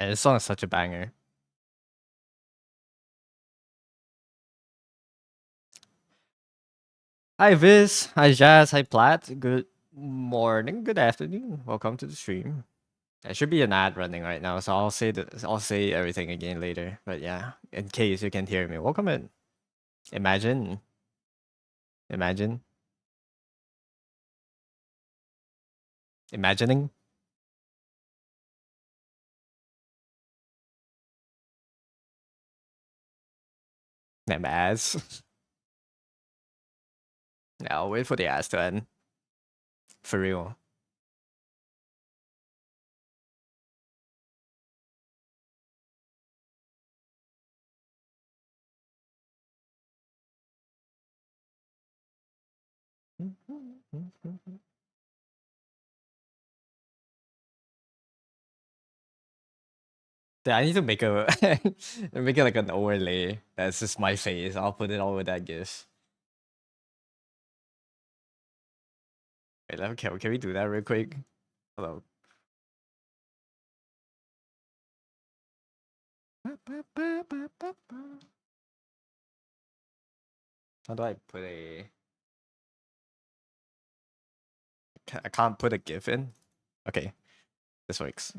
And this song is such a banger. Hi Viz, hi Jazz, hi Plat. Good morning, good afternoon. Welcome to the stream. There should be an ad running right now, so I'll say everything again later. But yeah, in case you can hear me, welcome in. Imagine, imagine, imagining. Them ads. Now wait for the ads to end. For real. Yeah, I need to make a make it like an overlay. That's just my face. I'll put it all with that gif. Wait, can we do that real quick? Hello. How do I put a? I can't put a GIF in. Okay, this works.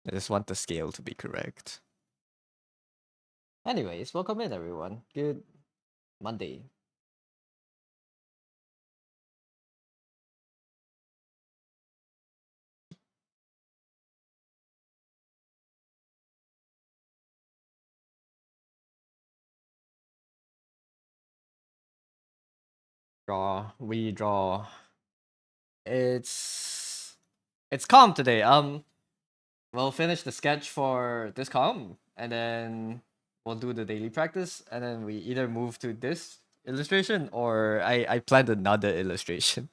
I just want the scale to be correct. Anyways, welcome in everyone. Good Monday. Draw, redraw. It's calm today. We'll finish the sketch for this calm, and then we'll do the daily practice, and then we either move to this illustration or I planned another illustration.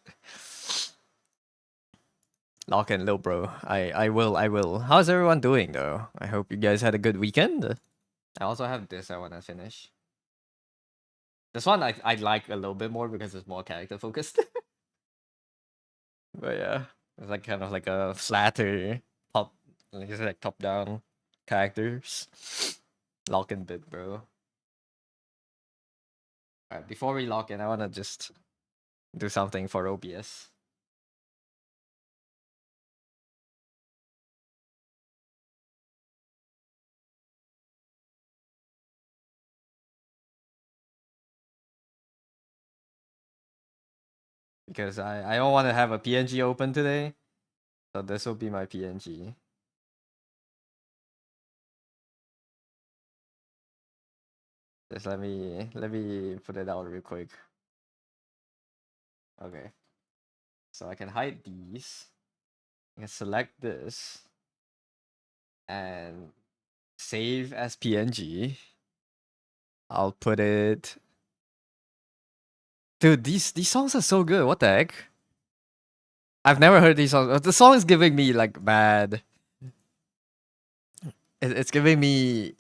Lock in, little bro. I will. How's everyone doing though? I hope you guys had a good weekend. I also have this I want to finish. This one I like a little bit more because it's more character focused. But yeah, it's like kind of like a flatter top, like it's like top down characters. Lock in bit, bro. Alright, before we lock in, I wanna just do something for OBS. Because I don't want to have a PNG open today, so this will be my PNG. Just let me put it out real quick. Okay, so I can hide these. I can select this and save as PNG. I'll put it. Dude, these songs are so good. What the heck? I've never heard these songs. The song is giving me like bad. It's giving me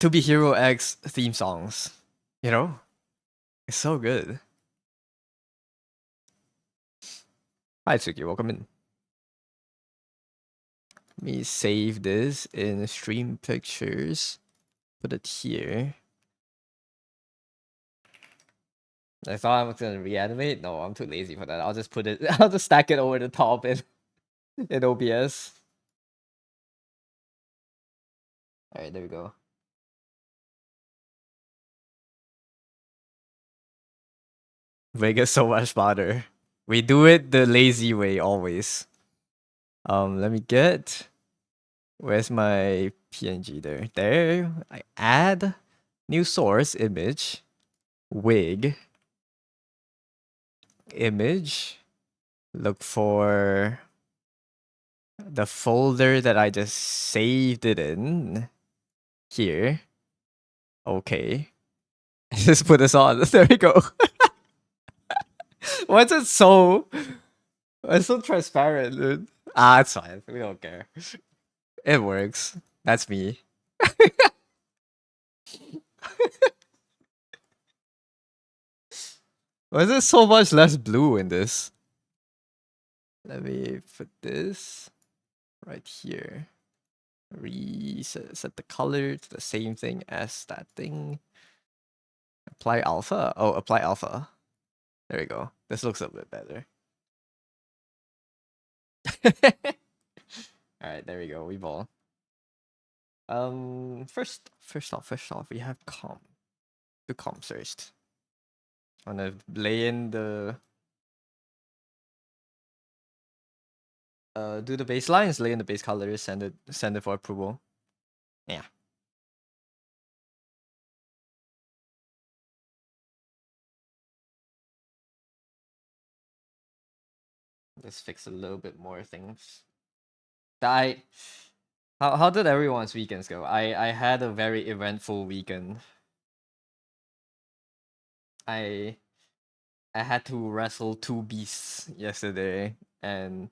To Be Hero X theme songs. You know, it's so good. Hi Tsuki, welcome in. Let me save this in stream pictures. Put it here. I thought I was gonna reanimate. No, I'm too lazy for that. I'll just put it. I'll just stack it over the top in OBS. All right, there we go. Vega's so much smarter. We do it the lazy way always. Let me get. Where's my PNG there? There. I add new source image, wig, image. Look for the folder that I just saved it in. Here. Okay. Just put this on. There we go. Why is it so? It's so transparent, dude. Ah, it's fine. We don't care. It works. That's me. Why is there so much less blue in this? Let me put this right here. Reset the color to the same thing as that thing. Apply alpha. Oh, apply alpha. There we go. This looks a bit better. All right, there we go. We ball. First off, we have comp. Do comp first. I'm gonna lay in the do the baselines, lay in the base colors, send it for approval. Yeah. Let's fix a little bit more things. How did everyone's weekends go? I had a very eventful weekend. I I had to wrestle two beasts yesterday, and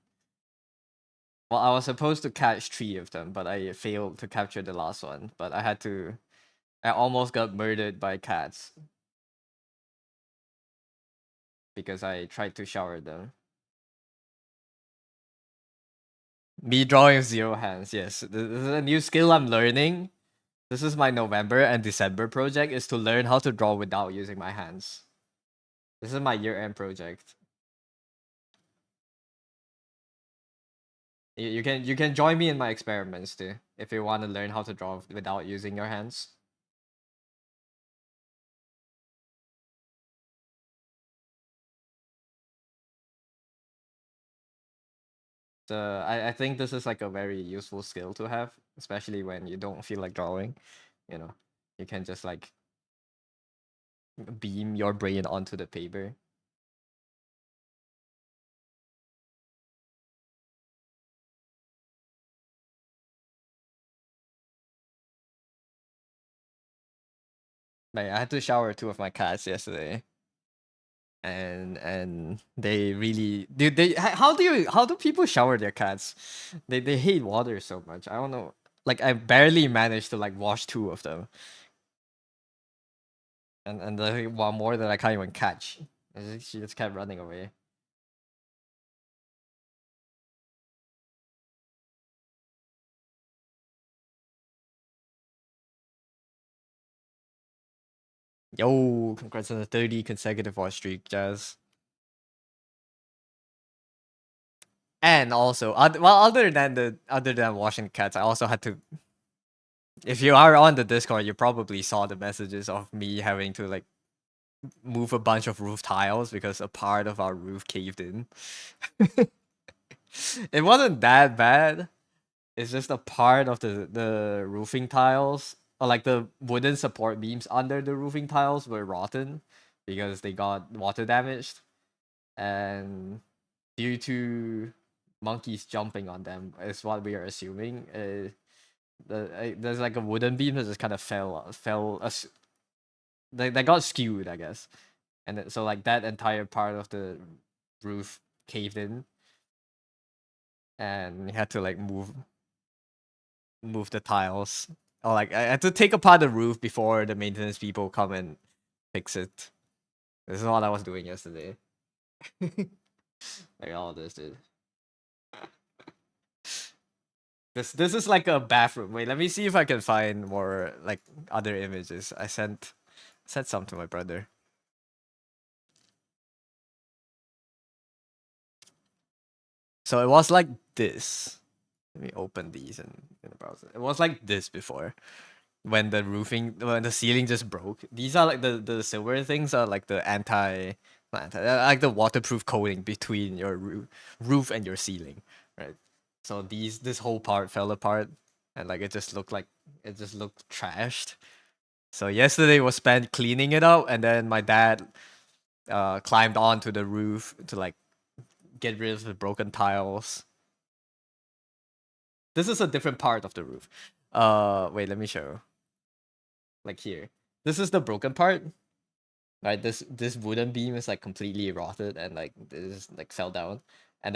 well, I was supposed to catch three of them, but I failed to capture the last one. But I almost got murdered by cats because I tried to shower them. Me drawing zero hands, yes. This is a new skill I'm learning. This is my November and December project, is to learn how to draw without using my hands. This is my year-end project. You can join me in my experiments too, if you want to learn how to draw without using your hands. I think this is like a very useful skill to have, especially when you don't feel like drawing. You know, you can just like beam your brain onto the paper. Like I had to shower two of my cats yesterday, and they really how do people shower their cats? They hate water so much. I don't know. Like I barely managed to like wash two of them, and the one more that I can't even catch. She just kept running away. Yo, congrats on the 30 consecutive watch streak, Jazz. And also, other than washing cats, I also had to. If you are on the Discord, you probably saw the messages of me having to like move a bunch of roof tiles because a part of our roof caved in. It wasn't that bad. It's just a part of the roofing tiles, or like the wooden support beams under the roofing tiles were rotten because they got water damaged, and due to monkeys jumping on them is what we are assuming. There's like a wooden beam that just kind of they got skewed, I guess, and so like that entire part of the roof caved in, and you had to like move the tiles. Or like I had to take apart the roof before the maintenance people come and fix it. This is what I was doing yesterday. Like all this, dude. This is like a bathroom. Wait, let me see if I can find more like other images. I sent some to my brother. So it was like this. Let me open these in the browser. It was like this before. When the ceiling just broke. These are like the silver things are like the not anti like the waterproof coating between your roof and your ceiling, right? So this whole part fell apart, and like it just looked trashed. So yesterday was spent cleaning it up, and then my dad climbed onto the roof to like get rid of the broken tiles. This is a different part of the roof. Wait, let me show. Like here. This is the broken part. Right, this wooden beam is like completely rotted and like this like fell down. And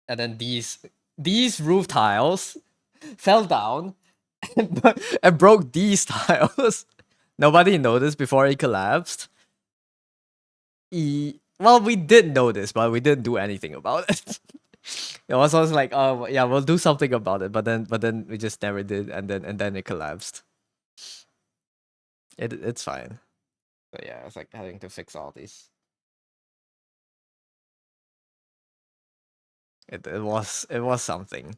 then these roof tiles fell down and broke these tiles. Nobody noticed before it collapsed. well, we did know this, but we didn't do anything about it. It was always like, oh yeah, we'll do something about it, but then we just never did, and then it collapsed. It's fine. But yeah, it's like having to fix all these. It was something.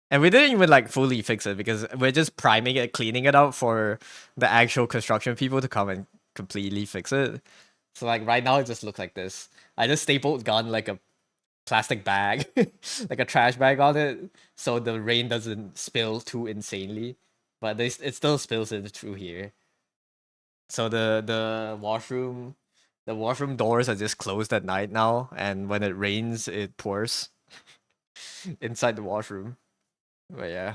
And we didn't even like fully fix it because we're just priming it, cleaning it up for the actual construction people to come and completely fix it. So like right now it just looks like this. I just stapled gun like a plastic bag, like a trash bag on it, so the rain doesn't spill too insanely. But it still spills in through here. So the washroom doors are just closed at night now, and when it rains, it pours inside the washroom. But yeah,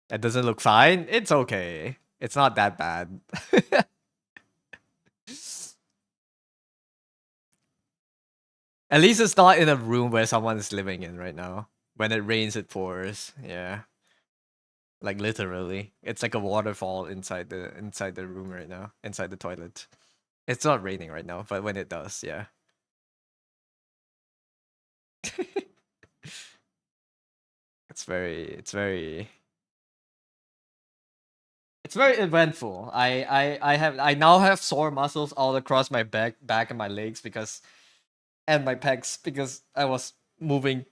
it doesn't look fine. It's okay. It's not that bad. At least it's not in a room where someone's living in right now. When it rains, it pours. Yeah, like literally, it's like a waterfall inside the room right now, inside the toilet. It's not raining right now, but when it does, yeah. It's very eventful. I now have sore muscles all across my back and my legs because and my pecs because I was moving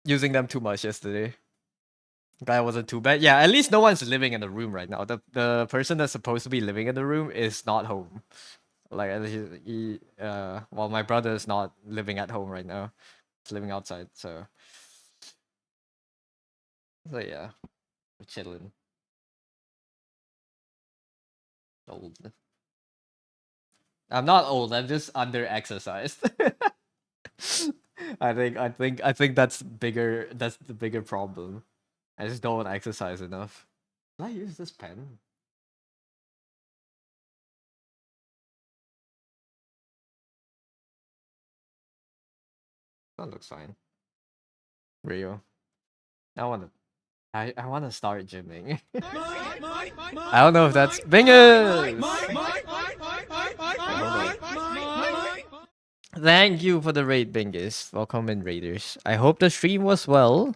using them too much yesterday. That wasn't too bad. Yeah, at least no one's living in the room right now. The person that's supposed to be living in the room is not home. Like well, my brother is not living at home right now. He's living outside. So yeah, we're chilling. Old. I'm not old. I'm just under exercised. I think that's the bigger problem. I just don't exercise enough. Can I use this pen? That looks fine. Rio. I wanna I wanna start gymming. I don't know if that's Bingus! Thank you for the raid, Bingus. Welcome in, Raiders. I hope the stream was well.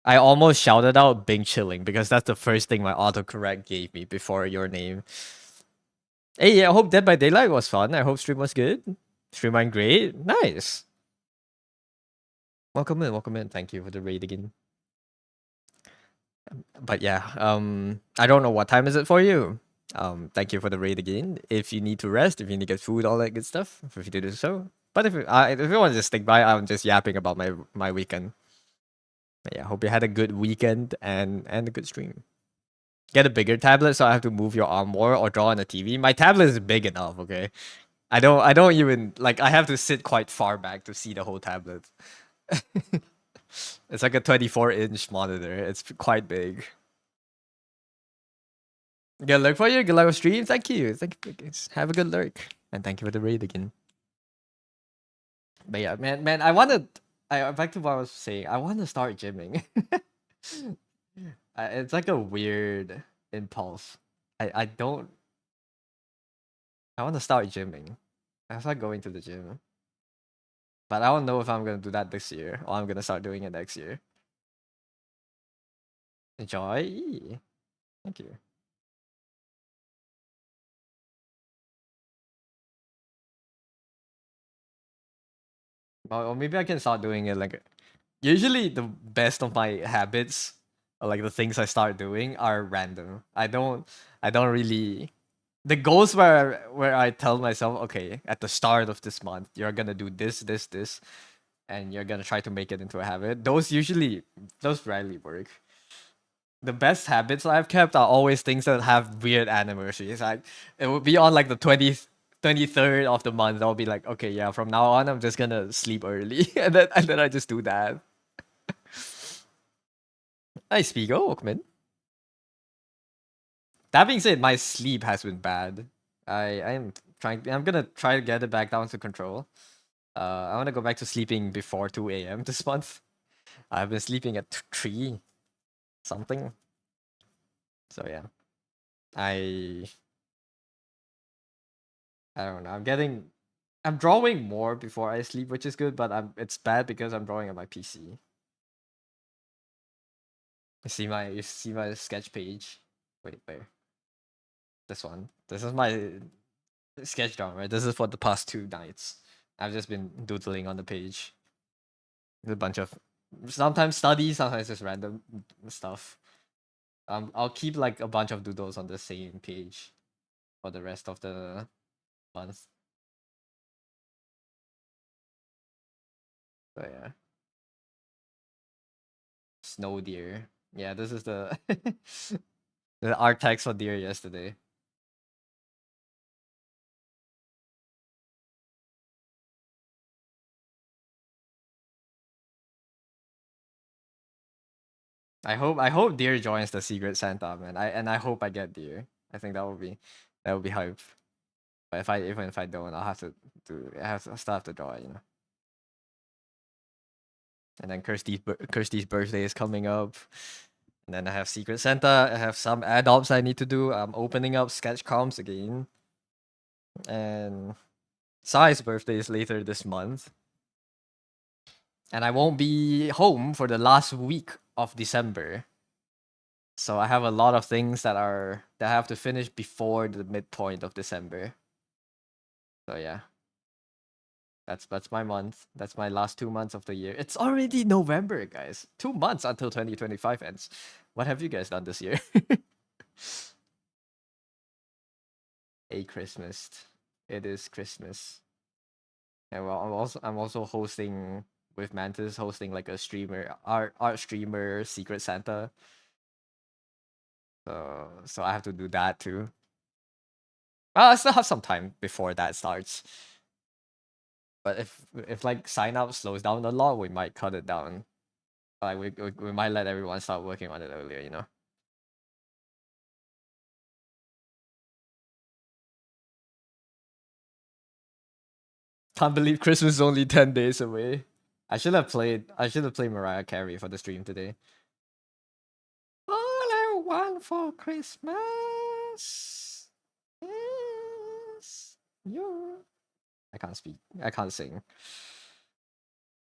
I almost shouted out Bing Chilling because that's the first thing my autocorrect gave me before your name. Hey, yeah, I hope Dead by Daylight was fun. I hope stream was good. Stream went great. Nice. Welcome in, welcome in. Thank you for the raid again. But yeah, I don't know what time is it for you. Thank you for the raid again. If you need to rest, if you need to get food, all that good stuff, feel free to do so. But if you want to just stick by, I'm just yapping about my weekend. But yeah, hope you had a good weekend and a good stream. Get a bigger tablet so I have to move your arm more or draw on the TV. My tablet is big enough, okay? I don't even like I have to sit quite far back to see the whole tablet. It's like a 24-inch monitor. It's quite big. Good luck for you. Good luck with stream. Thank you. Thank you. Guys. Have a good lurk. And thank you for the raid again. But yeah, man, back to what I was saying. I want to start gymming. It's like a weird impulse. I don't. I want to start gymming. I start going to the gym, but I don't know if I'm gonna do that this year or I'm gonna start doing it next year. Enjoy. Thank you. Or maybe I can start doing it like usually the best of my habits or like the things I start doing are random. I don't really the goals where I tell myself, okay, at the start of this month, you're gonna do this, and you're gonna try to make it into a habit. Those rarely work. The best habits I've kept are always things that have weird anniversaries. Like it would be on like the 23rd of the month. I'll be like, okay, yeah, from now on I'm just gonna sleep early. And then I just do that. Hi Spigo, welcome in. That being said, my sleep has been bad. I'm gonna try to get it back down to control. I wanna go back to sleeping before 2 a.m. this month. I've been sleeping at 3 something. So yeah. I I don't know. I'm drawing more before I sleep, which is good, but it's bad because I'm drawing on my PC. You see my sketch page. Wait, where? This one. This is my sketch drawing, right? This is for the past 2 nights. I've just been doodling on the page. There's a bunch of sometimes study, sometimes just random stuff. I'll keep like a bunch of doodles on the same page for the rest of the month. So yeah. Snow deer. Yeah, this is the the art text for deer yesterday. I hope deer joins the Secret Santa, man. I hope I get deer. I think that would be hype. But even if I don't, I'll have to I still have to draw it, you know. And then Kirsty's birthday is coming up. And then I have Secret Santa. I have some add-ons I need to do. I'm opening up sketch comps again. And Sai's birthday is later this month. And I won't be home for the last week of December. So I have a lot of things that I have to finish before the midpoint of December. So yeah. That's my month. That's my last 2 months of the year. It's already November, guys. 2 months until 2025 ends. What have you guys done this year? A Christmas. It is Christmas. And well, I'm also hosting with Mantis, hosting like a streamer art streamer Secret Santa. So I have to do that too. I still have some time before that starts. But if like sign up slows down a lot, we might cut it down. Like we might let everyone start working on it earlier, you know. Can't believe Christmas is only 10 days away. I should have played Mariah Carey for the stream today. All I want for Christmas is you. I can't speak. I can't sing.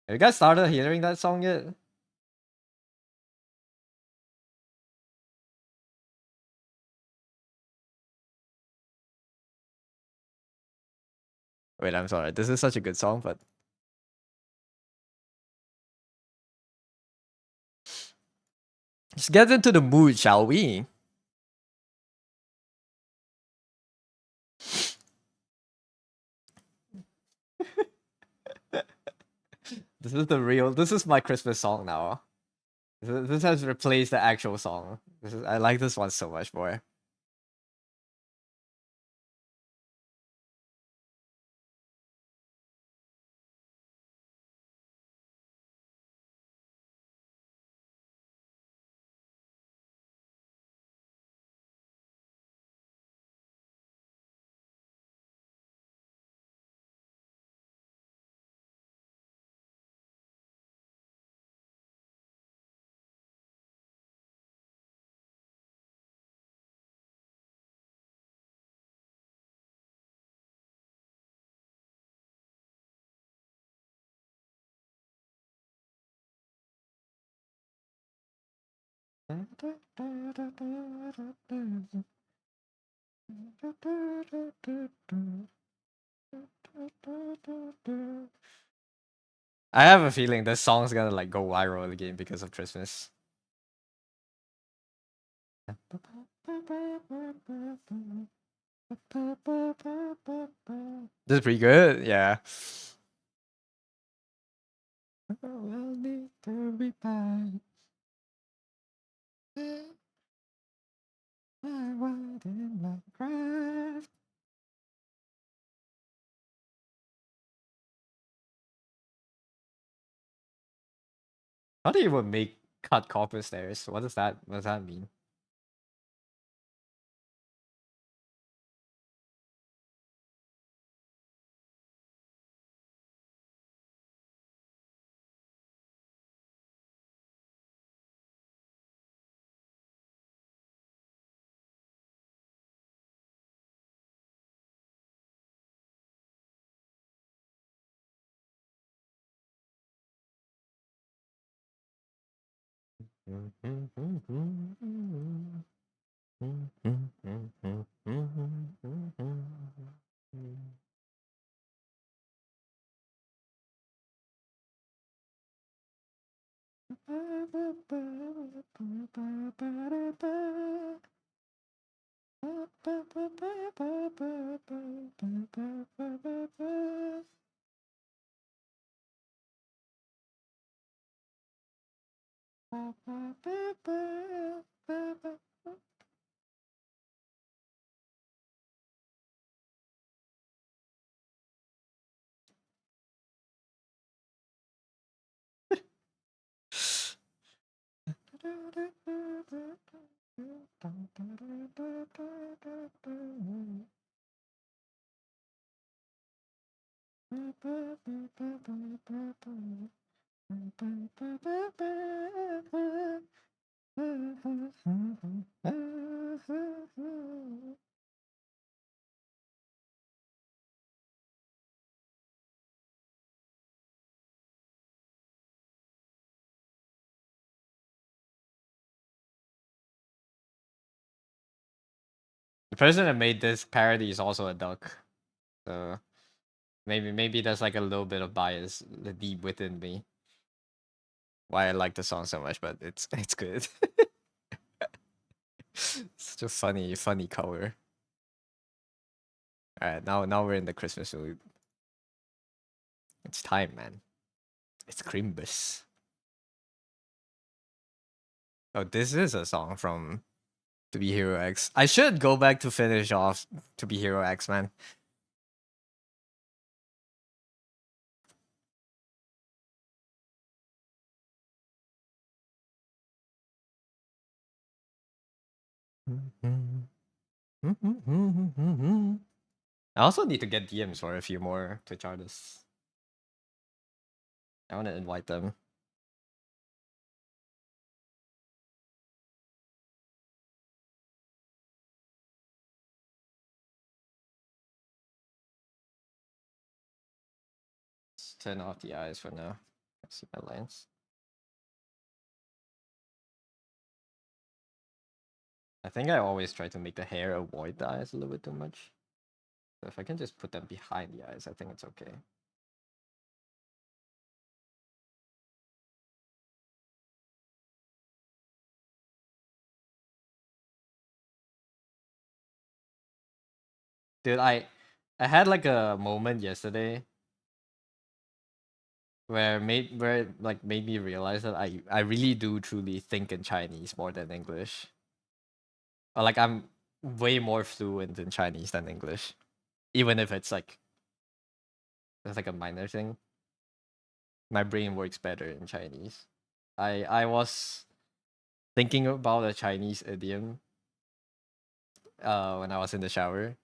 Have you guys started hearing that song yet? Wait, I'm sorry. This is such a good song, but let's get into the mood, shall we? This is my Christmas song now. This has replaced the actual song. I like this one so much more. I have a feeling this song's gonna like go viral again because of Christmas. This is pretty good, yeah. We'll need to be back. I want in my craft. How do you even make cut copper stairs? What does that mean? The person that made this parody is also a duck, so maybe there's like a little bit of bias deep within me why I like the song so much, but it's good. Such a funny cover. All right, now we're in the Christmas mood. It's time, man. It's Crimbus. Oh, this is a song from To Be Hero X. I should go back to finish off To Be Hero X, man. I also need to get DMs for a few more Twitch artists. I want to invite them. Let's turn off the eyes for now. I see my lines. I think I always try to make the hair avoid the eyes a little bit too much. So if I can just put them behind the eyes, I think it's okay. Dude, I had like a moment yesterday where it like made me realize that I really do truly think in Chinese more than English. Or like I'm way more fluent in Chinese than English. Even if it's like a minor thing. My brain works better in Chinese. I was thinking about a Chinese idiom when I was in the shower.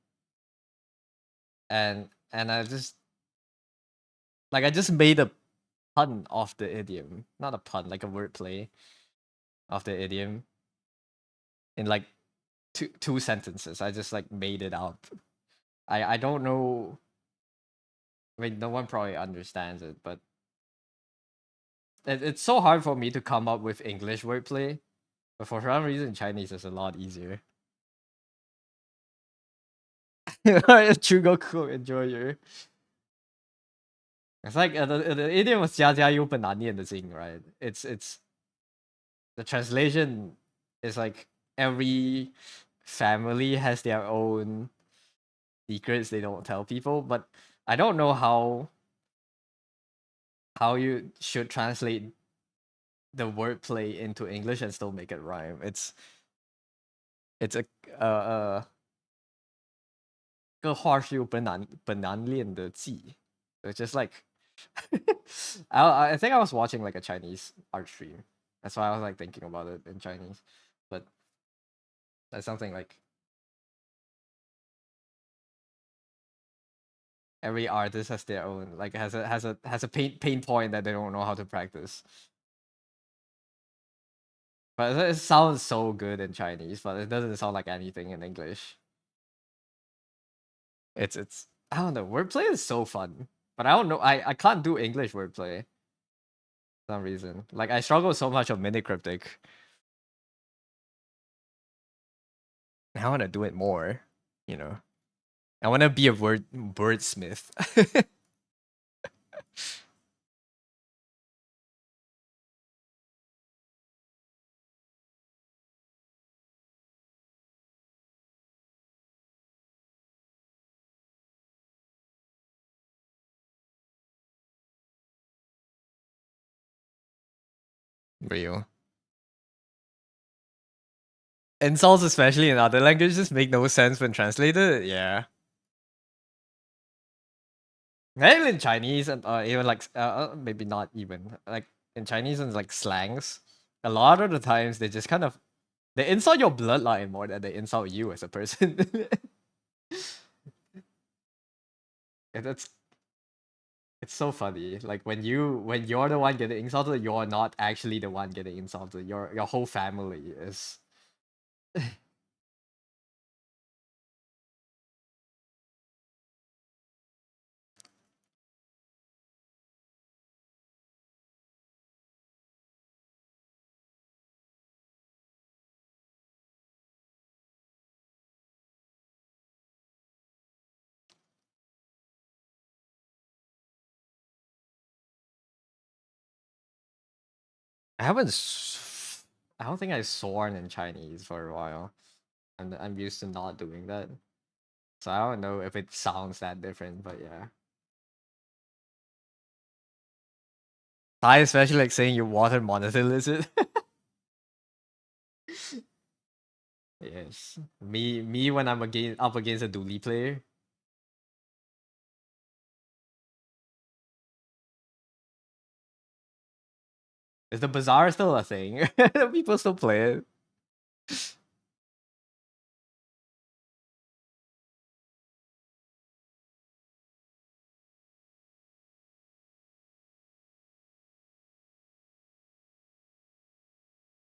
And I just made a pun of the idiom. Not a pun, like a wordplay of the idiom in like two sentences. I just like made it up. I don't know. I mean, no one probably understands it, but it's so hard for me to come up with English wordplay. But for some reason, Chinese is a lot easier. Chugoku, enjoy your. It's like the idiom was 家家有本难念的经, right? It's the translation is like every family has their own secrets they don't tell people, but I don't know how you should translate the wordplay into English and still make it rhyme. It's a 个话是有本难练的技. It's just like I think I was watching like a Chinese art stream. That's why I was like thinking about it in Chinese. But that's something like every artist has their own like has a pain point that they don't know how to practice. But it sounds so good in Chinese, but it doesn't sound like anything in English. It's I don't know. Wordplay is so fun, but I don't know. I can't do English wordplay. For some reason. Like I struggle so much on mini cryptic. I want to do it more, you know. I want to be a wordsmith. Real. Insults, especially in other languages, make no sense when translated. Yeah. Maybe in Chinese and even like maybe not even like in Chinese and like slangs. A lot of the times they just kind of they insult your bloodline more than they insult you as a person. And it's so funny. Like when you're the one getting insulted, you're not actually the one getting insulted. Your whole family is. I haven't. I don't think I've sworn in Chinese for a while. I'm used to not doing that, so I don't know if it sounds that different. But yeah, I especially like saying you water monitor lizard. Yes, me when I'm up against a dually player. Is the bazaar still a thing? People still play it.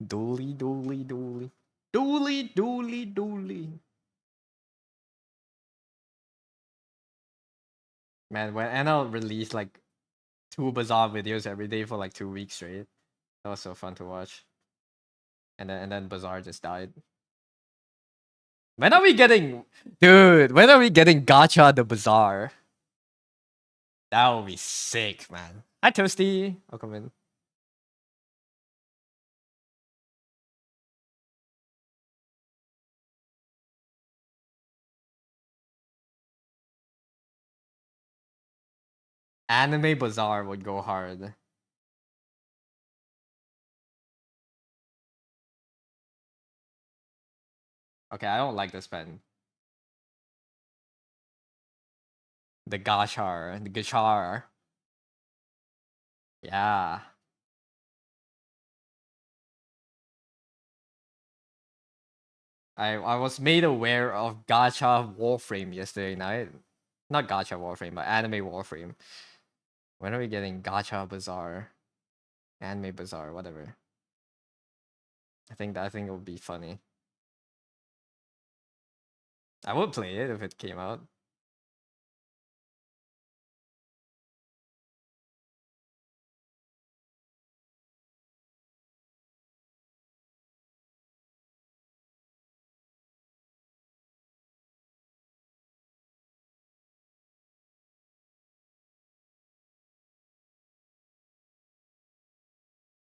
Dually, dually, dually, dually, dually, dually. Man, when NL released like 2 bazaar videos every day for like 2 weeks straight, that was so fun to watch. And then bazaar just died. When are we getting, dude? When are we getting gacha the bazaar? That would be sick, man. Hi, Toasty. Welcome in. Anime bazaar would go hard. Okay, I don't like this pen. The gachar, the gachar. Yeah. I was made aware of gacha Warframe yesterday night. Not gacha Warframe, but anime Warframe. When are we getting gacha bazaar? Anime bazaar, whatever. I think it would be funny. I would play it if it came out.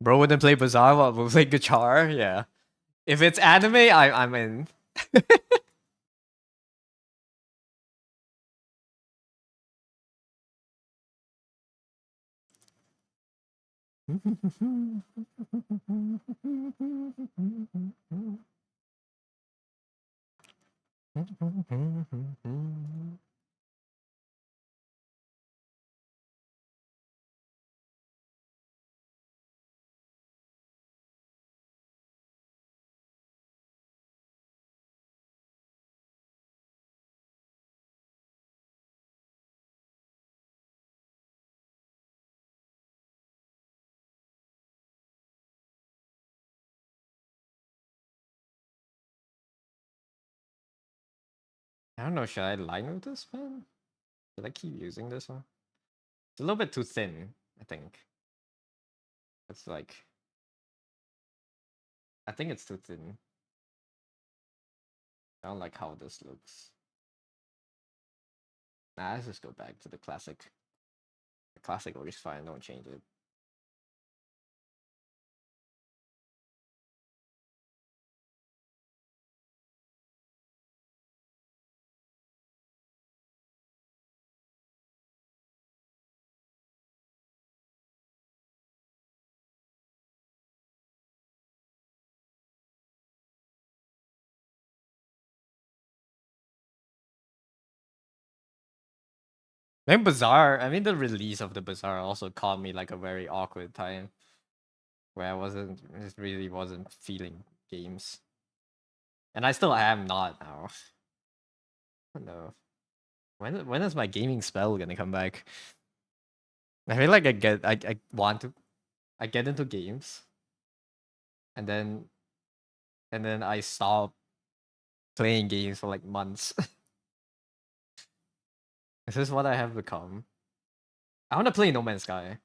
Bro wouldn't play bazaar, but will play gachar. Yeah. If it's anime, I'm in. I don't know, should I line with this pen? Should I keep using this one? It's a little bit too thin, I think. It's like I think it's too thin. I don't like how this looks. Nah, let's just go back to the classic. The classic works fine, don't change it. Then Bazaar, I mean the release of the Bazaar also caught me like a very awkward time where I wasn't just really wasn't feeling games. And I still am not now. No. When is my gaming spell gonna come back? I feel like I want to I get into games and then I stop playing games for like months. This is what I have become. I want to play No Man's Sky.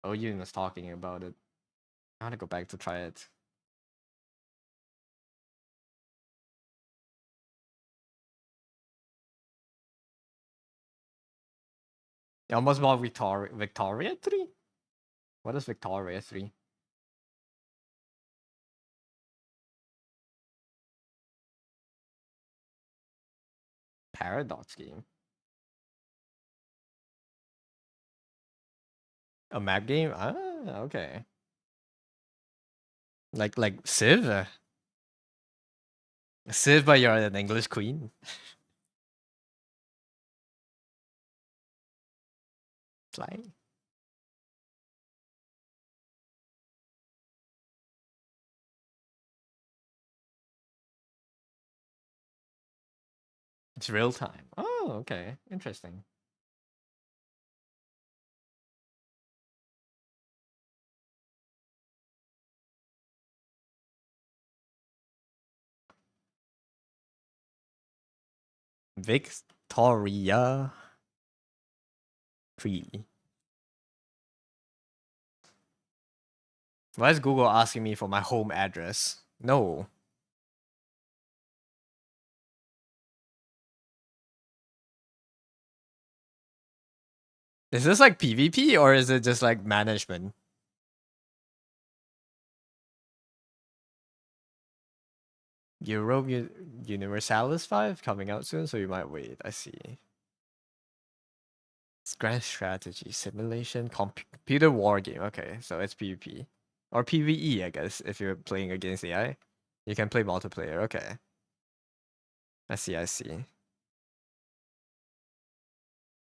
Oh, Yun was talking about it. I want to go back to try it. I almost bought Victoria 3? What is Victoria 3? Paradox game. A map game? Ah, okay. Like Civ? Civ, but you're an English queen. Flying. It's real time. Oh, okay. Interesting. Victoria 3. Why is Google asking me for my home address? No. Is this like PvP or is it just like management? Europe Universalis 5 coming out soon, so you might wait. I see. It's grand strategy simulation computer war game. Okay, so it's PvP or PvE, I guess. If you're playing against AI, you can play multiplayer. Okay, I see. I see.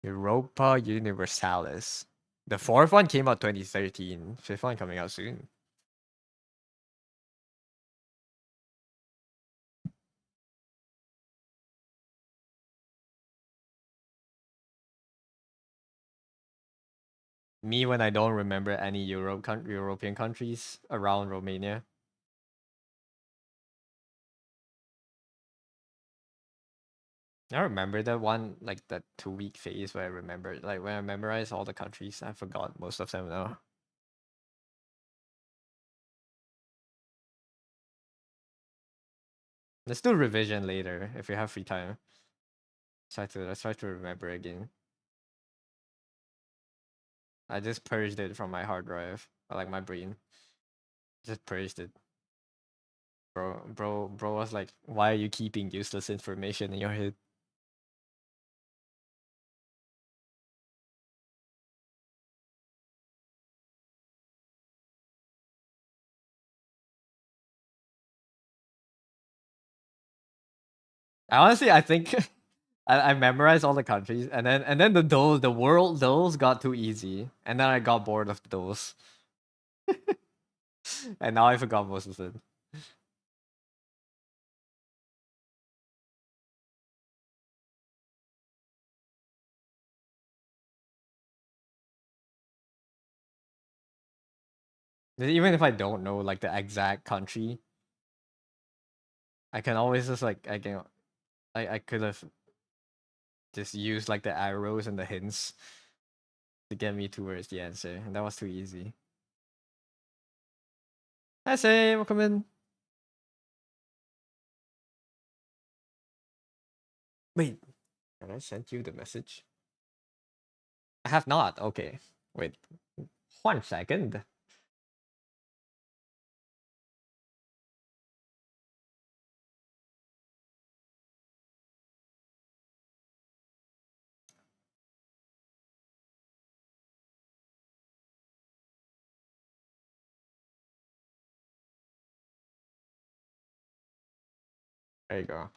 Europa Universalis. The fourth one came out 2013. Fifth one coming out soon. Me when I don't remember any European countries around Romania. I remember that one, like that 2 week phase where I remembered, like when I memorized all the countries, I forgot most of them now. Let's do revision later if we have free time. Let's try to remember again. I just purged it from my hard drive, or like my brain. Just purged it. Bro was like, why are you keeping useless information in your head? I think I memorized all the countries, and then the world those got too easy, and then I got bored of those, and now I forgot most of it. Even if I don't know like the exact country, I can always just like I could have just used like the arrows and the hints to get me towards the answer. And that was too easy. Hi, Say, welcome in. Wait, can I send you the message? I have not. Okay. Wait. 1 second. There you go.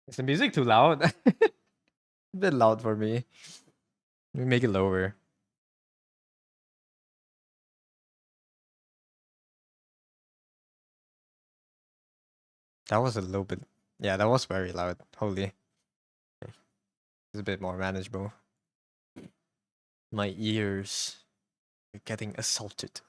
Is the music too loud? A bit loud for me. Let me make it lower. That was a little bit. Yeah, that was very loud. Holy. It's a bit more manageable. My ears are getting assaulted.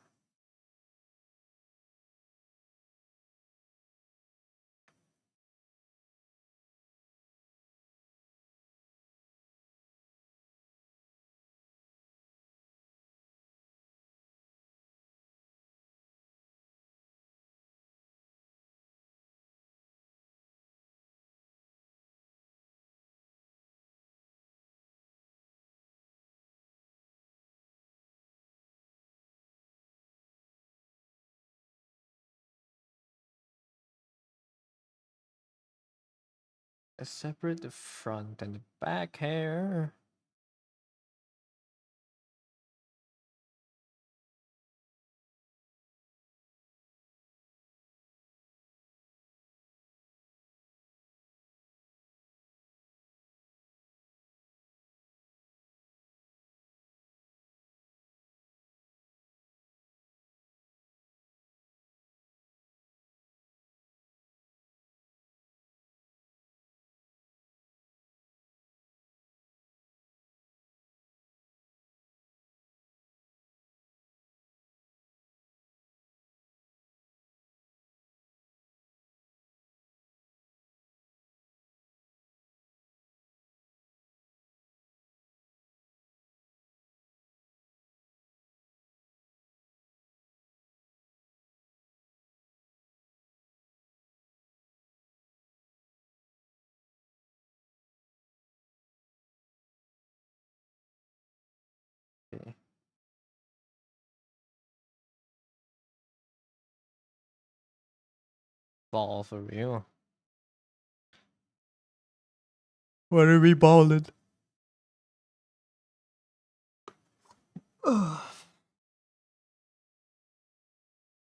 Separate the front and the back hair. Okay. Ball for real. What are we balling?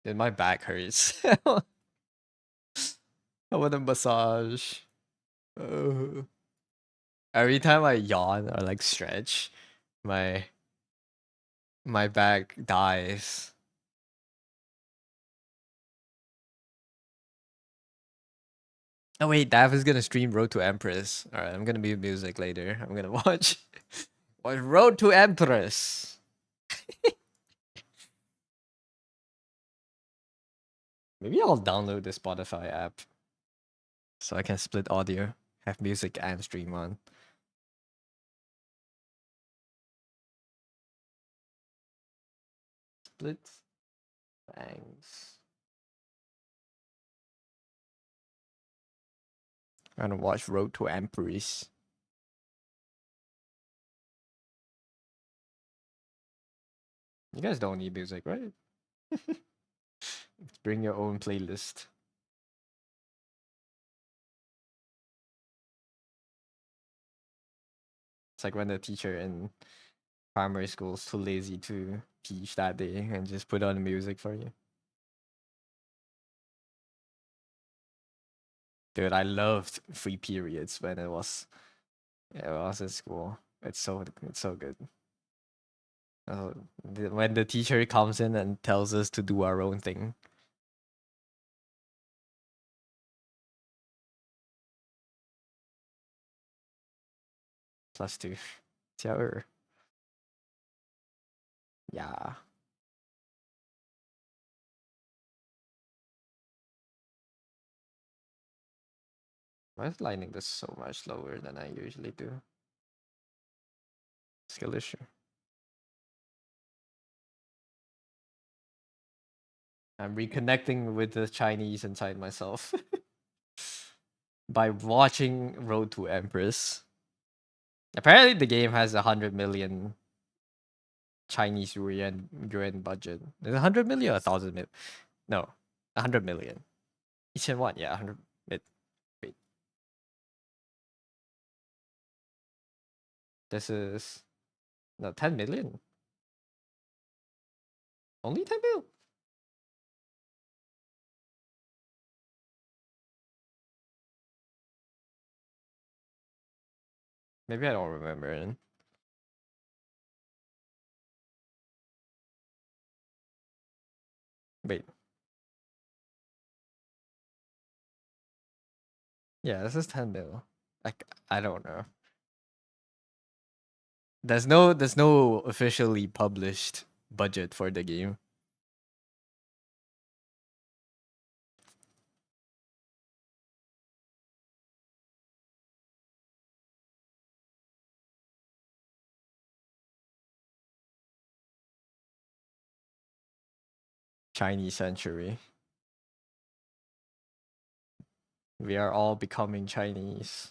Dude, my back hurts. I want a massage. Uh, every time I yawn or like stretch, my my back dies. Oh wait, Dav is gonna stream Road to Empress. Alright, I'm gonna mute music later. I'm gonna watch Road to Empress. Maybe I'll download the Spotify app so I can split audio, have music and stream on. Split Thanks. I'm gonna watch Road to Empress. You guys don't need music, right? Bring your own playlist. It's like when the teacher in primary school is too lazy to teach that day and just put on the music for you. Dude, I loved free periods when it was in school. It's so good. When the teacher comes in and tells us to do our own thing. +2. 加2. Yeah. Why is lightning this so much slower than I usually do? Skill issue. I'm reconnecting with the Chinese inside myself by watching Road to Empress. Apparently, the game has 100 million Chinese yuan budget. Is it 100 million or 1,000 million? No, 100 million. 1,000,000, yeah, 100. Wait, this is no 10 million. Only 10 million. Maybe I don't remember it. Wait, yeah, this is 10 mil. I don't know. There's no officially published budget for the game. Chinese century. We are all becoming Chinese.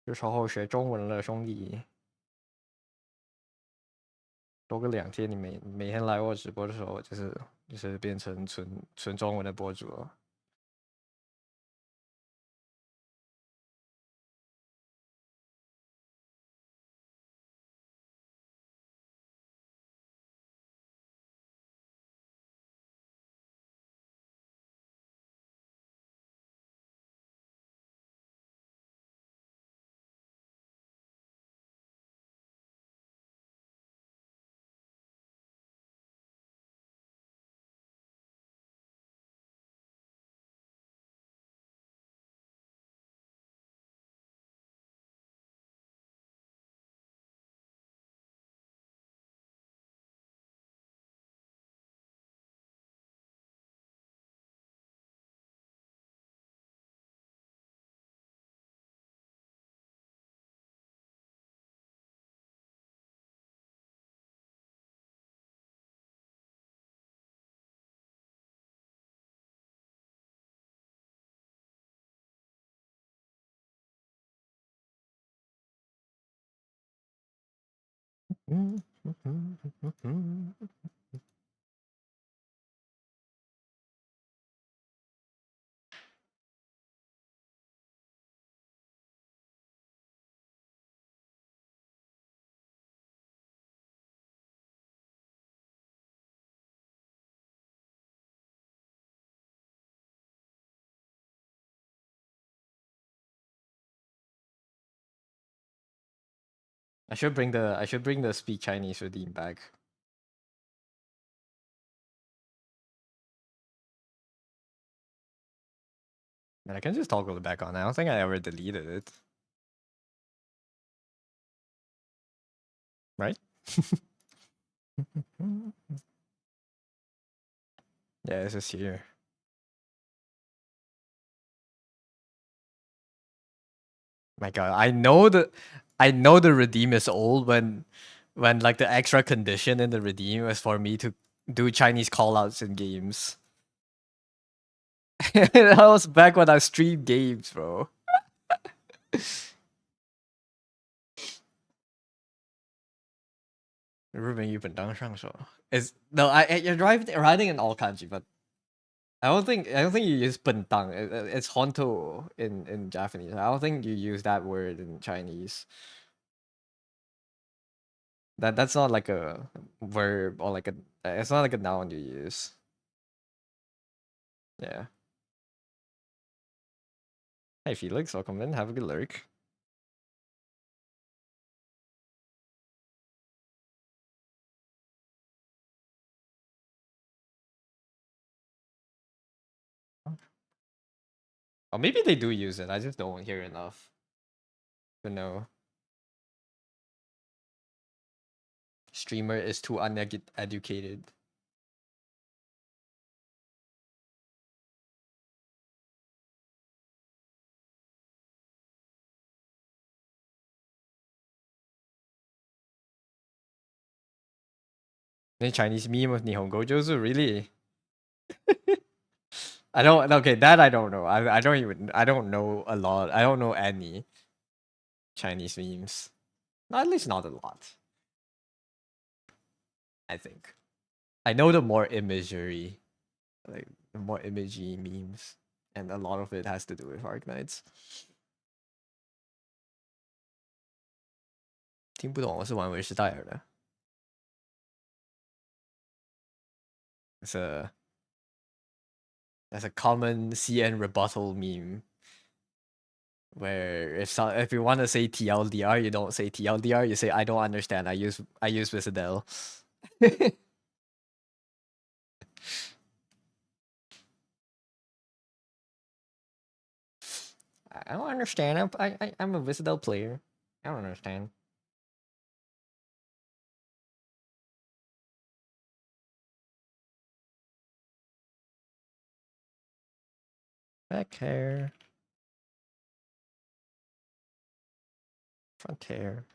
是时候学中文了，兄弟。多个2天，你每天来我直播的时候，就是变成纯中文的博主了。I should bring the speak Chinese redeem back. And I can just toggle it back on. I don't think I ever deleted it. Right? Yeah, it's just here. My god, I know the redeem is old when like the extra condition in the redeem is for me to do Chinese callouts in games. That was back when I streamed games, bro. 日本语本当上手 is no, you're writing in all kanji, but I don't think you use 本当. It's honto in Japanese. I don't think you use that word in Chinese. That's not like a verb or like a. It's not like a noun you use. Yeah. Hey Felix, welcome in. Have a good lurk. Or maybe they do use it. I just don't hear enough to know. Streamer is too uneducated. The Chinese meme with Nihongo Jozu, really? I don't. Okay, that I don't know. I don't even. I don't know a lot. I don't know any Chinese memes. At least not a lot. I think. I know the more imagery, like the more imagey memes, and a lot of it has to do with Arknights. 听不懂，我是玩维时戴尔的。It's a that's a common CN rebuttal meme where if you want to say TLDR, you don't say TLDR. You say I don't understand. I use Visidel. I don't understand. I'm a Visidel player. I don't understand. Back hair. Front hair.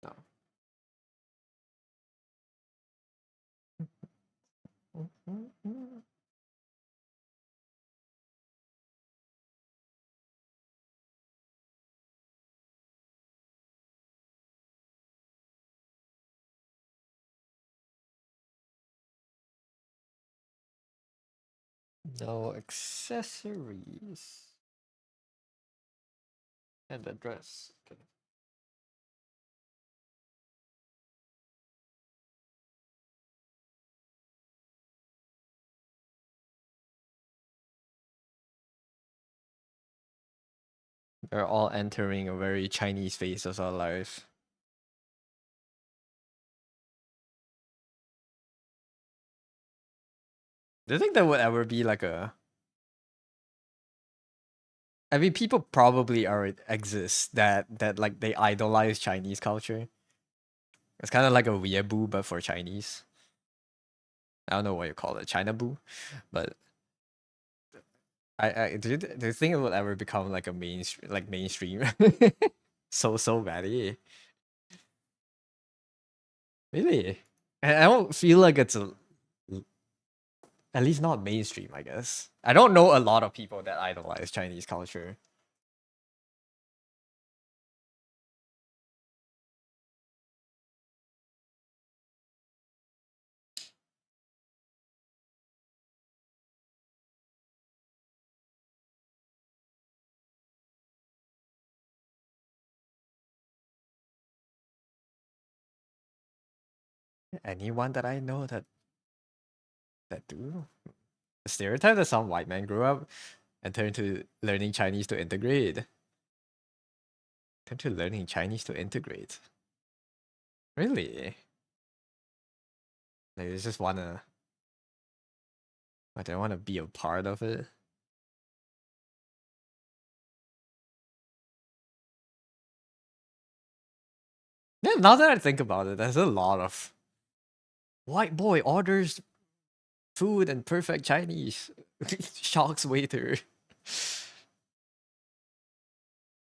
No. No accessories. And the dress. Okay. We're all entering a very Chinese phase of our life. Do you think there would ever be like a? I mean, people probably are exist that like they idolize Chinese culture. It's kind of like a weeaboo, but for Chinese. I don't know what you call it, China boo, but do you think it will ever become like a mainstream? So bad, eh? Really? And I don't feel like it's a at least not mainstream. I guess I don't know a lot of people that idolize Chinese culture. Anyone that I know that do The stereotype that some white man grew up and turned to learning Chinese to integrate. Turn to learning Chinese to integrate. Really? Like, they just wanna. I don't wanna be a part of it. Yeah, now that I think about it, there's a lot of white boy orders food and perfect Chinese. Shocks waiter.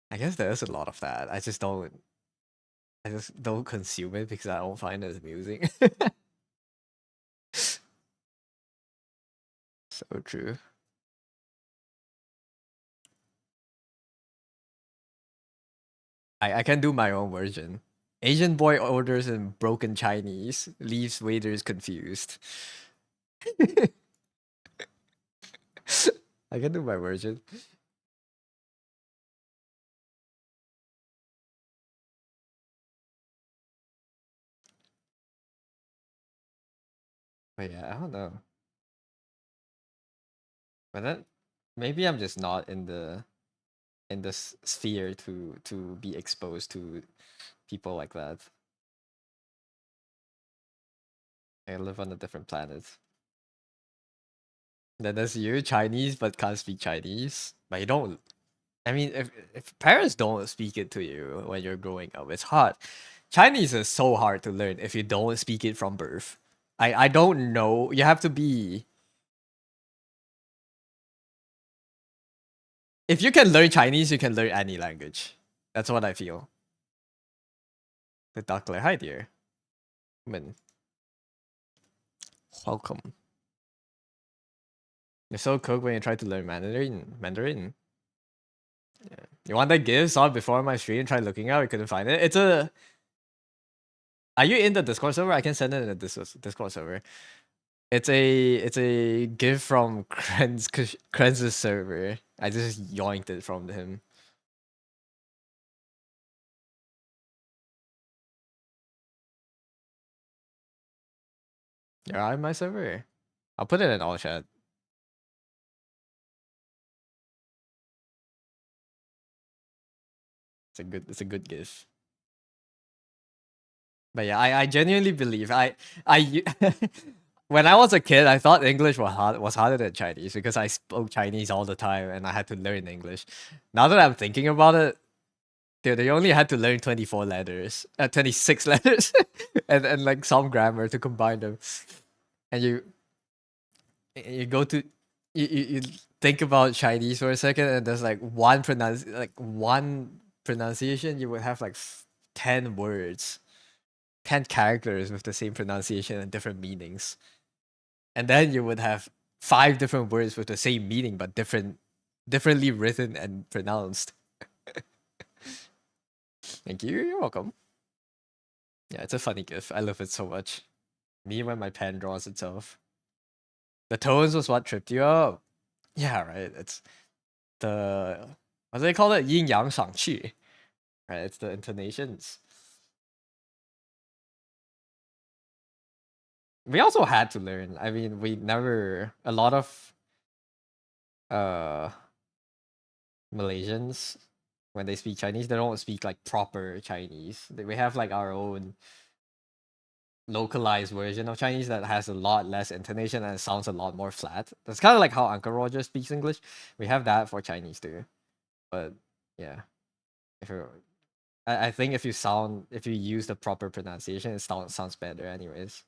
I guess there's a lot of that. I just don't consume it because I don't find it amusing. So true. I can do my own version. Asian boy orders in broken Chinese, leaves waiters confused. I can do my version. But yeah, I don't know. But then maybe I'm just not in the sphere to be exposed to people like that. I live on a different planet. Then there's you, Chinese, but can't speak Chinese. But you don't. I mean, if parents don't speak it to you when you're growing up, it's hard. Chinese is so hard to learn if you don't speak it from birth. I don't know. You have to be. If you can learn Chinese, you can learn any language. That's what I feel. The duckler, hi dear. Min, welcome. You're so cooked when you try to learn Mandarin. Mandarin. Yeah. You want that gift? Saw it before my stream. Tried looking out. You couldn't find it. It's a. Are you in the Discord server? I can send it in the Discord server. It's a gift from Krenz's server. I just yoinked it from him. You're on my server. I'll put it in all chat. It's a good gift. But yeah, I genuinely believe I when I was a kid, I thought English was harder than Chinese because I spoke Chinese all the time and I had to learn English. Now that I'm thinking about it, dude, they only had to learn 24 letters, 26 letters, and like some grammar to combine them. And you go to you think about Chinese for a second, and there's like one pronunciation, you would have like 10 words, 10 characters with the same pronunciation and different meanings. And then you would have 5 different words with the same meaning but differently written and pronounced. Thank you. You're welcome. Yeah, it's a funny gift. I love it so much. Me when my pen draws itself. The tones was what tripped you up. Yeah, right. It's the what do they call it? Yin yang shang qi. Right. It's the intonations. We also had to learn. I mean, we never a lot of uh Malaysians when they speak Chinese, they don't speak like proper Chinese. We have like our own localized version of Chinese that has a lot less intonation and sounds a lot more flat. That's kind of like how Uncle Roger speaks English. We have that for Chinese too. But yeah, if you, I think if you use the proper pronunciation, it sounds better anyways.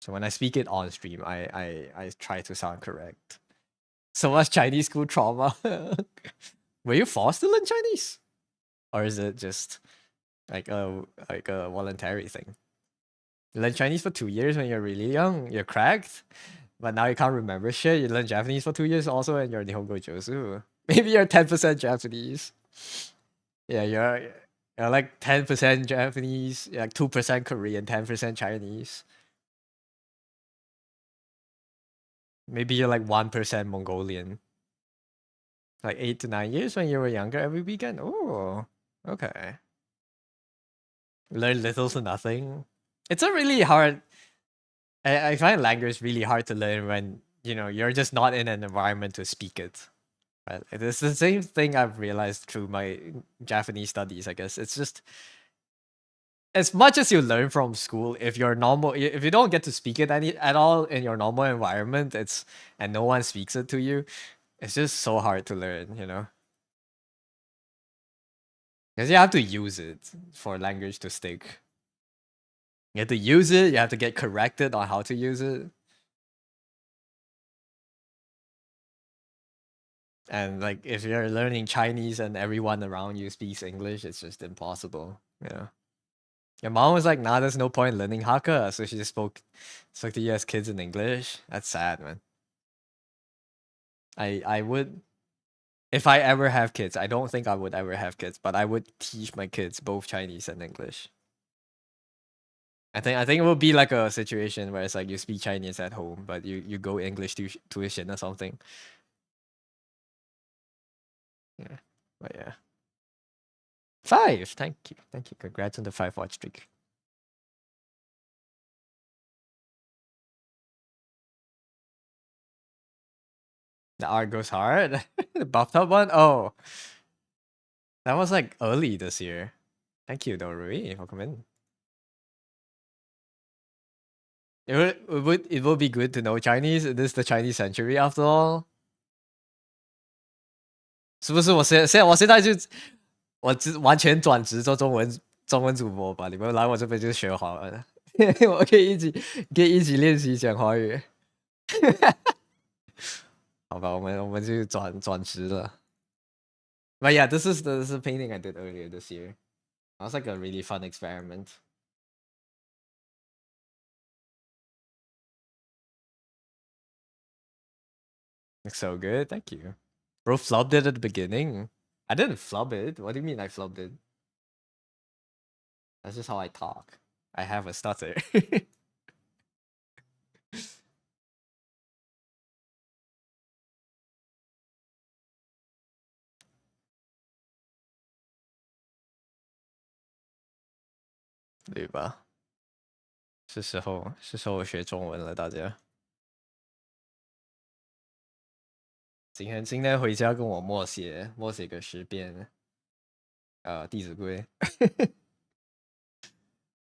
So when I speak it on stream, I try to sound correct. So much Chinese school trauma. Were you forced to learn Chinese, or is it just like a voluntary thing? You learn Chinese for 2 years when you're really young, you're cracked, but now you can't remember shit. You learn Japanese for 2 years also, and you're Nihongo Josu. Maybe you're 10% Japanese. Yeah, you're like 10% Japanese, like 2% Korean, 10% Chinese. Maybe you're like 1% Mongolian. Like 8 to 9 years when you were younger every weekend. Oh, okay. Learn little to nothing. It's a really hard. I find language really hard to learn when you know, you're just not in an environment to speak it. Right? It's the same thing I've realized through my Japanese studies, I guess. It's just as much as you learn from school, if you're normal, if you don't get to speak it any at all in your normal environment, it's and no one speaks it to you, it's just so hard to learn, you know. Because you have to use it for language to stick. You have to use it. You have to get corrected on how to use it. And like, if you're learning Chinese and everyone around you speaks English, it's just impossible. You know. Your mom was like, "Nah, there's no point learning Hakka," so she just spoke to you as kids in English. That's sad, man. I would, if I ever have kids. I don't think I would ever have kids, but I would teach my kids both Chinese and English. I think it will be like a situation where it's like you speak Chinese at home, but you go English tuition or something. Yeah, but yeah, 5. Thank you. Congrats on the 5 watch streak. The art goes hard. The bathtub one. Oh, that was like early this year. Thank you, Dorui. Welcome in. It would be good to know Chinese. It is the Chinese century after all. 是不是？我现在就完全转职做中文主播吧？你们来我这边就学华文了，我可以一起练习讲华语。好吧，我们就转职了。But yeah, this is painting I did earlier this year. That was like a really fun experiment. Looks so good, thank you. Bro flubbed it at the beginning. I didn't flub it. What do you mean I flubbed it? That's just how I talk. I have a stutter. 对吧？是时候学中文了，大家。今天回家跟我默写个10遍《弟子规》。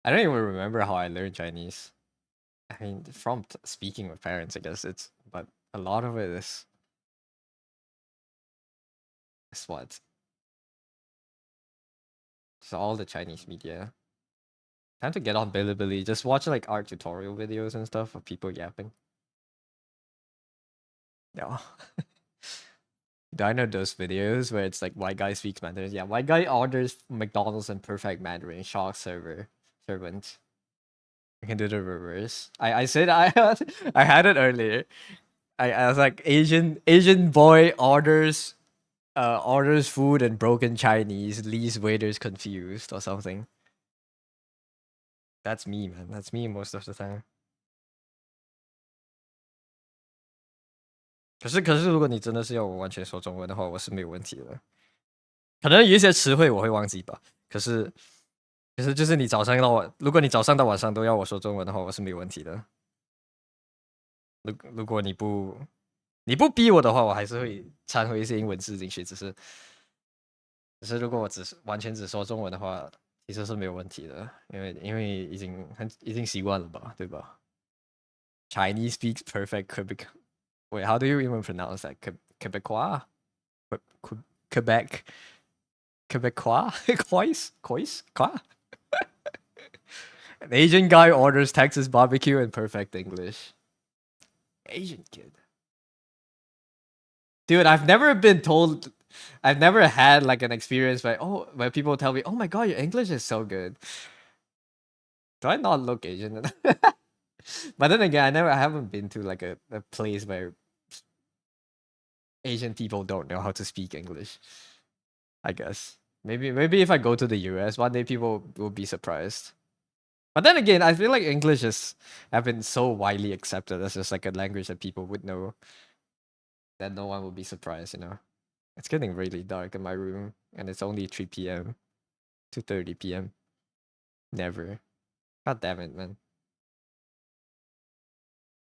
I don't even remember how I learned Chinese. I mean, from speaking with parents, I guess but a lot of it is what? It's all the Chinese media. Time to get on Bilibili. Just watch like art tutorial videos and stuff of people yapping. Yeah. Do I know those videos where it's like white guy speaks Mandarin? Yeah, white guy orders McDonald's in perfect Mandarin. Shock servant. I can do the reverse. I said I had it earlier. I was like Asian boy orders food in broken Chinese, leaves waiters confused or something. That's me, man. That's me most of the time. 可是如果你真的是要我完全说中文的话，我是没有问题的。如果你找上到我，如果你找上到晚上都要我说中文的话，我是没有问题的。如果你不逼我的话，我还是会掺和一些英文字进去，只是如果我完全只说中文的话，其实是没有问题的，因为已经很习惯了吧，对吧？ Chinese speaks perfect Quebec. Wait, how do you even pronounce that? Quebec, Quebecois, Quoi? An Asian guy orders Texas barbecue in perfect English. Asian kid. Dude, I've never had like an experience where people tell me, "Oh my god, your English is so good." Do I not look Asian? But then again, I haven't been to like a place where Asian people don't know how to speak English. I guess maybe if I go to the US one day, people will be surprised. But then again, I feel like English has have been so widely accepted as just like a language that people would know that no one would be surprised. You know, it's getting really dark in my room, and it's only 3 p.m. 2:30 p.m. Never. God damn it, man.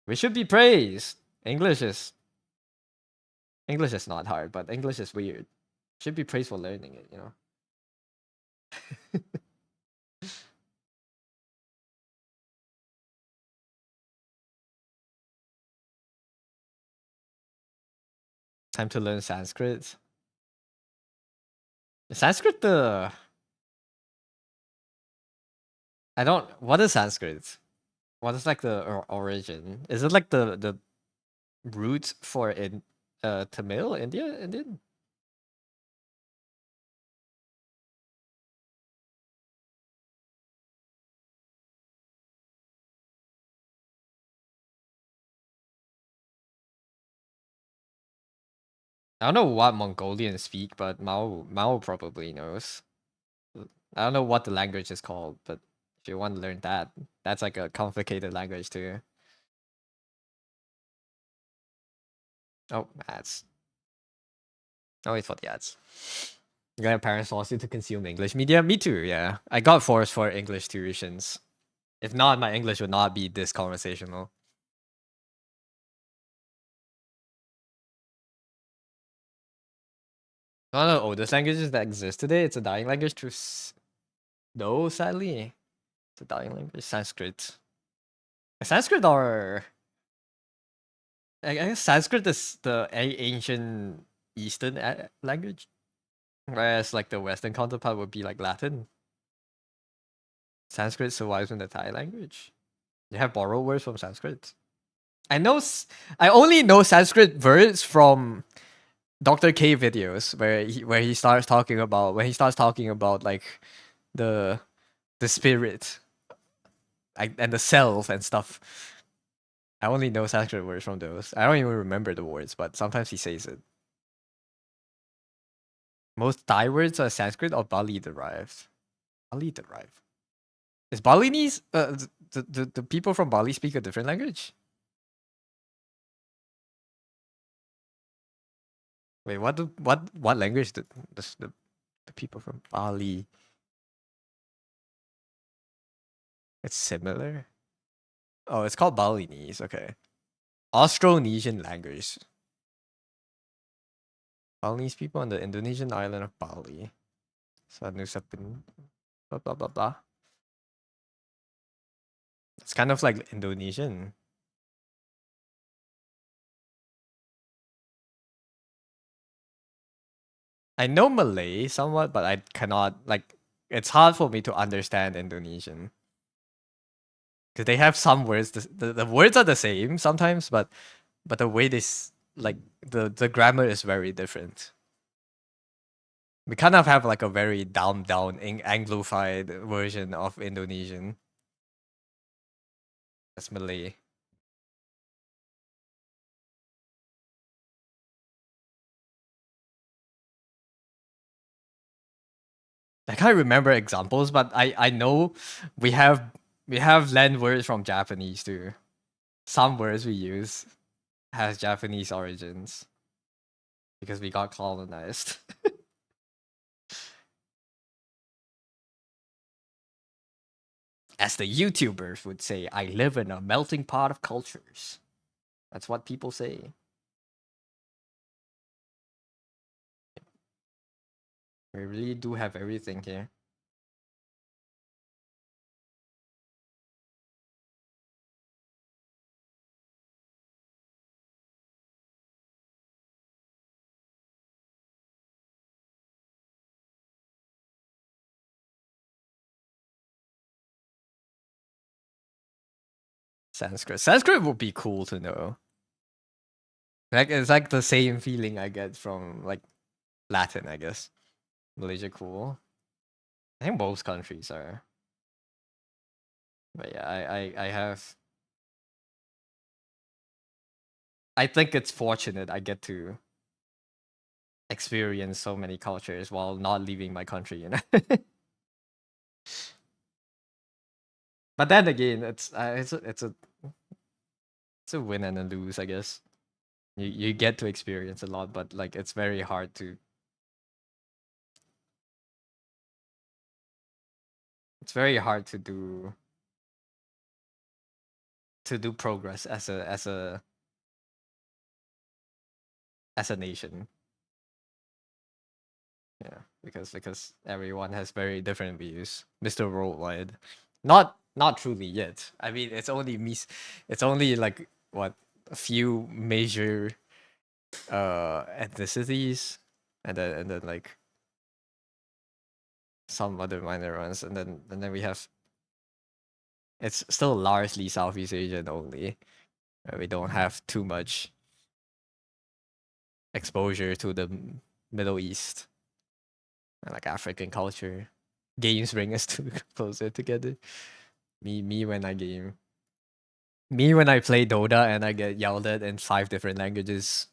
We should be praised. English is English is not hard, but English is weird. Should be praised for learning it, you know. Time to learn Sanskrit. Sanskrit, the I don't. What is Sanskrit? What is like the origin? Is it like the root for in Tamil, Indian? I don't know what Mongolian speak, but Mao probably knows. I don't know what the language is called, but if you want to learn that, that's like a complicated language too. Oh, ads. Oh, wait for the ads. Your parents force you to consume English media? Me too, yeah. I got forced for English tuitions. If not, my English would not be this conversational. One of the oldest languages that exist today. It's a dying language to no, sadly. It's a dying language. Sanskrit. Sanskrit or I guess Sanskrit is the ancient Eastern language, whereas like the Western counterpart would be like Latin. Sanskrit survives in the Thai language. You have borrowed words from Sanskrit. I know. I only know Sanskrit words from Dr. K videos where he starts talking about like the the spirit and the self and stuff. I only know Sanskrit words from those. I don't even remember the words, but sometimes he says it. Most Thai words are Sanskrit or Bali derived. Bali derived. Is Balinese? The people from Bali speak a different language. Wait, what language the people from Bali? It's similar. Oh, it's called Balinese. Okay, Austronesian language. Balinese people on the Indonesian island of Bali. Sanusapin. Blah blah blah blah. It's kind of like Indonesian. I know Malay somewhat, but I cannot like. It's hard for me to understand Indonesian because they have some words. The words are the same sometimes, but the way this like the grammar is very different. We kind of have like a very down Anglophile version of Indonesian. That's Malay. I can't remember examples, but I know we have we have land words from Japanese too. Some words we use has Japanese origins because we got colonized. As the YouTubers would say, I live in a melting pot of cultures. That's what people say. We really do have everything here. Sanskrit. Sanskrit would be cool to know. Like it's like the same feeling I get from like Latin, I guess. Malaysia cool. I think most countries are. But yeah, I have I think it's fortunate I get to experience so many cultures while not leaving my country, you know. But then again, it's a win and a lose, I guess. You get to experience a lot, but like it's very hard to do progress as a as a nation. Yeah, because everyone has very different views. Mr. Worldwide, not truly yet. I mean, it's only me. It's only like what a few major ethnicities, and then like some other minor ones, and then we have. It's still largely Southeast Asian only. We don't have too much exposure to the Middle East and like African culture. Games bring us to closer together. Me when I game. Me when I play Dota and I get yelled at in 5 different languages.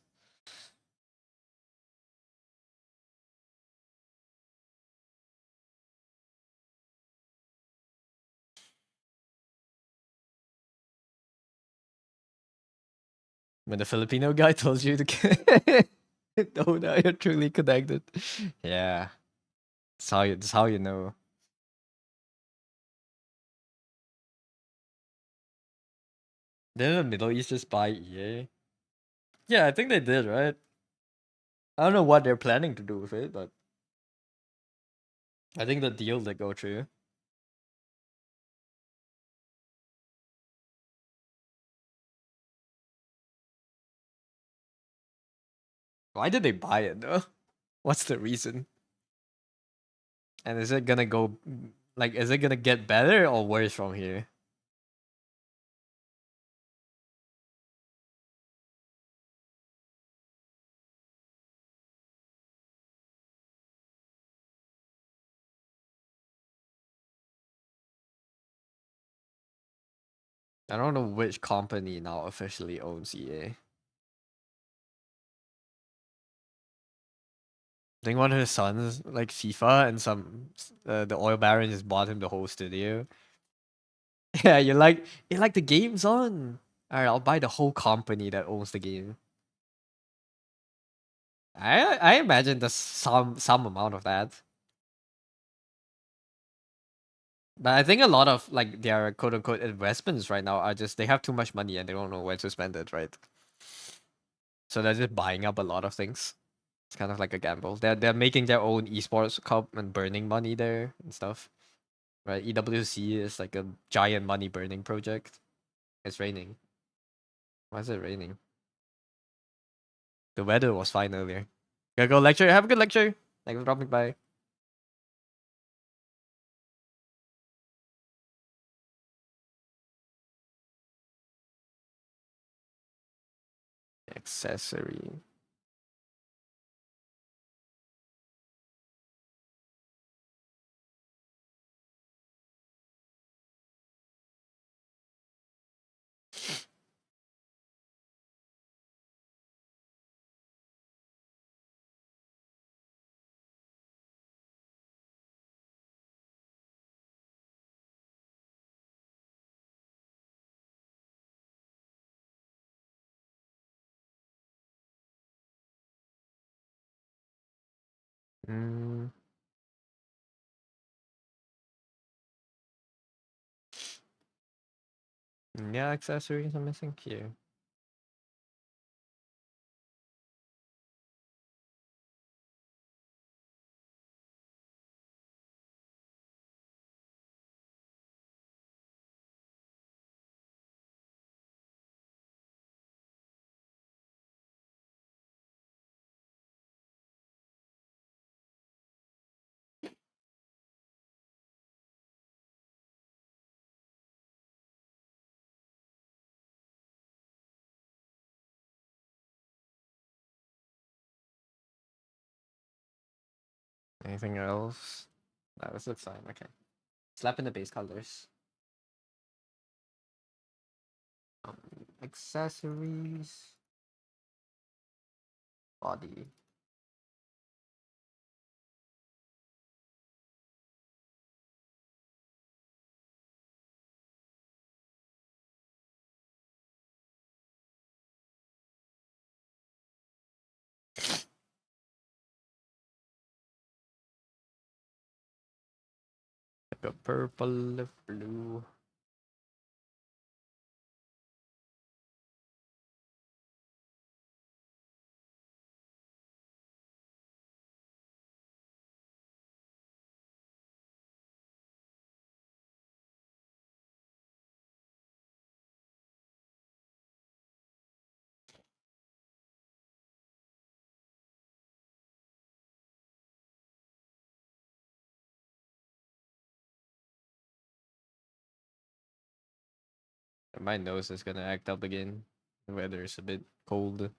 When the Filipino guy tells you to get Dota, you're truly connected. Yeah, that's how you know. Didn't the Middle East just buy EA? Yeah, I think they did, right? I don't know what they're planning to do with it, but I think the deal did go through. Why did they buy it though? What's the reason? And is it gonna go like is it gonna get better or worse from here? I don't know which company now officially owns EA. I think one of his sons like FIFA and the oil baron just bought him the whole studio. Yeah, you like the games on. Alright, I'll buy the whole company that owns the game. I imagine there's some amount of that. But I think a lot of like their quote unquote investments right now are just they have too much money and they don't know where to spend it, right? So they're just buying up a lot of things. It's kind of like a gamble. They're making their own esports cup and burning money there and stuff. Right? EWC is like a giant money burning project. It's raining. Why is it raining? The weather was fine earlier. Gotta go lecture. Have a good lecture. Thanks for dropping by. Accessory. Mm, yeah, accessories are missing here. Anything else? No, this looks fine. Okay. Slap in the base colors. Accessories. Body. Like a purple, blue. My nose is gonna act up again. The weather is a bit cold.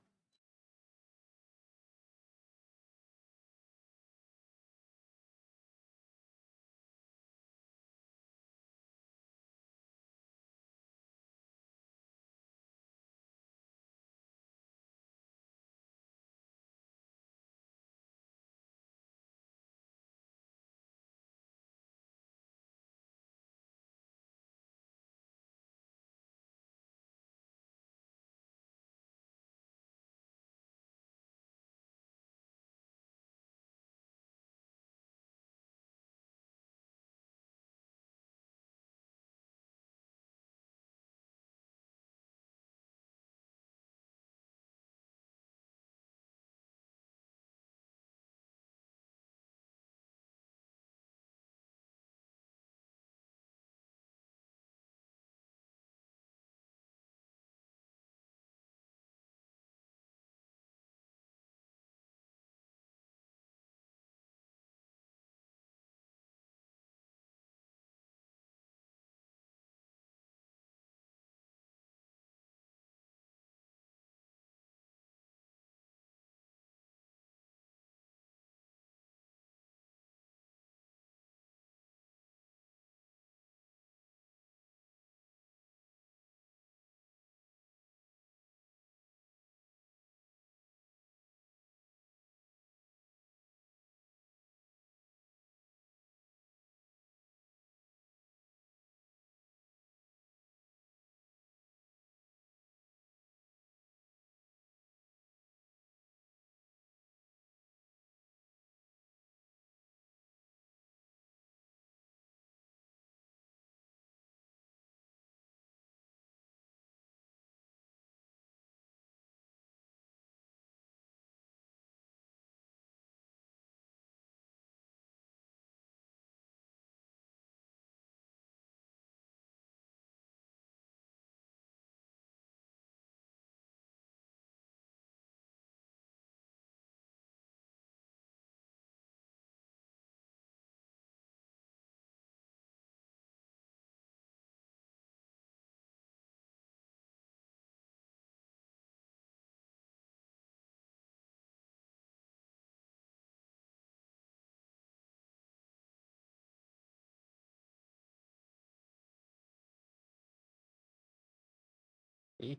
Eh,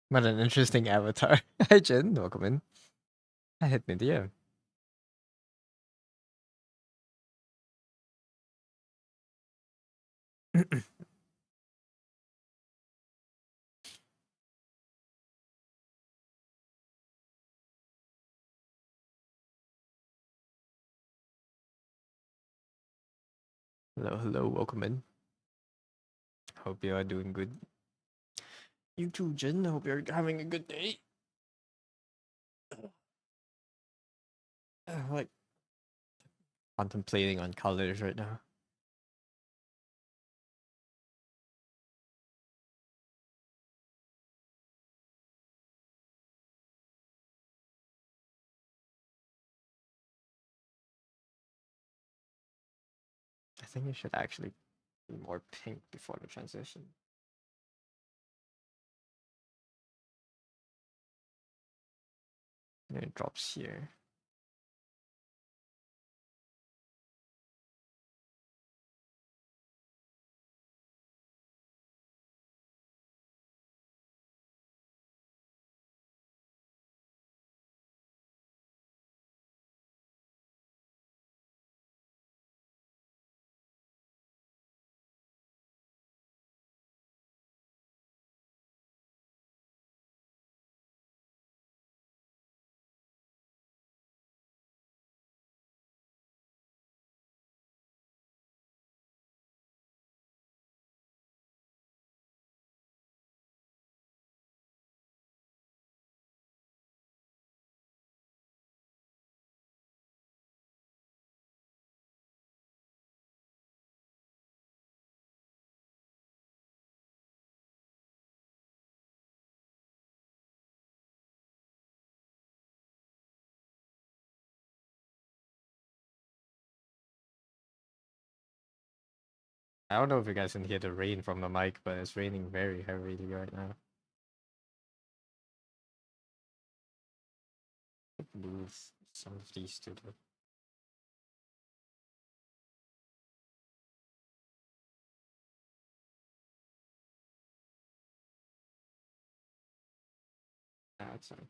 What an interesting avatar. Hi, Jen. Welcome in. I hit me DM. Hello, hello, welcome in. Hope you are doing good. You too, Jin. Hope you're having a good day. Like contemplating on colors right now. I think it should actually be more pink before the transition. And it drops here. I don't know if you guys can hear the rain from the mic, but it's raining very heavily right now. Move some of these to the. That's fine.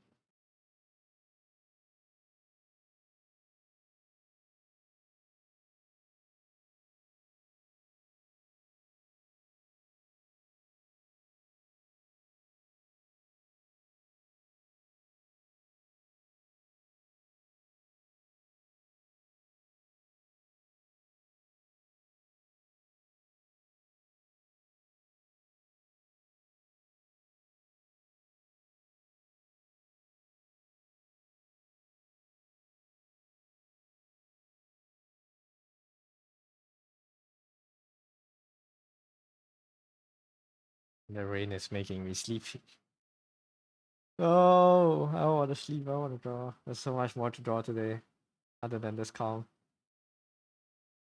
The rain is making me sleepy. Oh, I want to sleep. I want to draw. There's so much more to draw today, other than this calm.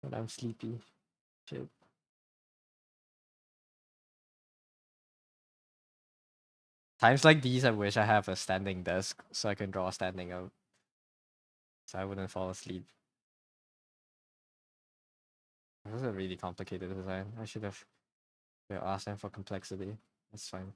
But I'm sleepy. Shit. Times like these, I wish I have a standing desk so I can draw standing up, so I wouldn't fall asleep. This is a really complicated design. I should have asked them for complexity. That's fine.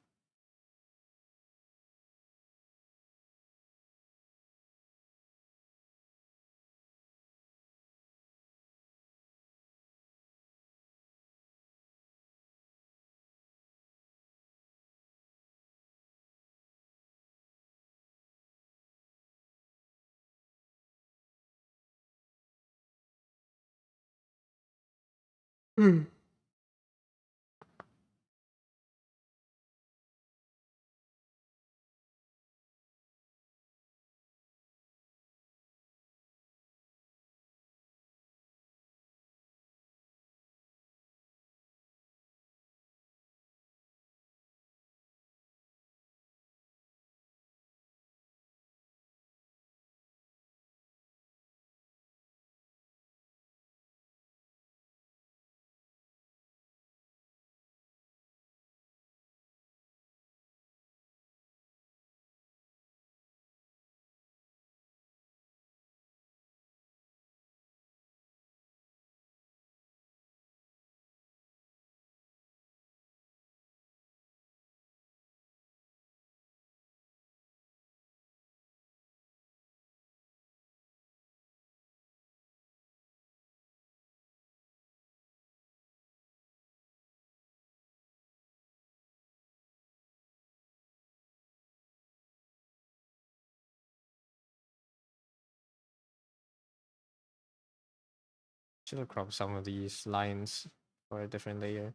Should have cropped some of these lines for a different layer.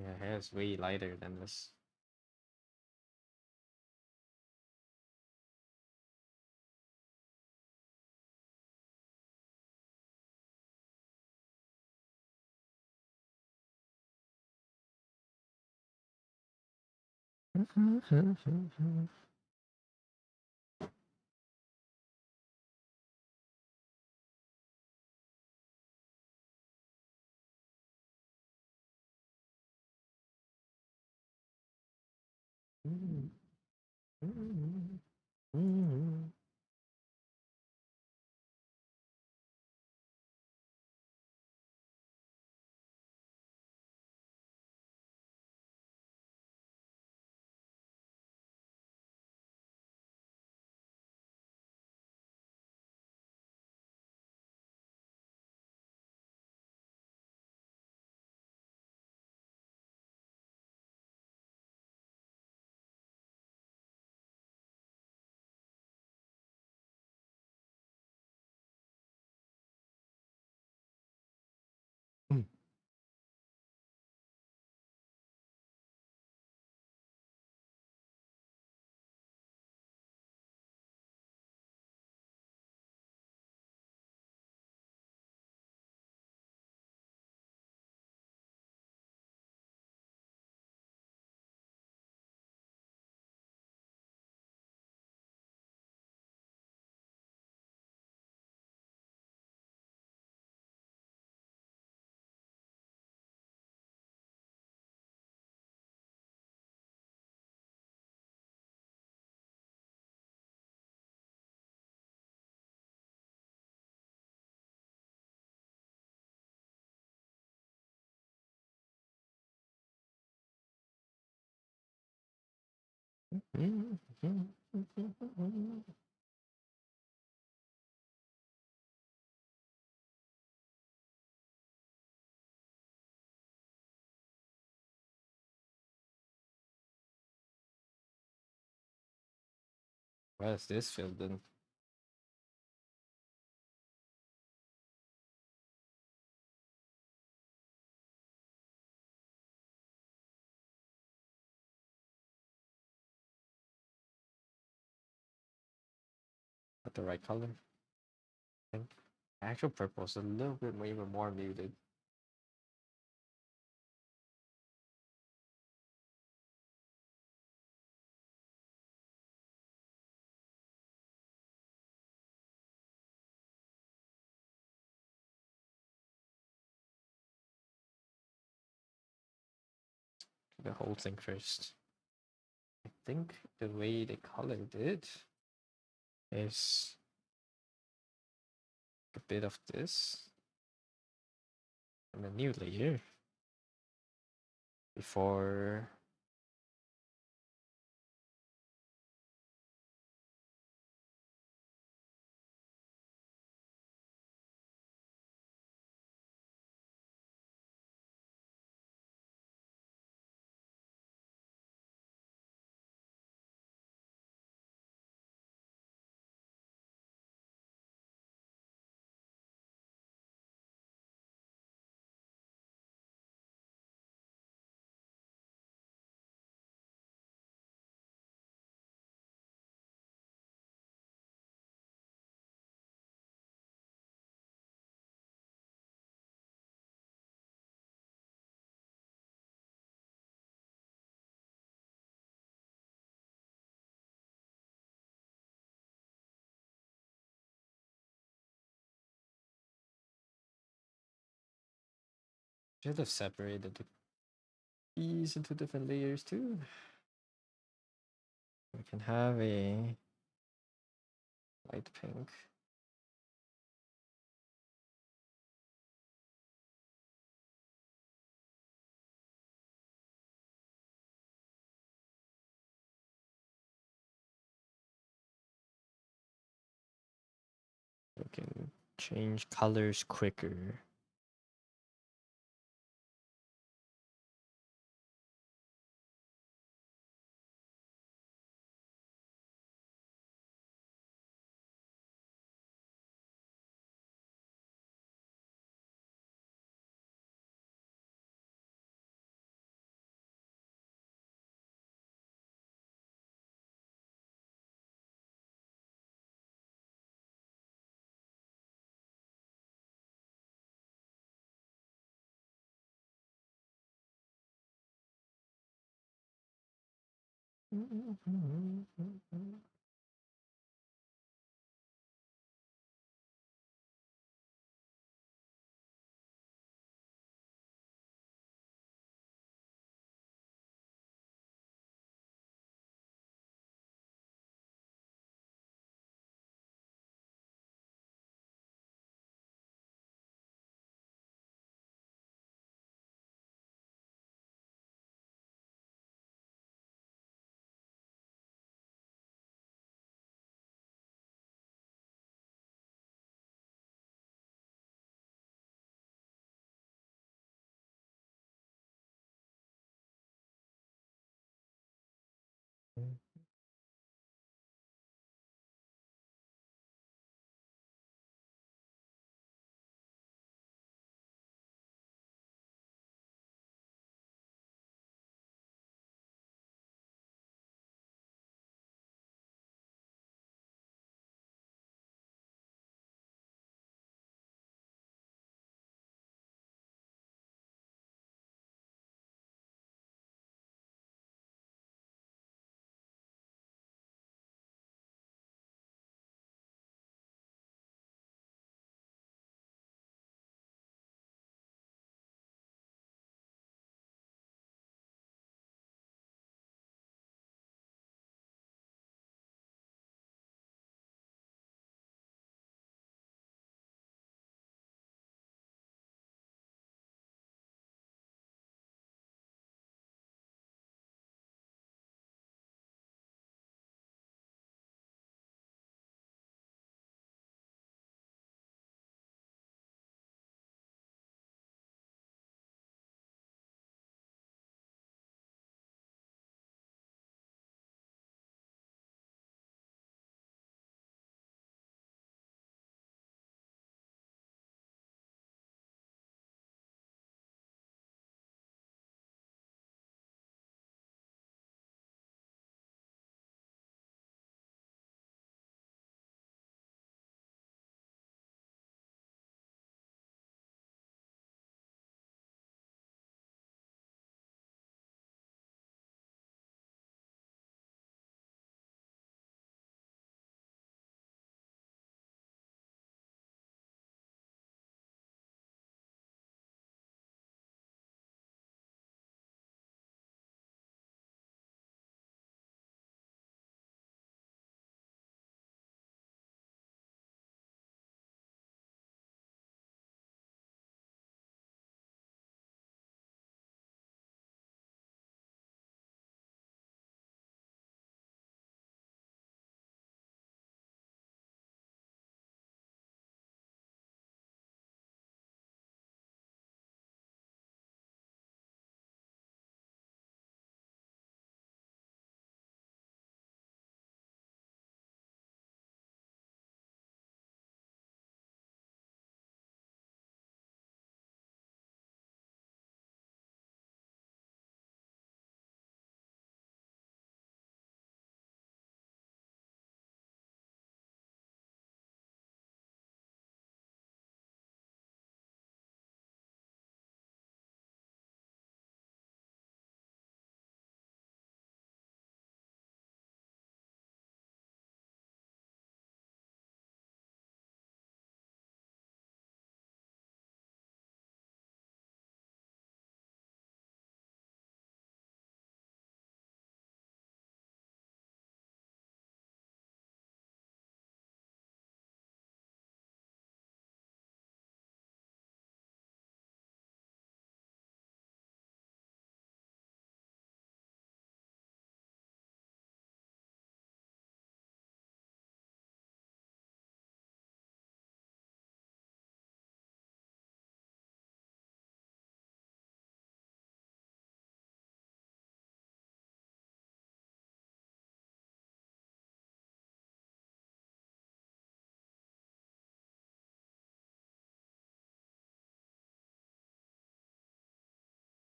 Yeah, hair is way lighter than this. Where is this filled in? Got the right color, I think. Actual purple is a little bit even more muted. Do the whole thing first. I think the way they colored it is a bit of this and a new layer before should have separated the keys into different layers too. We can have a light pink. We can change colors quicker.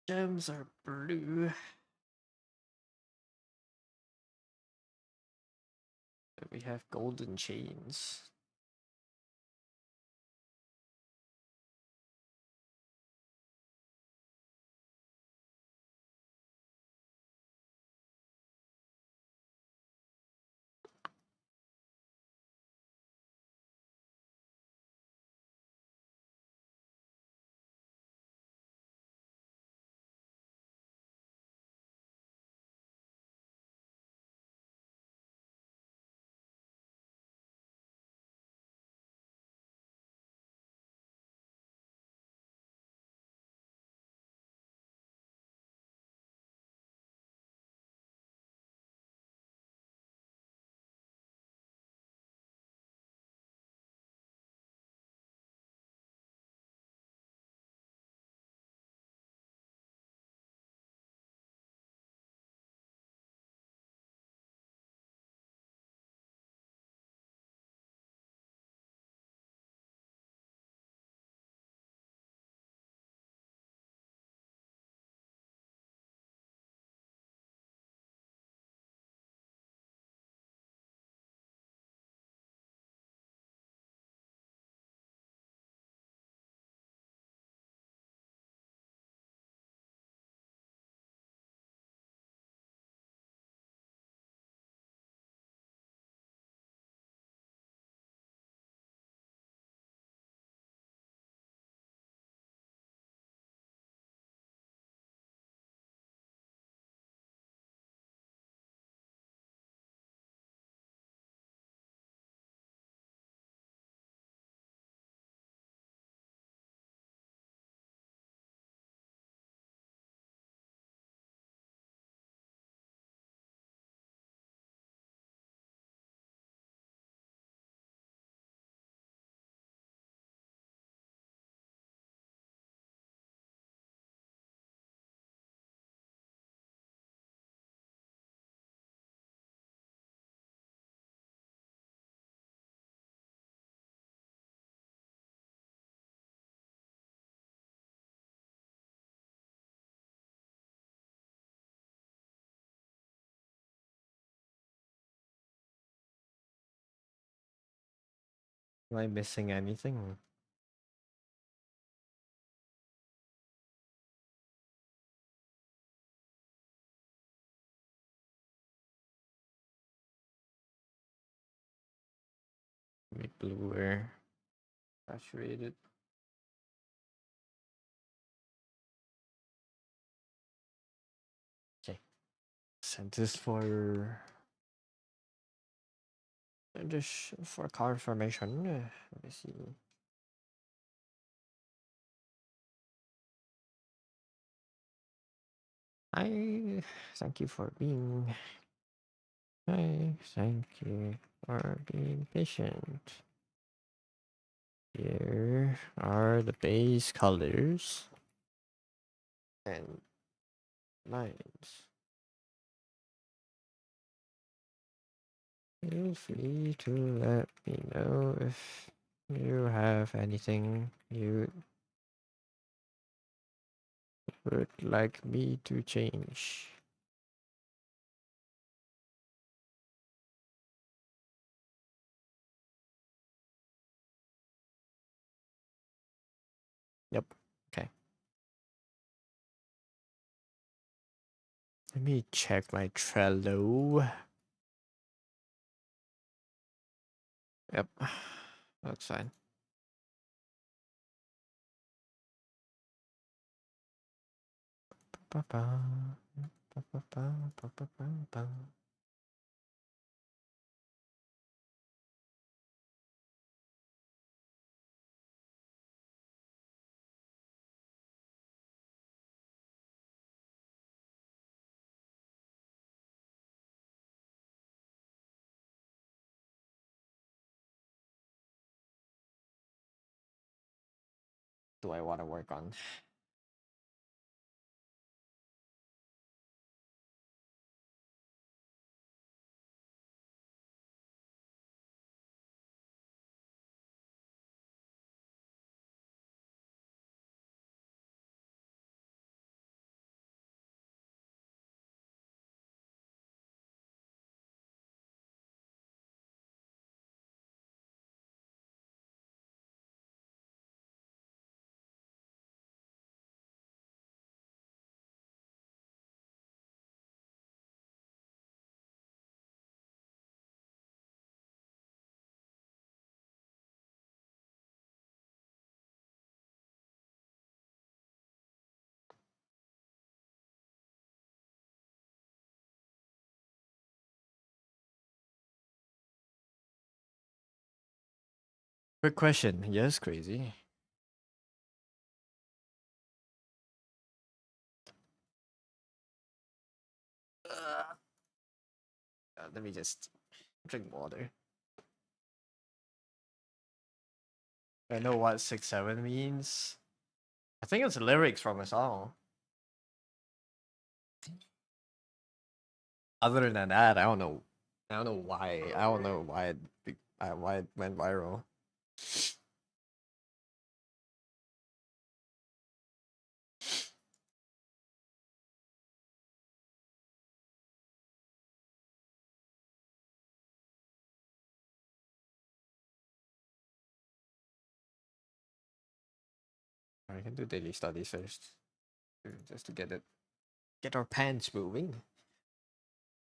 Gems are blue. We have golden chains. Am I missing anything? Make bluer. Saturated. Okay. Send this for just for confirmation. Let me see. I thank you for being. I thank you for being patient. Here are the base colors and lines. Feel free to let me know if you have anything you would like me to change. Yep. Okay. Let me check my Trello. Yep. That's fine. Ba-ba. Ba-ba-ba, ba-ba-ba-ba. Do I want to work on? Quick question. Yes, crazy. Let me just drink water. I know what 6-7 means. I think it's lyrics from a song. Other than that, I don't know. I don't know why. I don't know why it went viral. I can do daily studies first, just to get our pants moving.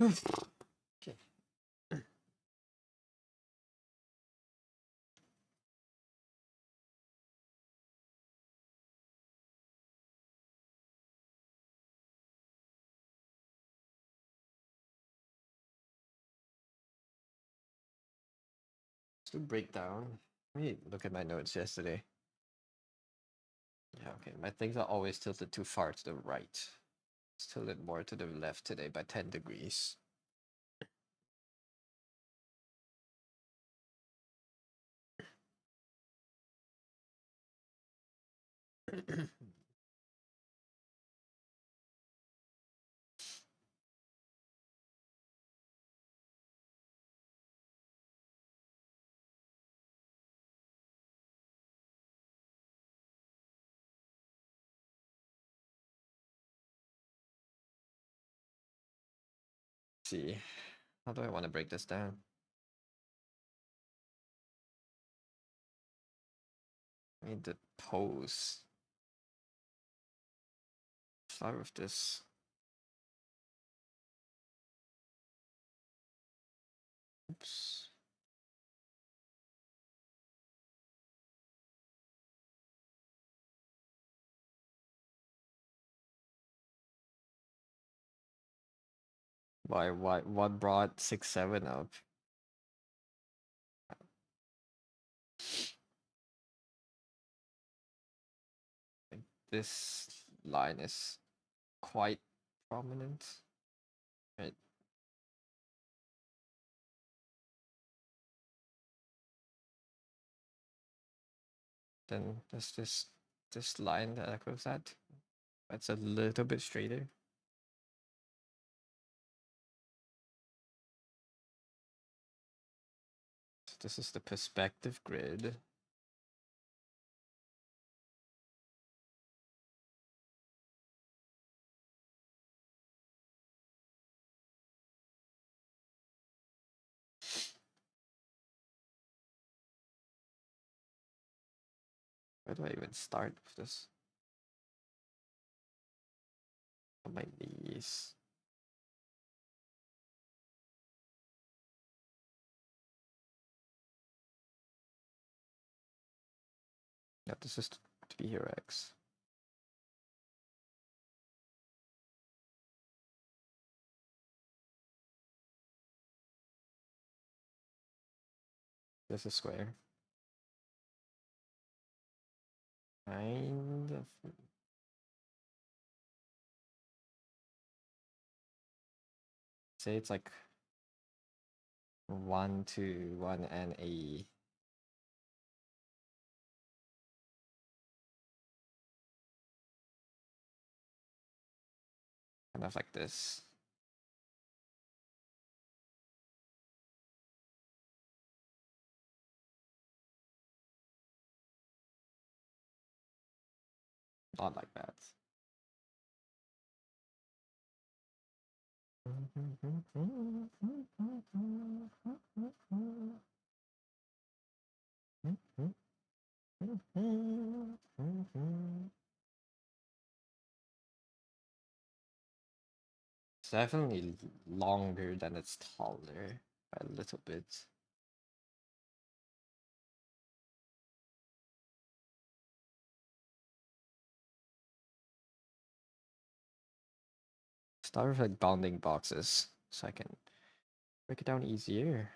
Okay. To break down. Let me look at my notes yesterday. Yeah, okay. My things are always tilted too far to the right. It's tilted more to the left today by 10 degrees. See, how do I want to break this down? I need the pose. Start with this. Oops. Why what brought 6-7 up? Like, this line is quite prominent. Right. Then there's this line that echoes that. That's a little bit straighter. So this is the perspective grid. Where do I even start with this? On my knees. Yeah, this is to be here X. This is square. Kind of. Say it's like 1 to 1 and a. Kind of like this. Not like that. It's definitely longer than it's taller by a little bit. Start with like bounding boxes so I can break it down easier.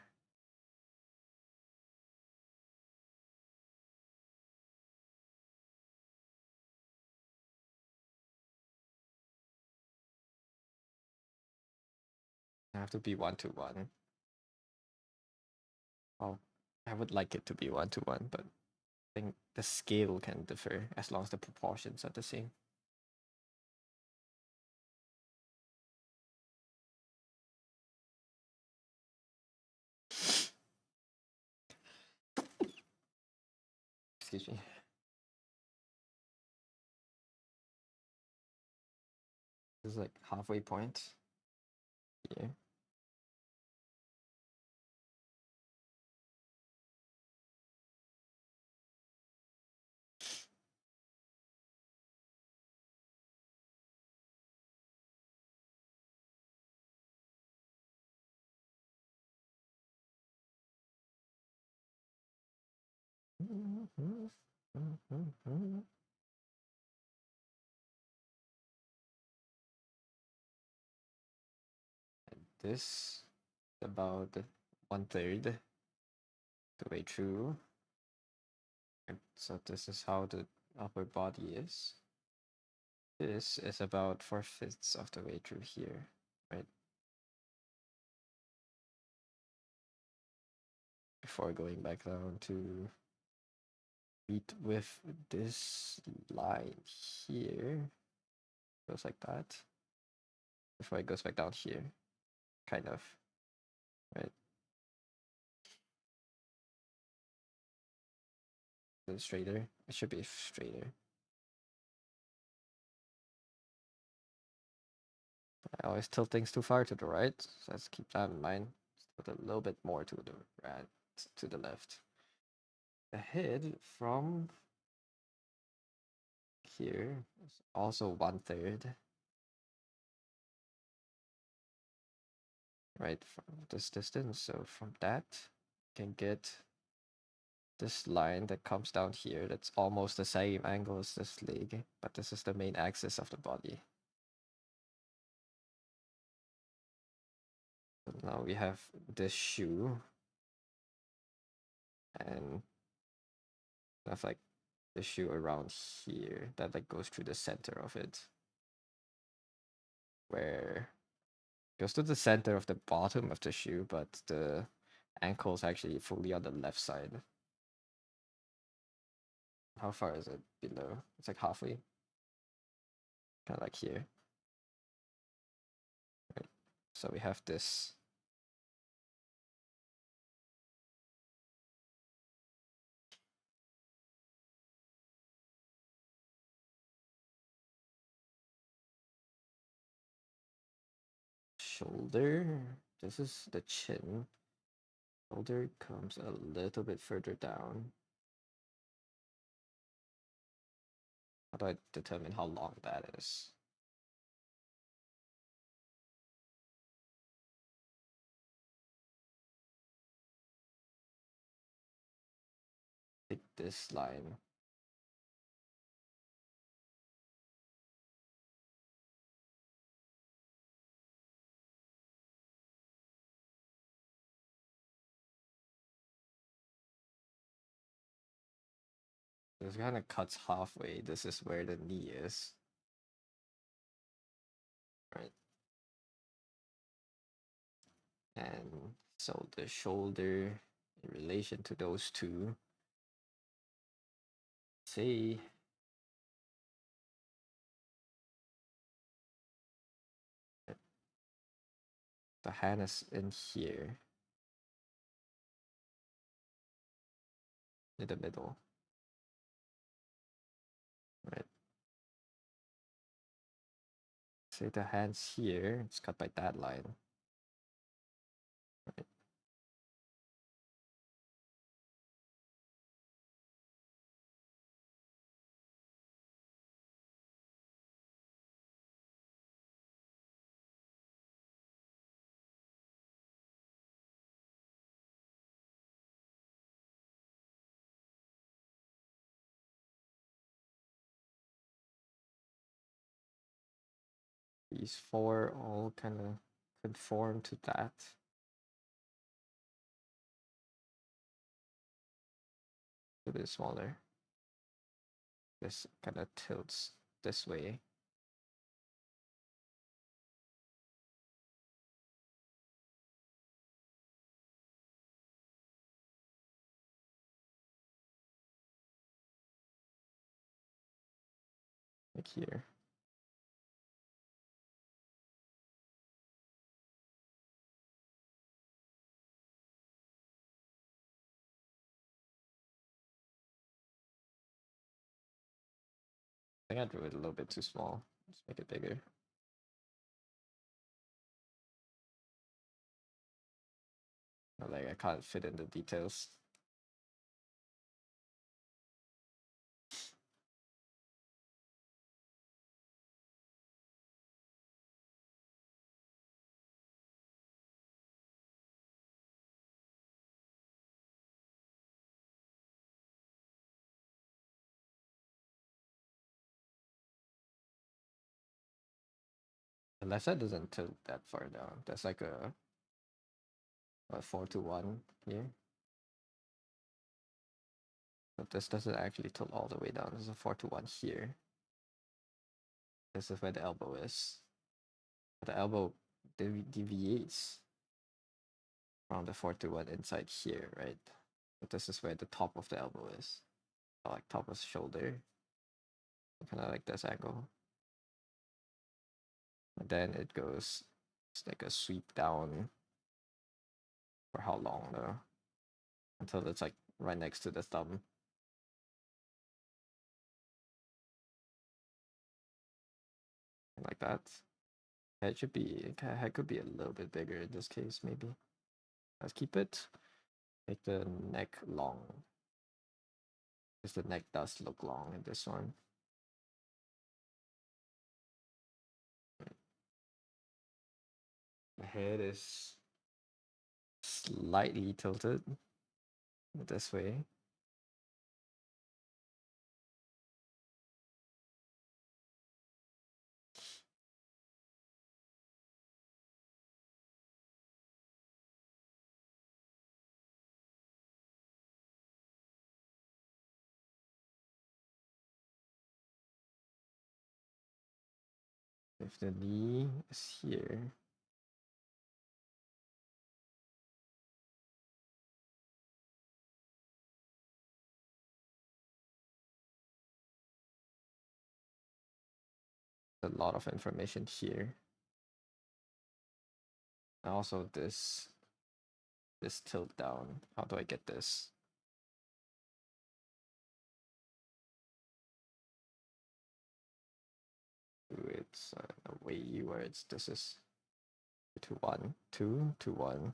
have to be 1-to-1. Well, I would like it to be 1-to-1, but I think the scale can differ as long as the proportions are the same. Excuse me. This is like halfway point here. This about 1/3 the way through. And so this is how the upper body is. This is about 4/5 of the way through here, right? Before going back down to meet with this line here. Goes like that. Before it goes back down here. Kind of. Right? Is it straighter? It should be straighter. I always tilt things too far to the right, so let's keep that in mind. Tilt a little bit more to the right, to the left. The head from here is also 1/3. Right, from this distance. So from that, you can get this line that comes down here. That's almost the same angle as this leg, but this is the main axis of the body. So now we have this shoe, and have like the shoe around here that like goes through the center of it, where it goes to the center of the bottom of the shoe, but the ankle is actually fully on the left side. How far is it below? It's like halfway, kind of like here. Right. So we have this. Shoulder. This is the chin. Shoulder comes a little bit further down. How do I determine how long that is? Take this line. This kind of cuts halfway. This is where the knee is. Right. And so the shoulder in relation to those two, say that the hand is in here in the middle. Right. Say the hand's here, it's cut by that line. Right. These four all kind of conform to that. A bit smaller. This kind of tilts this way. like here. I think I drew it a little bit too small. Let's make it bigger. Like I can't fit in the details. The left side doesn't tilt that far down. That's like a 4-1 here. But this doesn't actually tilt all the way down. There's a 4-1 here. This is where the elbow is. The elbow deviates from the 4-1 inside here, right? But this is where the top of the elbow is. Like top of the shoulder. Kind of like this angle. And then it goes, it's like a sweep down. For how long though? Until it's like right next to the thumb. Like that. It should be, it could be a little bit bigger in this case, maybe. Let's keep it. Make the neck long. Because the neck does look long in this one. The head is slightly tilted this way. If the knee is here, a lot of information here. And also this tilt down. How do I get this? It's a way where this is 2-1, 2-1.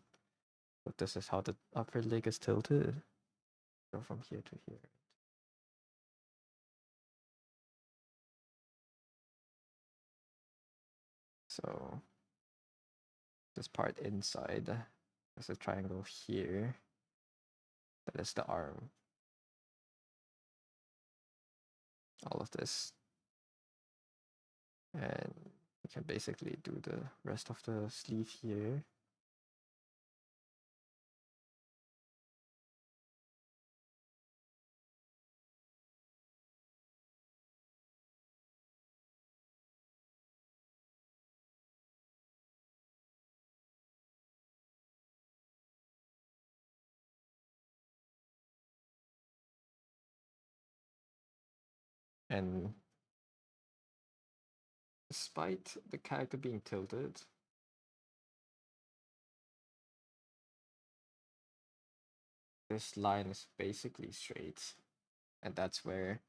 But this is how the upper leg is tilted. Go from here to here. So this part inside, there's a triangle here. That is the arm. All of this. And we can basically do the rest of the sleeve here. And despite the character being tilted, this line is basically straight. And that's where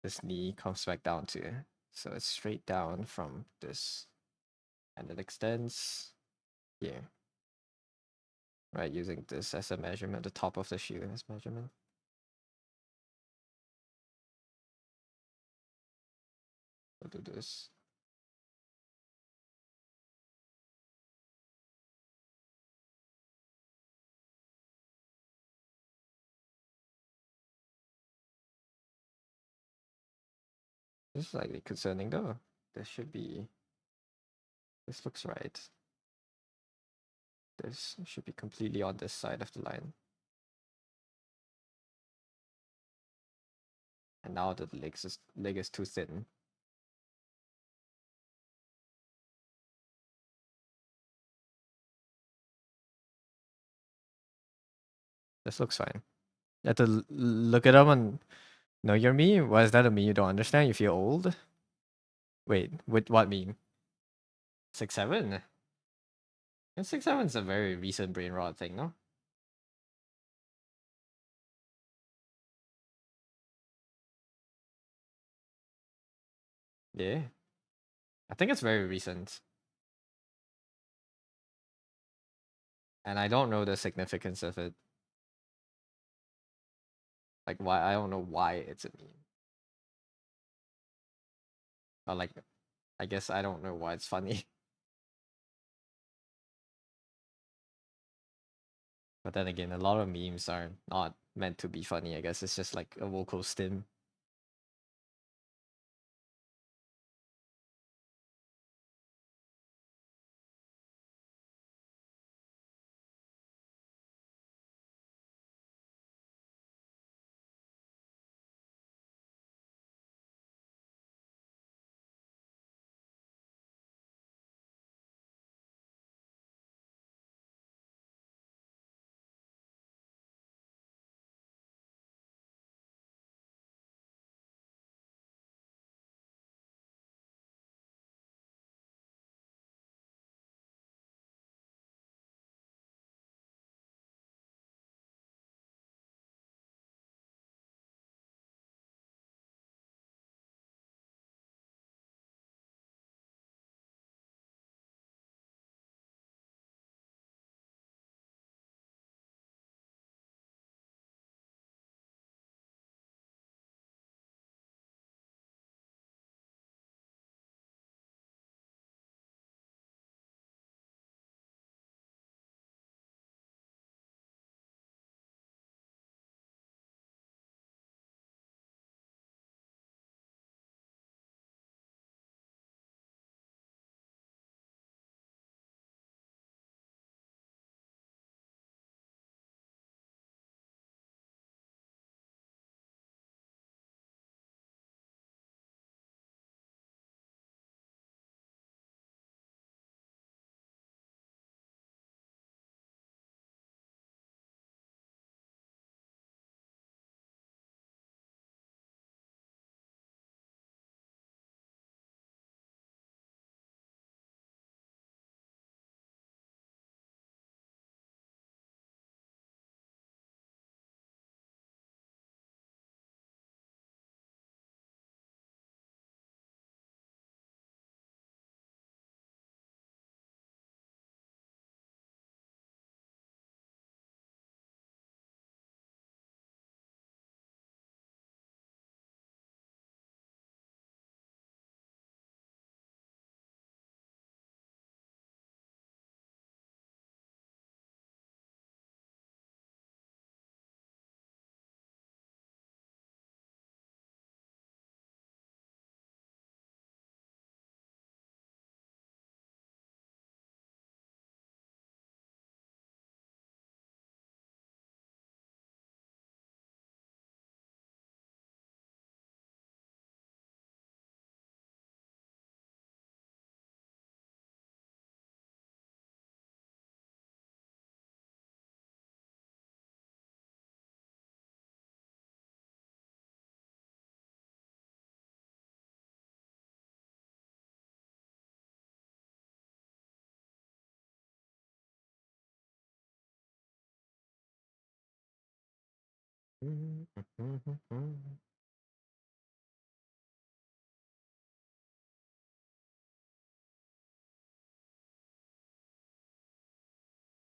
this knee comes back down to. So it's straight down from this. And it extends here. Right, using this as a measurement, the top of the shoe as measurement. We'll do this. This is slightly concerning though. This should be, this looks right. This should be completely on this side of the line. And now the leg is too thin. This looks fine. You have to look it up on No, you're me? Why is that a me you don't understand? You feel old? Wait, with what meme? 6'7"? And 6'7"'s a very recent brain rot thing, no? Yeah. I think it's very recent. And I don't know the significance of it. Like why I don't know why it's a meme. Or like I guess I don't know why it's funny. But then again, a lot of memes are not meant to be funny. I guess it's just like a vocal stim.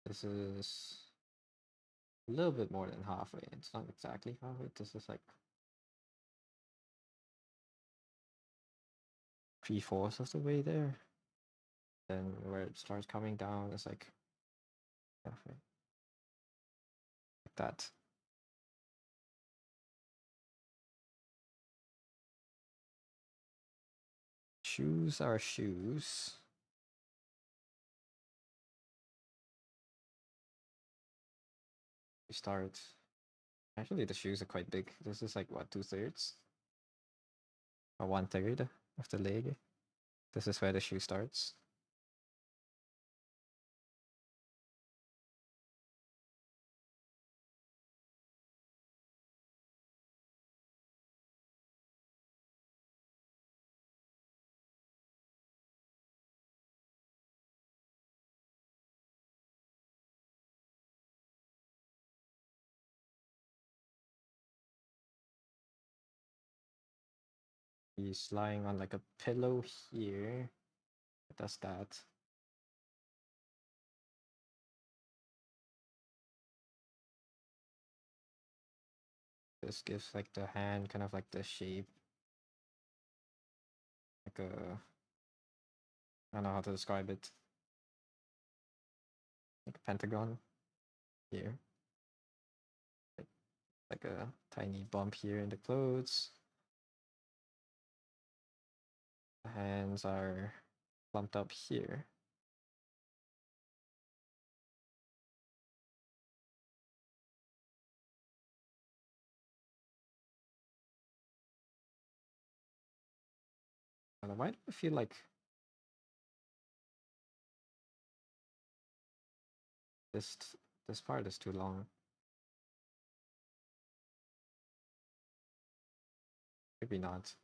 This is a little bit more than halfway. It's not exactly halfway. This is like 3/4 of the way there. Then where it starts coming down, it's like halfway. Like that. Shoes are shoes. We start. Actually, the shoes are quite big. This is like what, 2/3 or 1/3 of the leg. This is where the shoe starts. He's lying on like a pillow here. It does that. This gives like the hand kind of like the shape. Like a, I don't know how to describe it. Like a pentagon here. Like a tiny bump here in the clothes. The hands are clumped up here. And why do I feel like this this part is too long? Maybe not.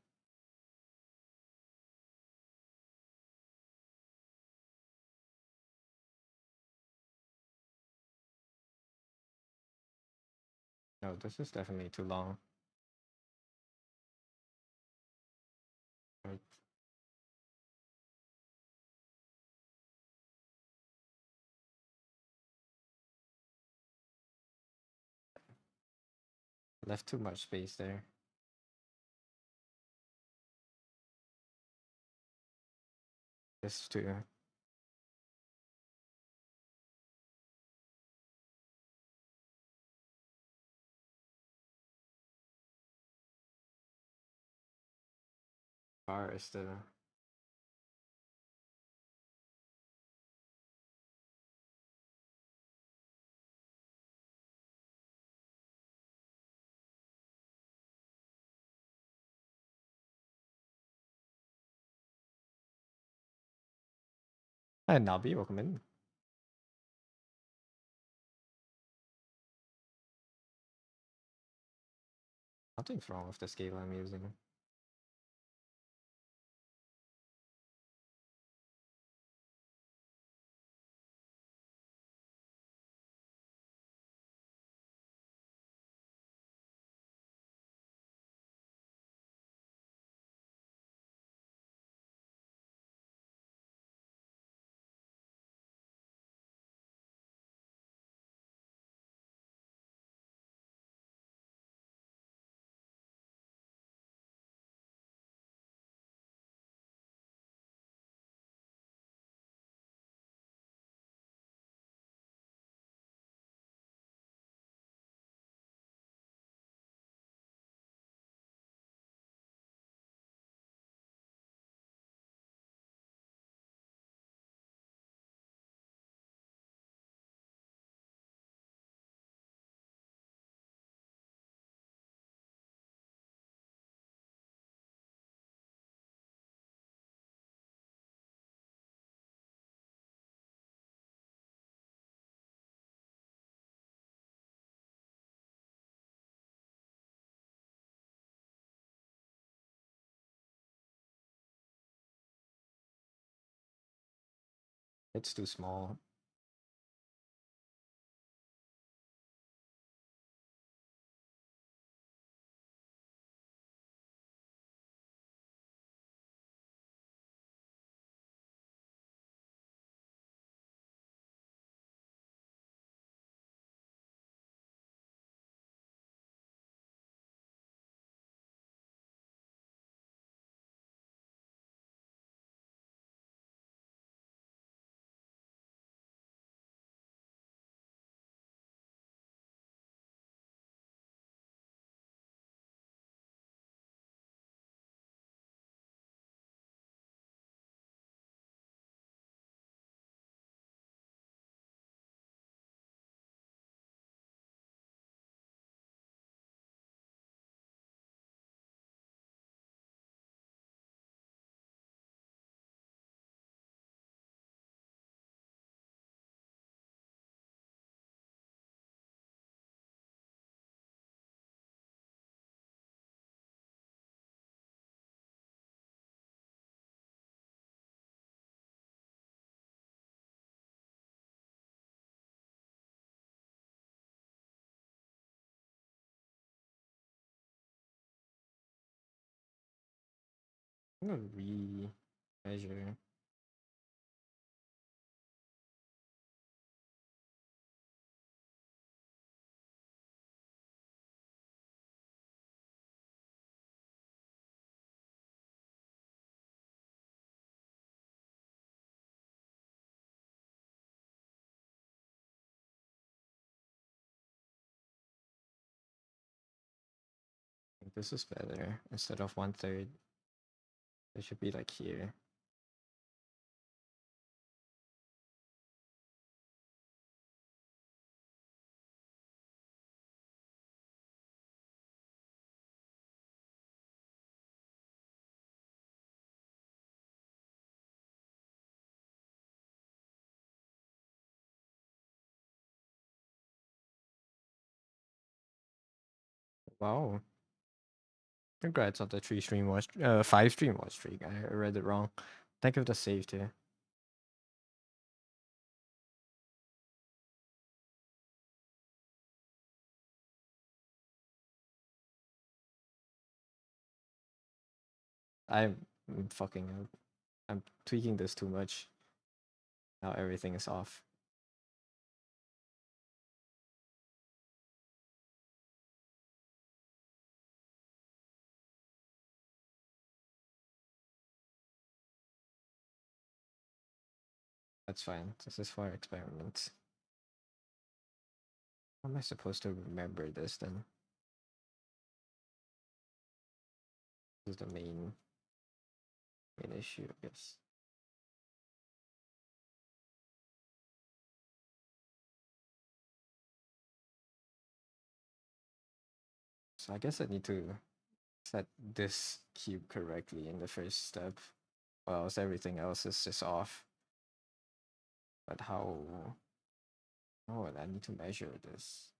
No, this is definitely too long. Right. Left too much space there. This too. Far is the Hi Nabi, welcome in. Nothing's wrong with the scale I'm using. It's too small. I'm gonna re-measure. I think this is better. Instead of 1/3, it should be like here. Wow. Congrats on the 3-stream watch, 5-stream watch streak. I read it wrong. Thank you for the save too. I'm fucking up. I'm tweaking this too much. Now everything is off. That's fine. This is for experiments. How am I supposed to remember this then? This is the main issue, I guess. So I guess I need to set this cube correctly in the first step, or else everything else is just off. But how? Oh, I need to measure this.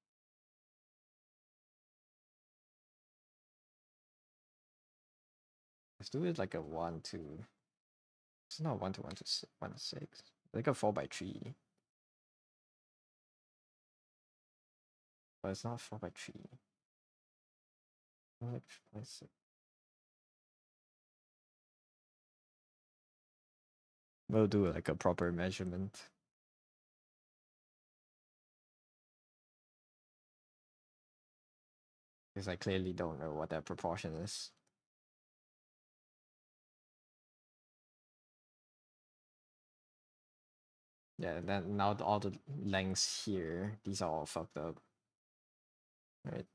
Let's do it like a 1 to. It's not 1 to 1 to 1 to 6. Like a 4/3. But it's not 4/3. Like 5/6. We'll do like a proper measurement. Because I clearly don't know what that proportion is. Yeah, then now all the lengths here, these are all fucked up. Right.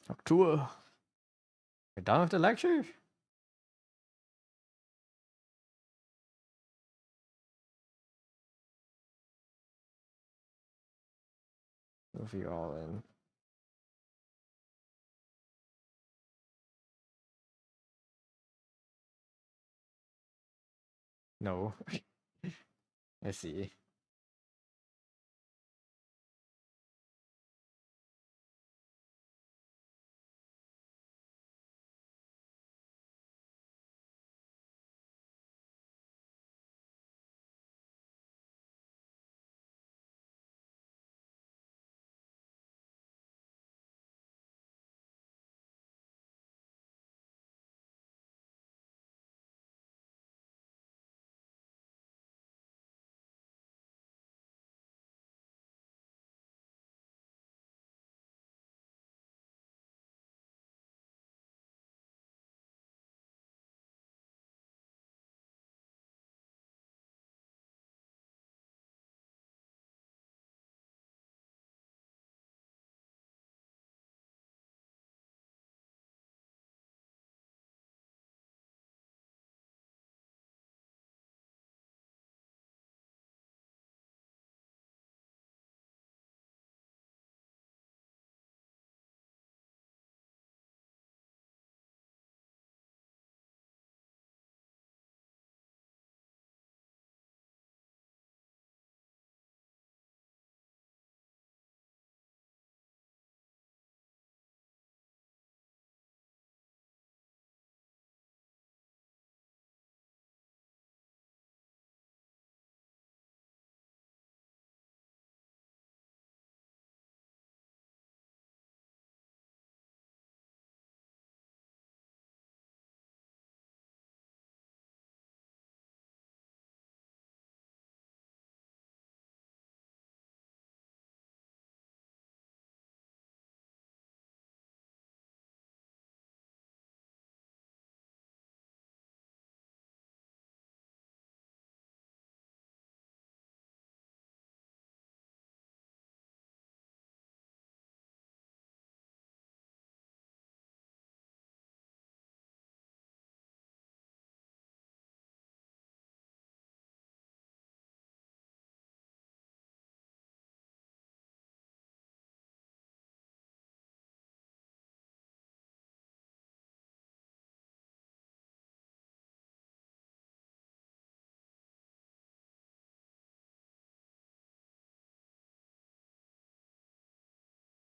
Octua. We're done with the lecture? Move you all in. No. I see.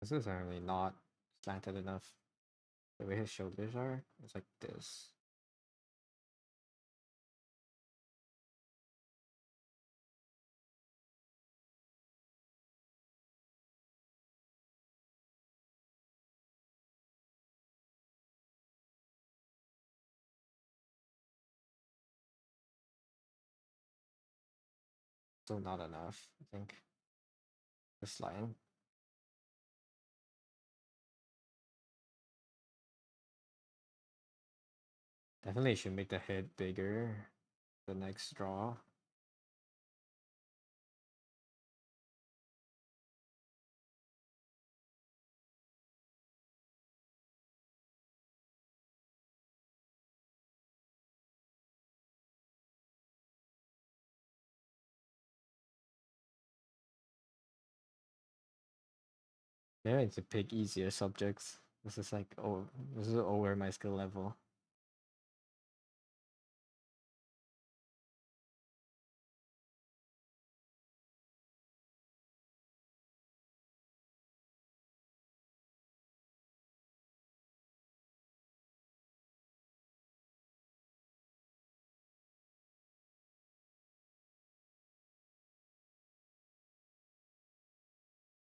This is really not slanted enough. The way his shoulders are, it's like this. Still not enough, I think. This line. Definitely should make the head bigger. The next draw. Yeah, it's to pick easier subjects. This is like, oh, this is over my skill level.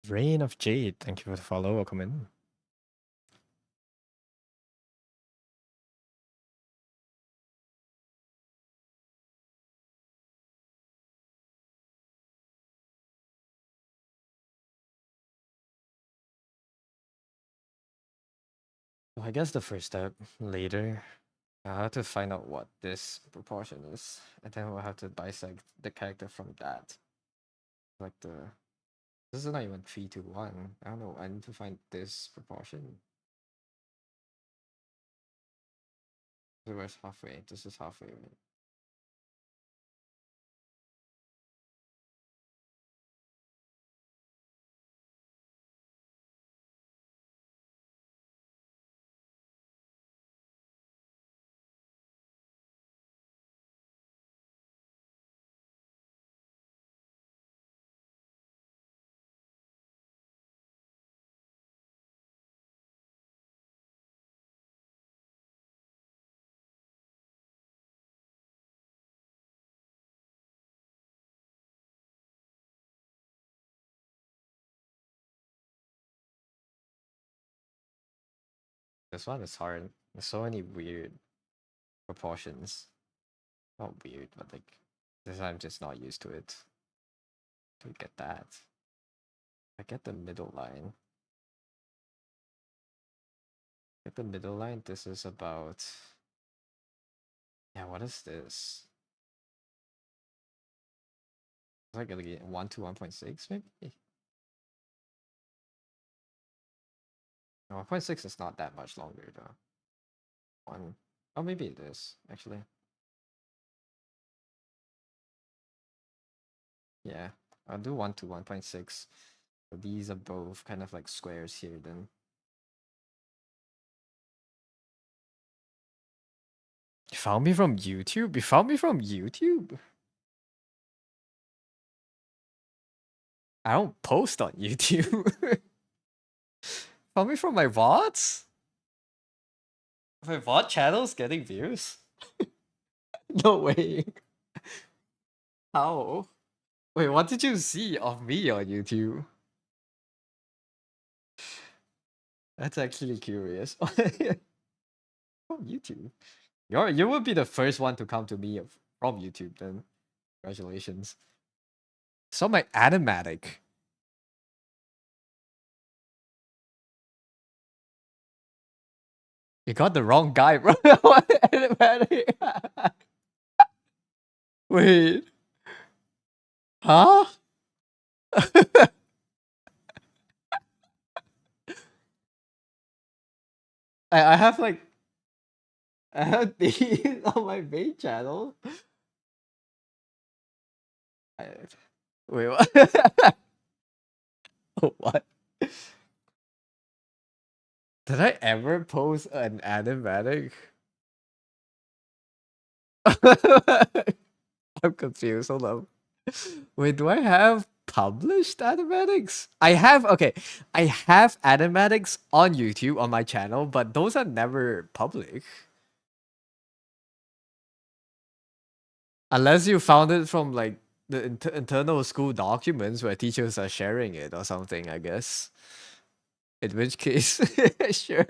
Rain of Jade, thank you for the follow. Welcome in. Well, I guess the first step later, I have to find out what this proportion is, and then we'll have to dissect the character from that. Like this is not even 3 to 1. I don't know. I need to find this proportion. So where's halfway? This is halfway, right? This one is hard. There's so many weird proportions. Not weird, but like this I'm just not used to it. To get that. I get the middle line. Get the middle line. This is about. Yeah, what is this? It's like 1 to 1.6 maybe? No, 1.6 is not that much longer though. One. Oh, maybe it is, actually. Yeah, I'll do 1 to 1.6. So these are both kind of like squares here then. You found me from YouTube? You found me from YouTube? I don't post on YouTube. Found me from my VODs? My VOD channel's getting views? No way. How? Wait, what did you see of me on YouTube? That's actually curious. From YouTube. You would be the first one to come to me from YouTube then. Congratulations. So my animatic. You got the wrong guy, bro. What animatic? Wait. Huh? I have like I have these on my main channel. I, wait, what? What? Did I ever post an animatic? I'm confused. Hold on. Wait, do I have published animatics? I have animatics on YouTube on my channel, but those are never public. Unless you found it from like the internal school documents where teachers are sharing it or something, I guess. In which case, sure.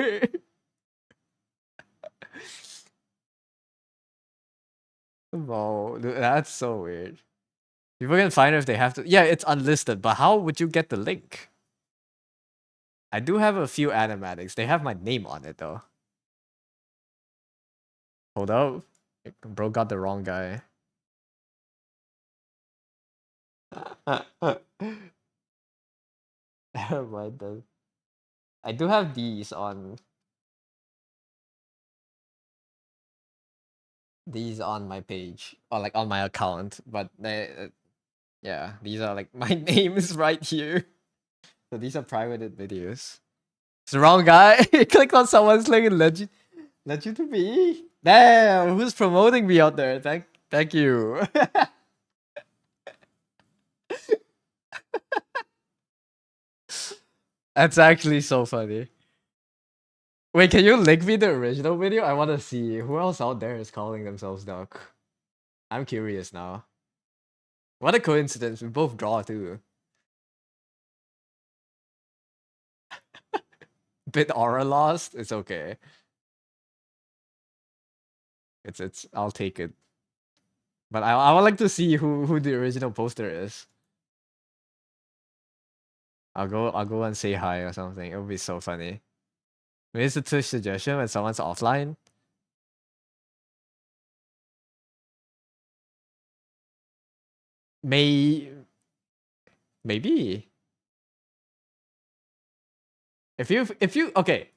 Wow, that's so weird. People can find it if they have to. Yeah, it's unlisted, but how would you get the link? I do have a few animatics. They have my name on it though. Hold up. Bro got the wrong guy. Never mind then. I do have these on my page or like on my account, but yeah, these are like my name is right here. So these are private videos. It's the wrong guy. Clicked on someone's link and led you to me. Damn, who's promoting me out there? Thank you. That's actually so funny. Wait, can you link me the original video? I want to see who else out there is calling themselves Duck. I'm curious now. What a coincidence. We both draw too. Bit aura lost. It's okay. It's. I'll take it. But I would like to see who the original poster is. I'll go and say hi or something. It would be so funny. Maybe it's a Twitch suggestion when someone's offline. May maybe if you okay.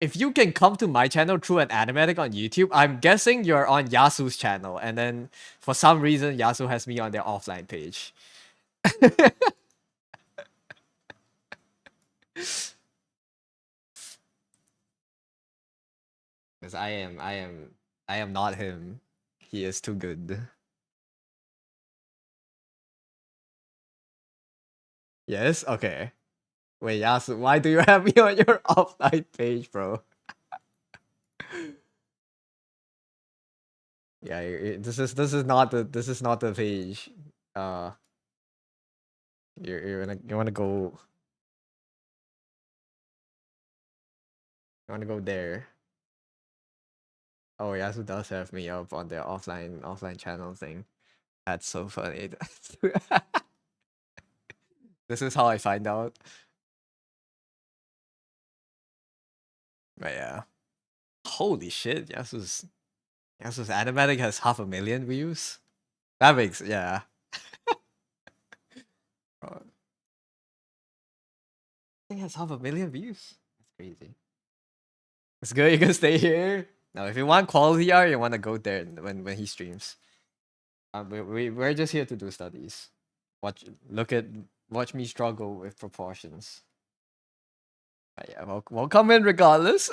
If you can come to my channel through an animatic on YouTube, I'm guessing you're on Yasu's channel, and then for some reason Yasu has me on their offline page. Because I am not him. He is too good. Yes? Okay. Wait, Yasu, why do you have me on your offline page, bro? Yeah, this is not the page. Uh, you wanna go there. Oh, Yasu does have me up on their offline channel thing. That's so funny. This is how I find out. But yeah. Holy shit, Yasu's animatic has 500,000 views. That makes yeah. Bro, I think it has 500,000 views. That's crazy. It's good you can stay here. Now if you want quality art, you wanna go there when he streams. We're just here to do studies. Watch me struggle with proportions. But yeah, we'll come in regardless.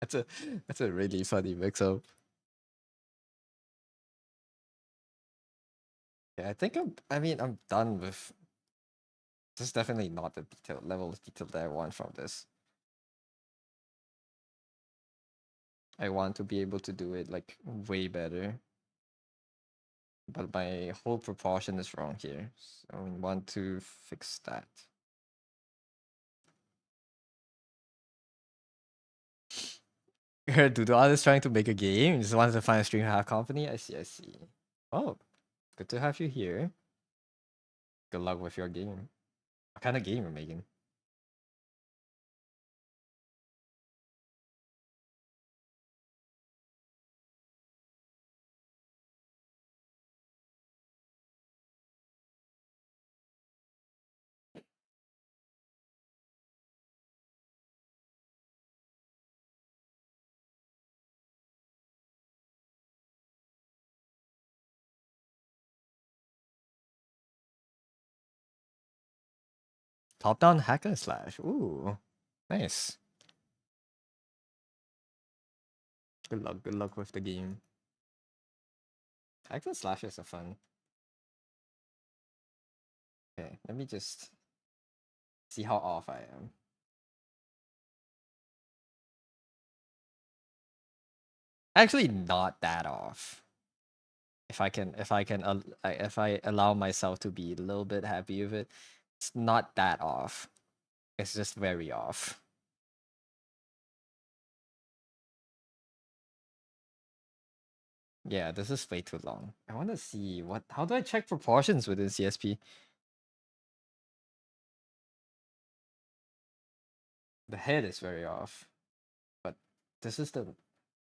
That's a that's a really funny mix up. Yeah, I mean I'm done with this is definitely not the detail level of detail that I want from this. I want to be able to do it like way better. But my whole proportion is wrong here. So I want to fix that. Doodle is trying to make a game. Just wanted to find a stream hack company. I see, I see. Oh, good to have you here. Good luck with your game. What kind of game you're making? Top-down hack and slash. Ooh, nice. Good luck with the game. Hack and slashes are fun. Okay, let me just see how off I am. Actually, not that off. If I allow myself to be a little bit happy with it, it's not that off. It's just very off. Yeah, this is way too long. I want to see how do I check proportions within CSP? The head is very off, but this is I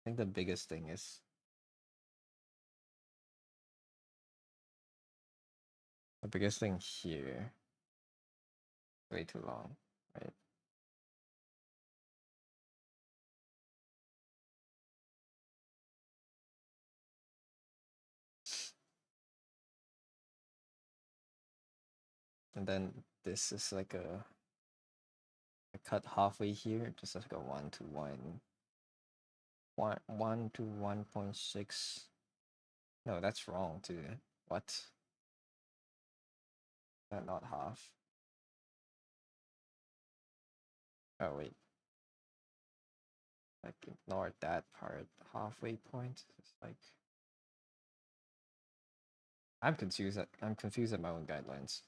think the biggest thing is the biggest thing here. Way too long, right? And then this is like a cut halfway here, just like a 1 to 1.6. No, that's wrong too. What? That not half. Oh wait, like ignore that part. Halfway point. It's like I'm confused. I'm confused at my own guidelines.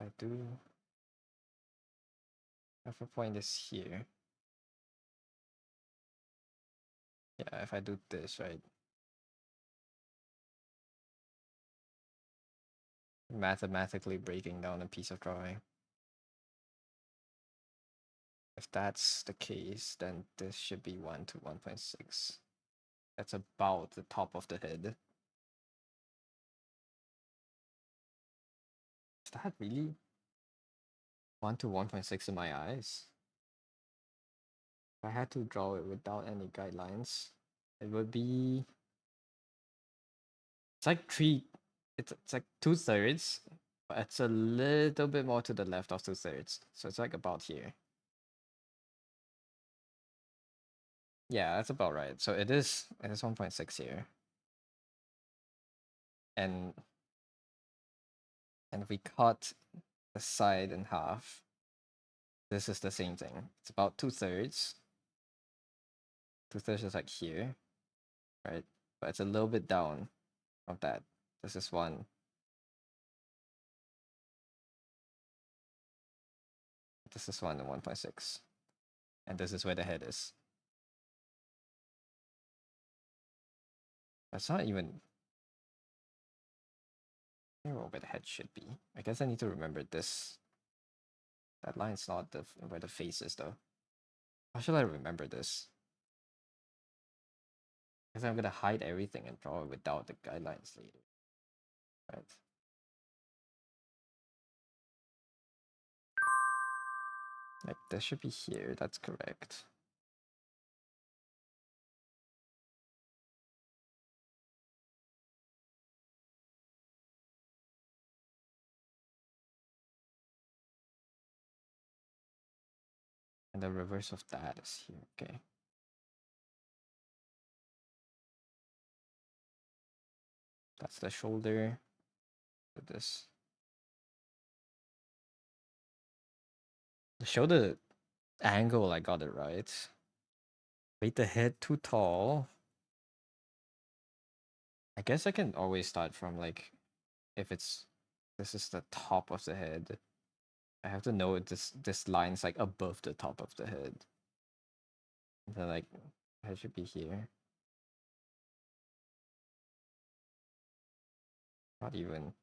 I do. Half a point is here. Yeah, if I do this right, mathematically breaking down a piece of drawing. If that's the case, then this should be 1 to 1.6. That's about the top of the head. Is that really 1 to 1.6 in my eyes? If I had to draw it without any guidelines, it would be. It's like it's like 2/3, but it's a little bit more to the left of 2/3. So it's like about here. Yeah, that's about right. So it is 1.6 here. And if we cut the side in half, this is the same thing. It's about 2/3. 2/3 is like here, right? But it's a little bit down of that. This is one. This is 1 and 1.6. And this is where the head is. That's not even where the head should be. I guess I need to remember this. That line's not where the face is though. How should I remember this? Because I'm gonna hide everything and draw it without the guidelines later. Right. Like this should be here, that's correct. And the reverse of that is here, okay. That's the shoulder. With this. To show the angle, I got it right. Made the head too tall. I guess I can always start from like, if this is the top of the head. I have to know this line's like above the top of the head. And then like, it should be here. Not even.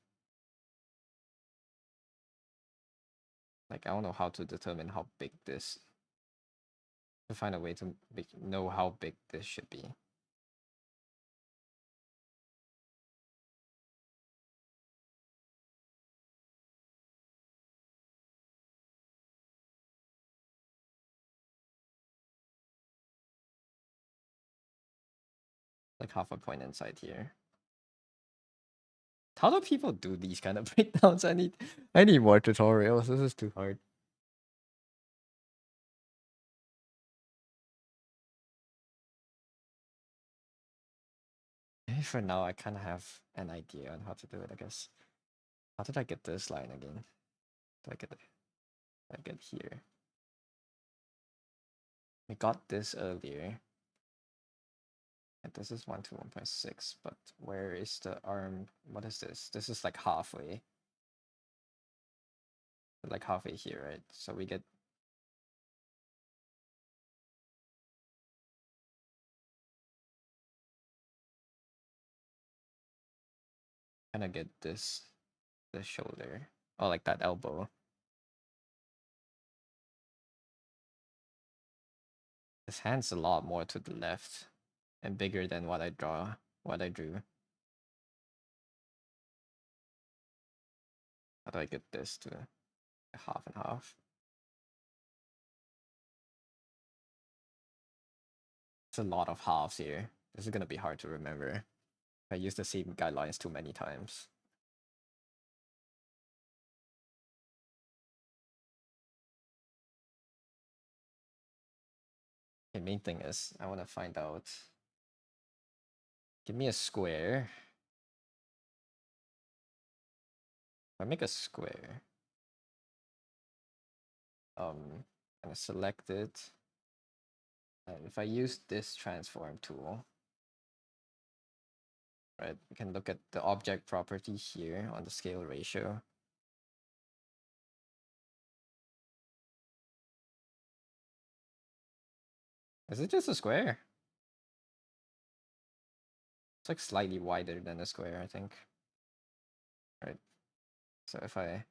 Like, I don't know how to determine how big this. To find a way to know how big this should be. Like half a point inside here. How do people do these kind of breakdowns? I need more tutorials. This is too hard. for now, I kind of have an idea on how to do it, I guess. How did I get this line again? Did I get here? We got this earlier. And this is 1 to 1.6, but where is the arm? What is this? This is like halfway. Like halfway here, right? So we get kind of get this the shoulder. Oh, like that elbow. His hand's a lot more to the left and bigger than what I drew. How do I get this to half and half? It's a lot of halves here. This is gonna be hard to remember. I use the same guidelines too many times. The main thing is I want to find out. Give me a square. If I make a square, I'm gonna select it. And if I use this transform tool, right, we can look at the object property here on the scale ratio. Is it just a square? It's like slightly wider than a square, I think. Right. So if I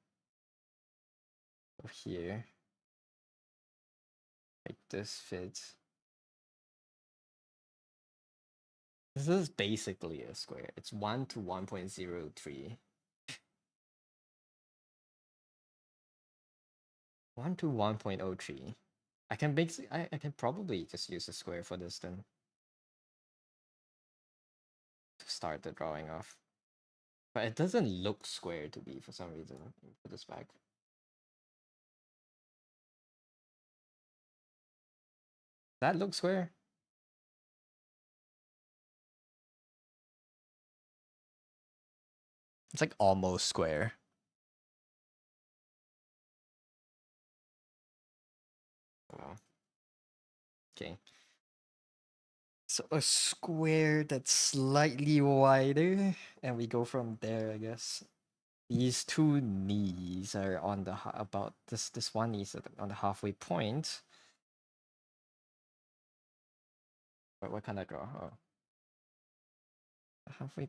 go here, make this fit. This is basically a square. It's 1 to 1.03. 1 to 1.03. I can I can probably just use a square for this then. To start the drawing off. But it doesn't look square to me for some reason. Let me put this back. That looks square. It's like almost square. Oh. Okay. So a square that's slightly wider, and we go from there, I guess. These two knees are on the about this one knee is on the halfway point. What can I draw? Oh, halfway.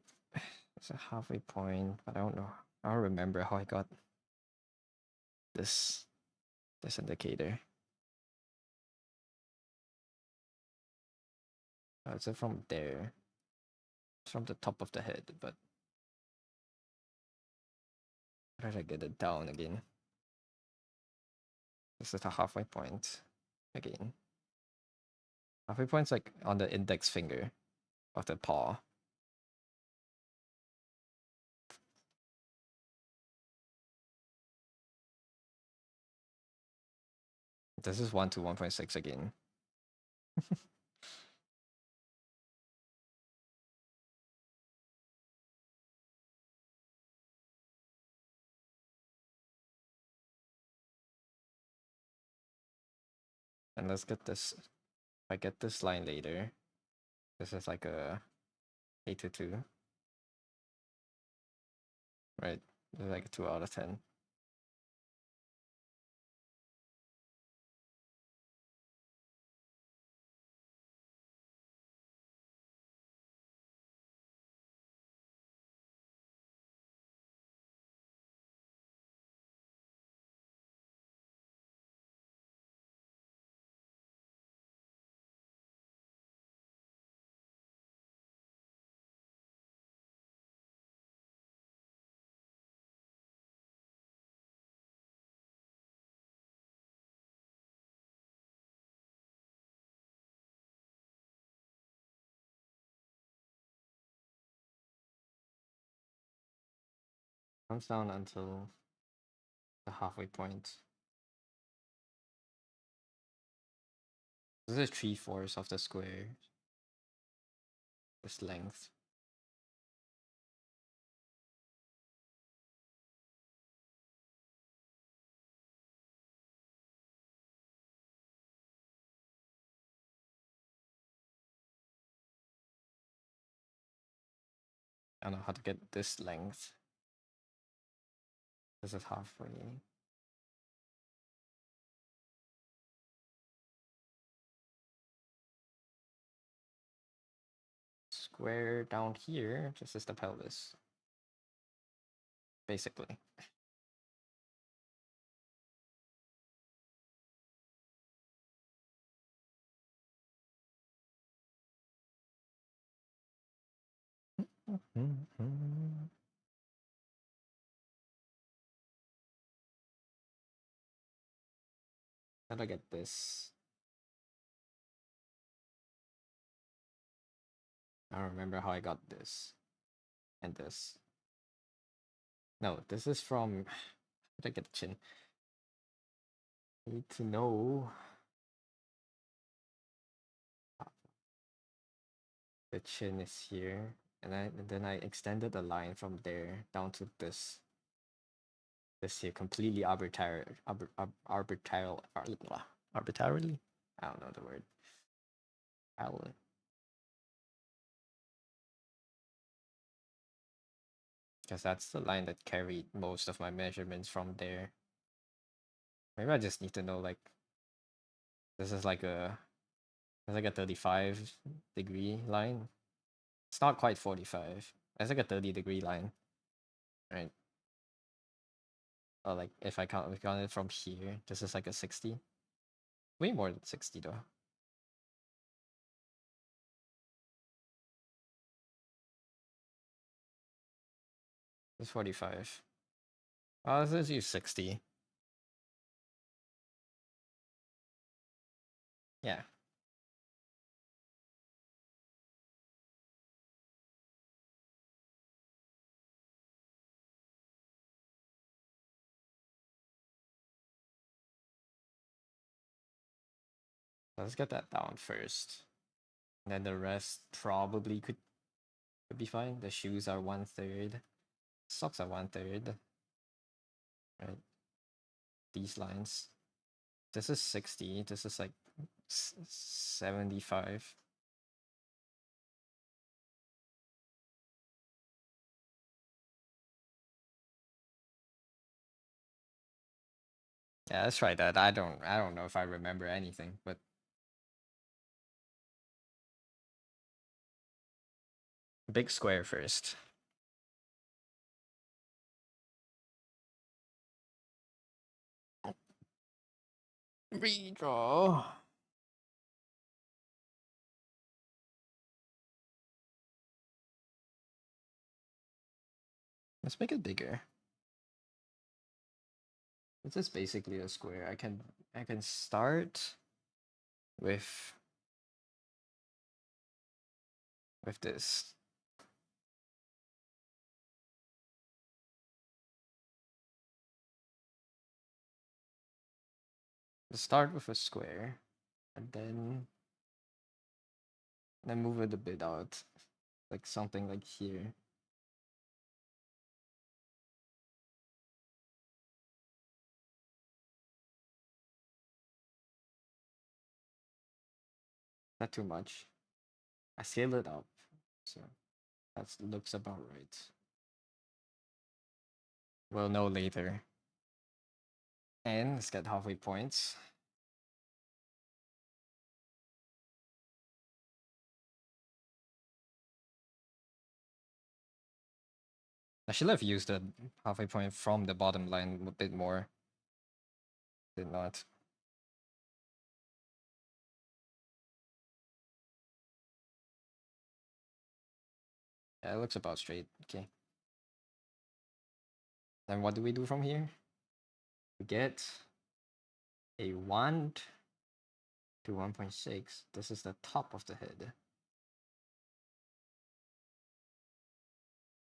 It's a halfway point, but I don't know. I don't remember how I got this indicator. It's from there. It's from the top of the head, but how did I get it down again? This is the halfway point again. Halfway point's like on the index finger of the paw. This is 1 to 1.6 again. And let's get this. If I get this line later, this is like a 8 to 2. Right? This is like a 2 out of 10. Comes down until the halfway point. This is 3/4 of the square. This length. I don't know how to get this length. This is halfway. Square down here, this is the pelvis. Basically. How do I get this? I don't remember how I got this. And this. No, this is from... How did I get the chin? I need to know... The chin is here. And then I extended the line from there down to this. This here, completely arbitrarily. Arbitrarily? I don't know the word. Because that's the line that carried most of my measurements from there. Maybe I just need to know, like, this is like a 35-degree line. It's not quite 45. It's like a 30-degree line, right? Or like if I count it from here, this is like a 60. Way more than 60 though. It's 45. Let's use 60. Yeah. Let's get that down first. And then the rest probably could be fine. The shoes are 1/3. Socks are 1/3. Right? These lines. This is 60. This is like 75. Yeah, let's try that. I don't know if I remember anything, but big square first. Redraw. Let's make it bigger. This is basically a square. I can start with this. Let's start with a square, and then move it a bit out, like something like here. Not too much. I scale it up, so that looks about right. We'll know later. And let's get halfway points. I should have used the halfway point from the bottom line a bit more. Did not. Yeah, it looks about straight. Okay. Then what do we do from here? We get a 1 to 1.6. This is the top of the head.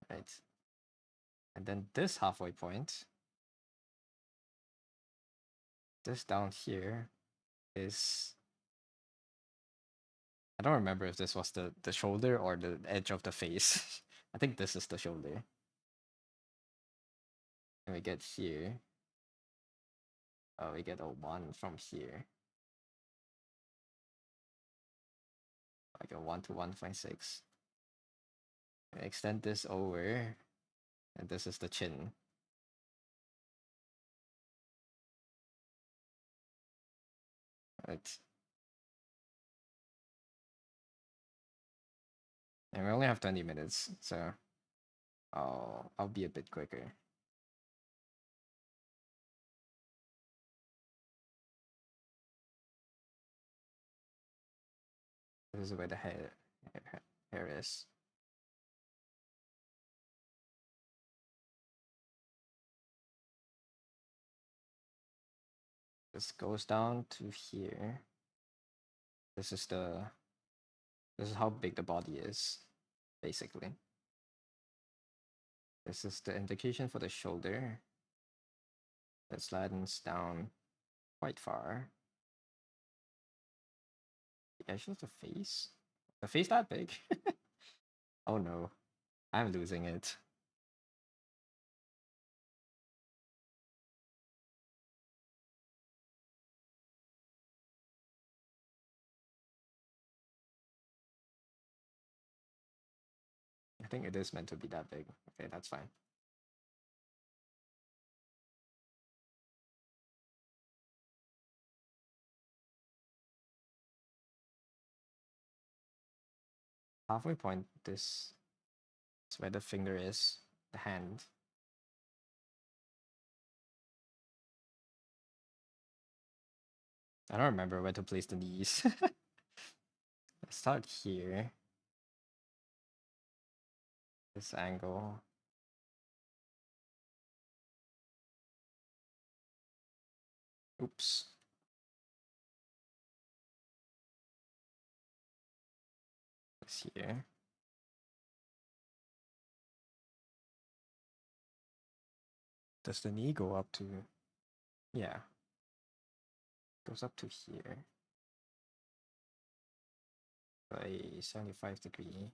Right. And then this halfway point, this down here is... I don't remember if this was the shoulder or the edge of the face. I think this is the shoulder. And we get here. Oh, we get a 1 from here. Like a 1 to 1.6. Extend this over, and this is the chin. Right. And we only have 20 minutes, so I'll be a bit quicker. This is where the hair is. This goes down to here. This is how big the body is, basically. This is the indication for the shoulder. That slides down quite far. The edge of the face? The face that big? Oh no, I'm losing it. I think it is meant to be that big. Okay, that's fine. Halfway point, this is where the finger is, the hand. I don't remember where to place the knees. Let's start here. This angle. Oops. This here. Does the knee go up to? Yeah. Goes up to here. A 75-degree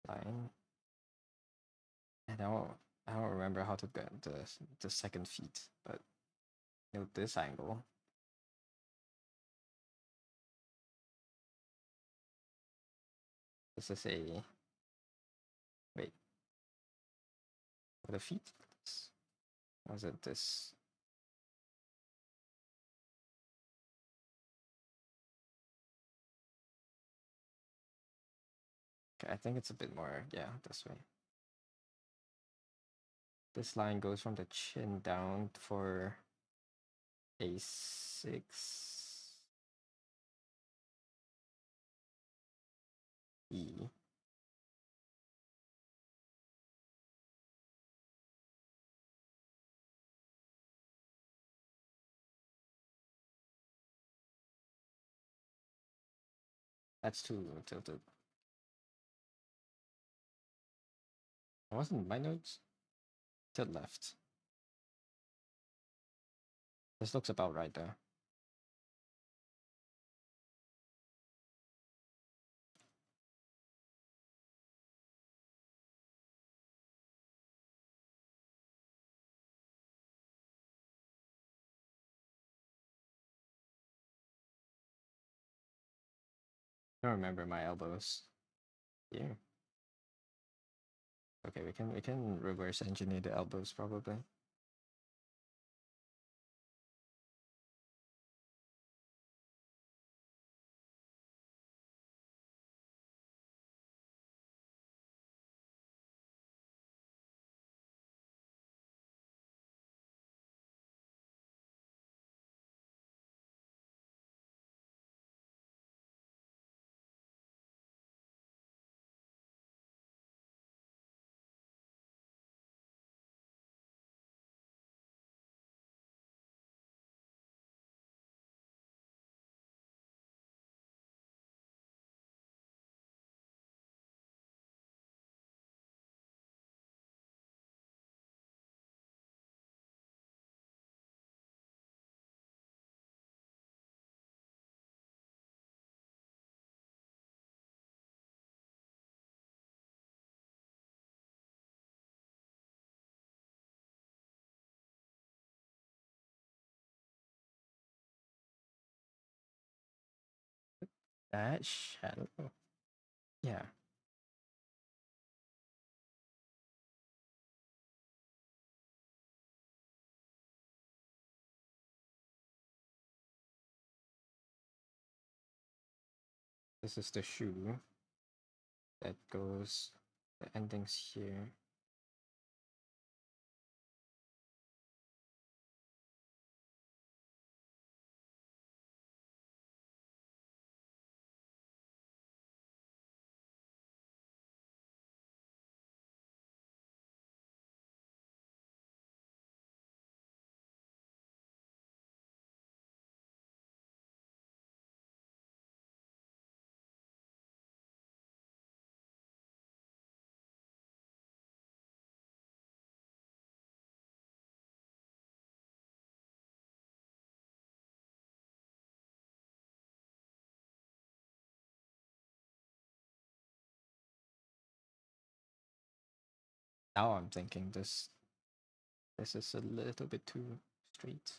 line. And I don't remember how to get the second feet, but note this angle. This is a wait. For the feet? Was it this? Okay, I think it's a bit more, yeah, this way. This line goes from the chin down for a 6 E. That's too tilted. It wasn't my notes. Tilt left. This looks about right though. I don't remember my elbows. Here. Okay, we can reverse engineer the elbows probably. That shadow. Yeah. This is the shoe that goes, the endings here. Now I'm thinking this is a little bit too straight.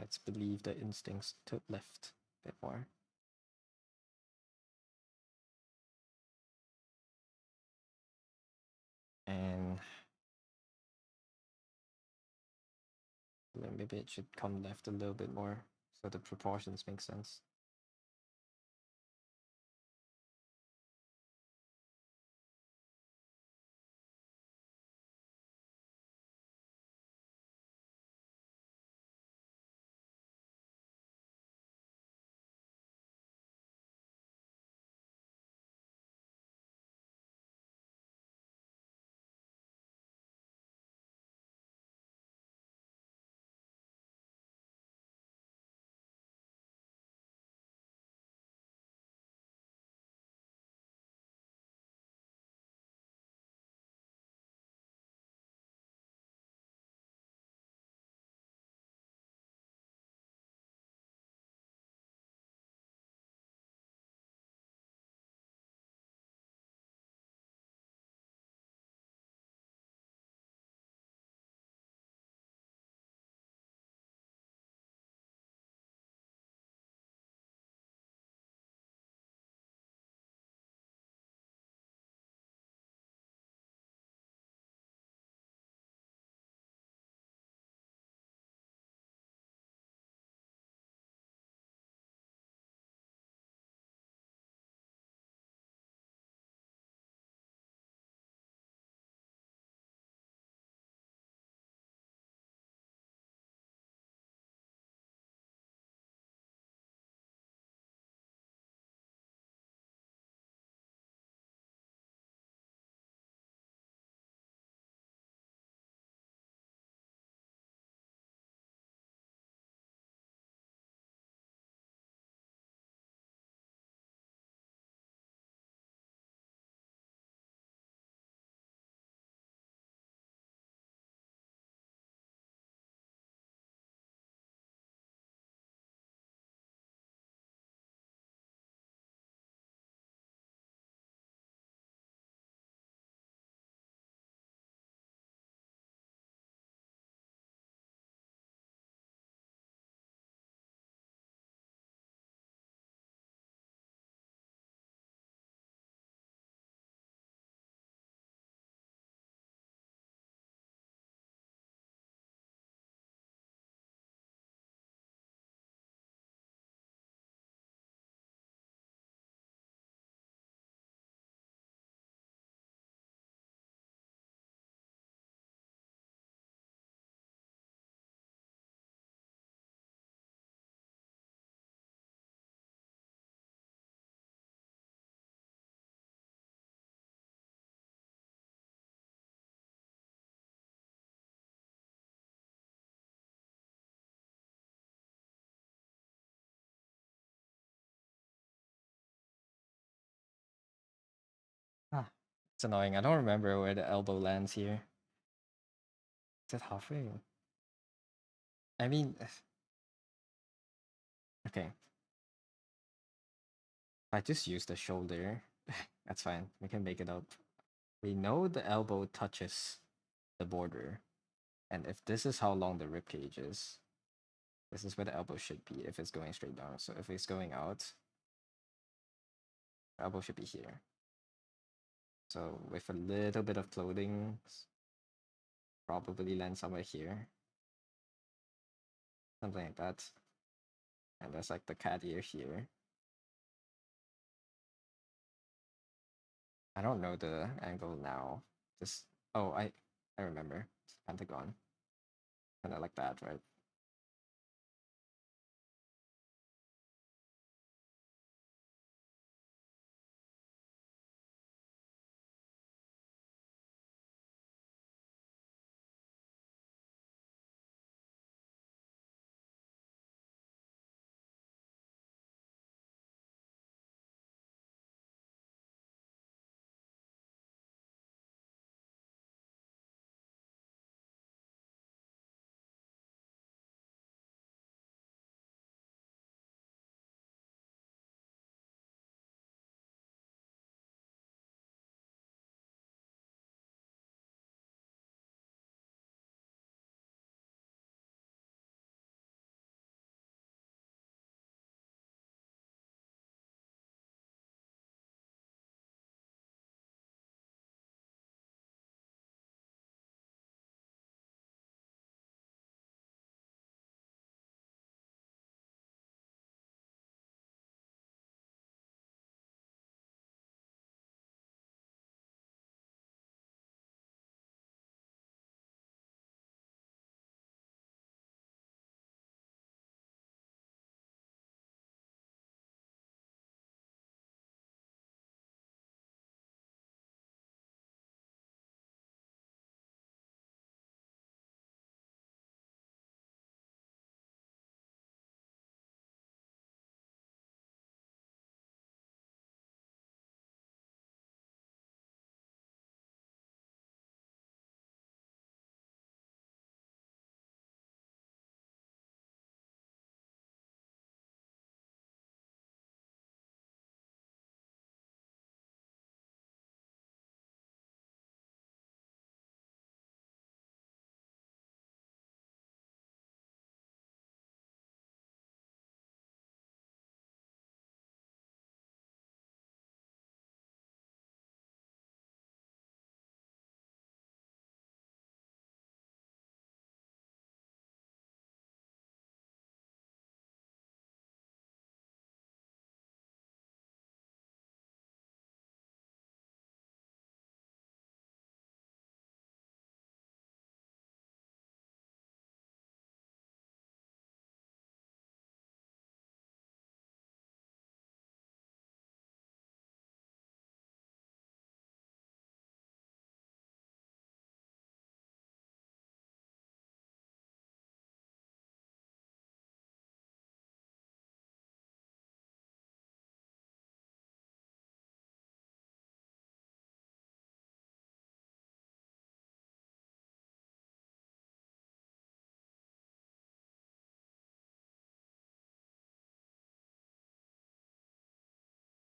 Let's believe the instincts to left a bit more. And maybe it should come left a little bit more so the proportions make sense. Ah, it's annoying. I don't remember where the elbow lands here. Is it halfway? I mean, okay. If I just use the shoulder, that's fine. We can make it up. We know the elbow touches the border. And if this is how long the rib cage is, this is where the elbow should be if it's going straight down. So if it's going out, the elbow should be here. So with a little bit of floating, probably land somewhere here. Something like that. And there's like the cat ear here. I don't know the angle now. Just oh, I remember. It's Pentagon. Kind of like that, right?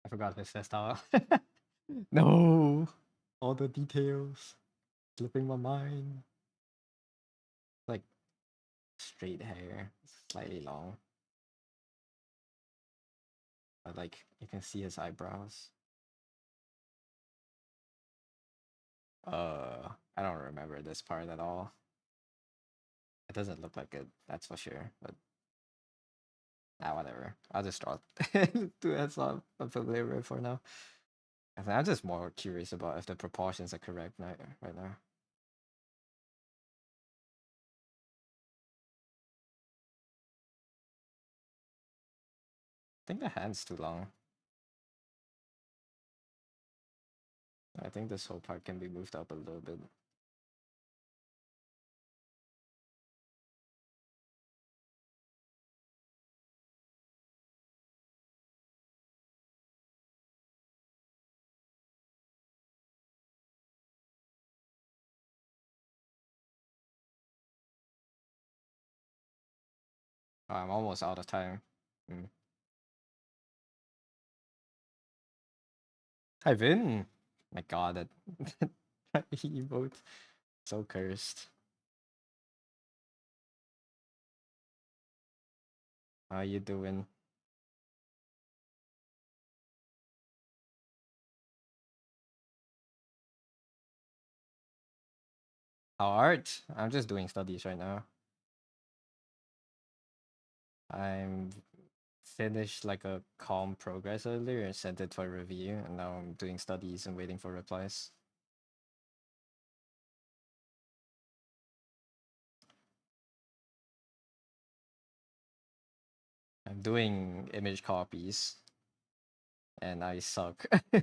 I forgot his hairstyle. No, all the details slipping my mind. Like straight hair, slightly long, but like you can see his eyebrows. I don't remember this part at all. It doesn't look like it, that's for sure. But whatever. I'll just draw two heads up. I'm familiar with for now. I'm just more curious about if the proportions are correct right now. I think the hand's too long. I think this whole part can be moved up a little bit. I'm almost out of time. Mm. Hi, Vin. My God, that emote. So cursed. How you doing? How art? I'm just doing studies right now. I'm finished like a calm progress earlier and sent it for review, and now I'm doing studies and waiting for replies. I'm doing image copies, and I suck. I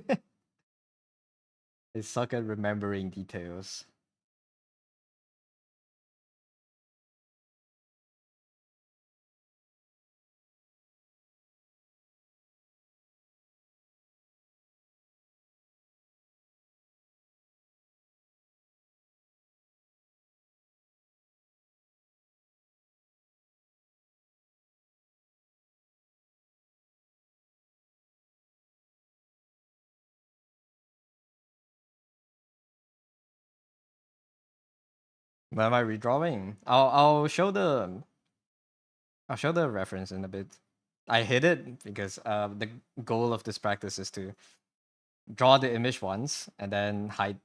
suck at remembering details. What am I redrawing? I'll show the reference in a bit. I hid it because the goal of this practice is to draw the image once and then hide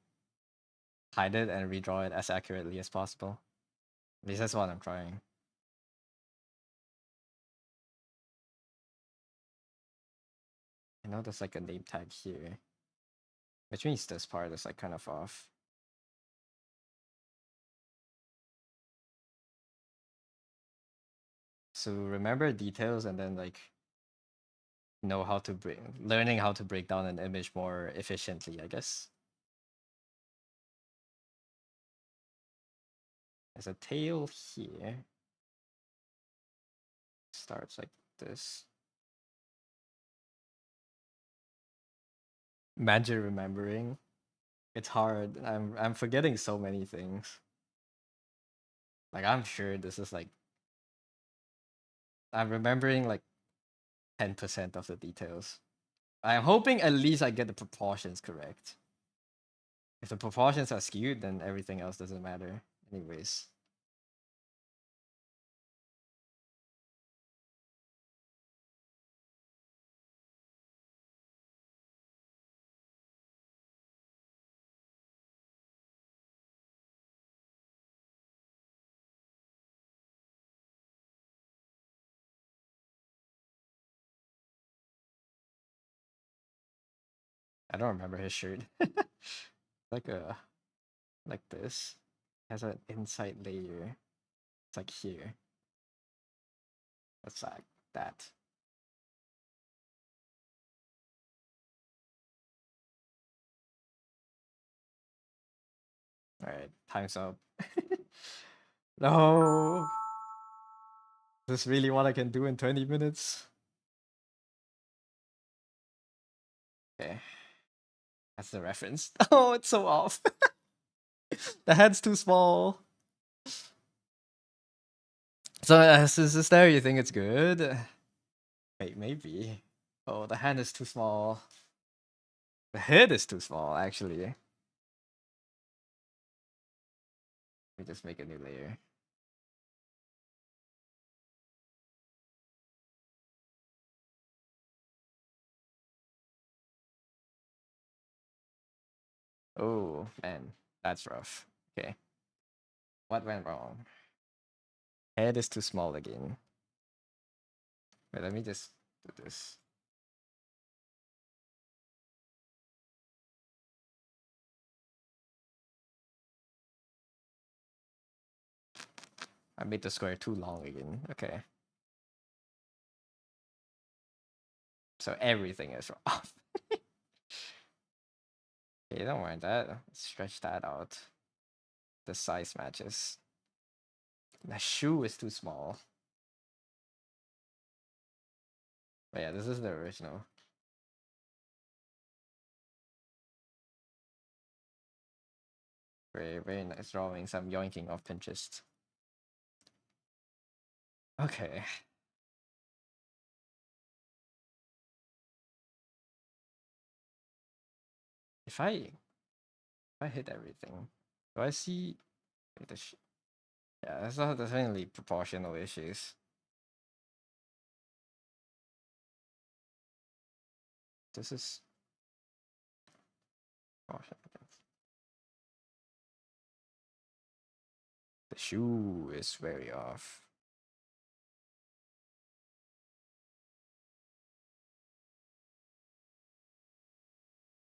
it and redraw it as accurately as possible. At least that's what I'm trying. I know there's like a name tag here, which means this part is like kind of off. So remember details and then like know how to learning how to break down an image more efficiently, I guess. There's a tail here. Starts like this. Imagine remembering. It's hard. I'm forgetting so many things. Like I'm sure this is like I'm remembering like 10% of the details. I'm hoping at least I get the proportions correct. If the proportions are skewed, then everything else doesn't matter. Anyways. I don't remember his shirt. like a like this. Has an inside layer. It's like here. What's like that? Alright, time's up. No. Is this really what I can do in 20 minutes? Okay. That's the reference. Oh, it's so off. The hand's too small. So is this there? You think it's good? Wait, maybe. Oh, the hand is too small. The head is too small, actually. Let me just make a new layer. Oh, man. That's rough. Okay. What went wrong? Head is too small again. Wait, let me just do this. I made the square too long again. Okay. So everything is off. Okay, don't mind that. Let's stretch that out. The size matches. The shoe is too small. But yeah, this is the original. Very, very nice drawings. I'm yoinking off Pinterest. Okay. If I hit everything, do I see the yeah, that's not definitely proportional issues. This is proportional. The shoe is very off.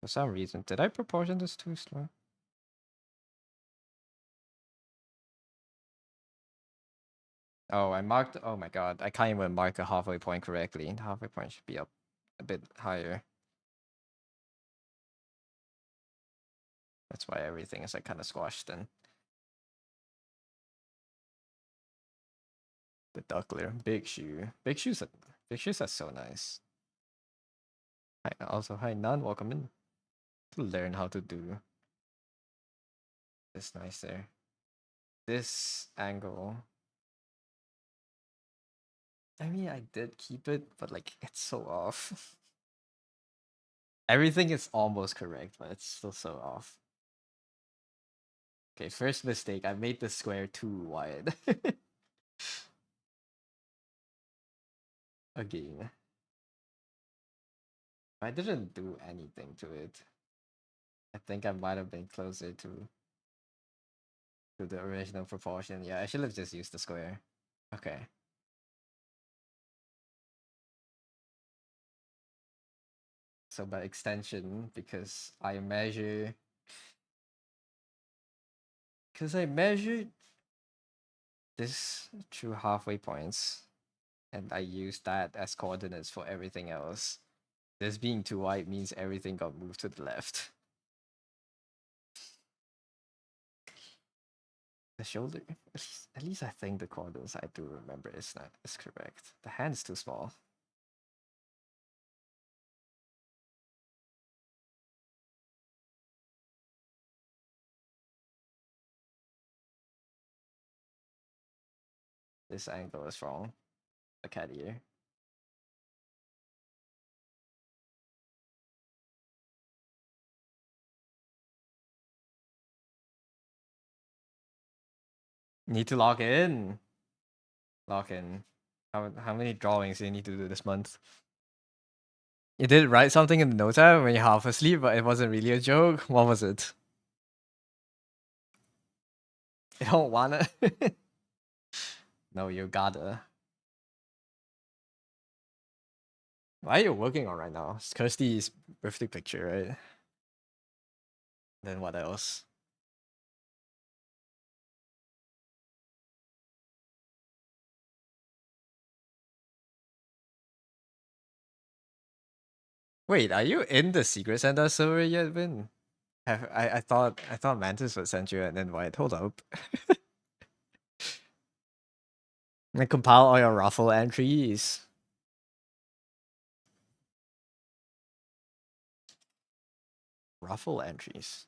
For some reason, did I proportion this too slow? Oh, I marked. Oh my god, I can't even mark a halfway point correctly. The halfway point should be up a bit higher. That's why everything is like kind of squashed then. The duckler, big shoe. Big shoes are so nice. Hi, also, hi, Nan, welcome in. To learn how to do this nice there. This angle. I mean, I did keep it, but like, it's so off. Everything is almost correct, but it's still so off. Okay, first mistake. I made the square too wide. Again. I didn't do anything to it. I think I might have been closer to the original proportion. Yeah, I should have just used the square. Okay. So by extension, because I measured this through halfway points, and I used that as coordinates for everything else. This being too wide means everything got moved to the left. The shoulder, at least I think the coordinates I do remember is correct. The hand's too small. This angle is wrong. The cat ear. Need to log in. Log in. How many drawings do you need to do this month? You did write something in the notes app when you're half asleep, but it wasn't really a joke. What was it? You don't wanna? No, you gotta. Why are you working on right now? It's Kirsty's birthday picture, right? Then what else? Wait, are you in the Secret Santa server yet, Vin? I thought Mantis would send you and then wait, hold up. And compile all your ruffle entries. Ruffle entries.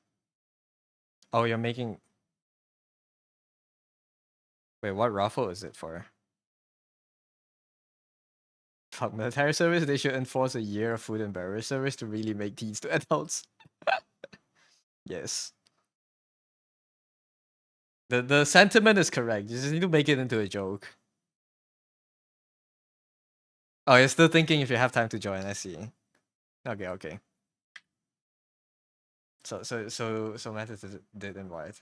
Oh, you're making. Wait, what ruffle is it for? Fuck military service. They should enforce a year of food and beverage service to really make teens to adults. Yes. The sentiment is correct. You just need to make it into a joke. Oh, you're still thinking if you have time to join. I see. Okay, okay. So Mantis did invite.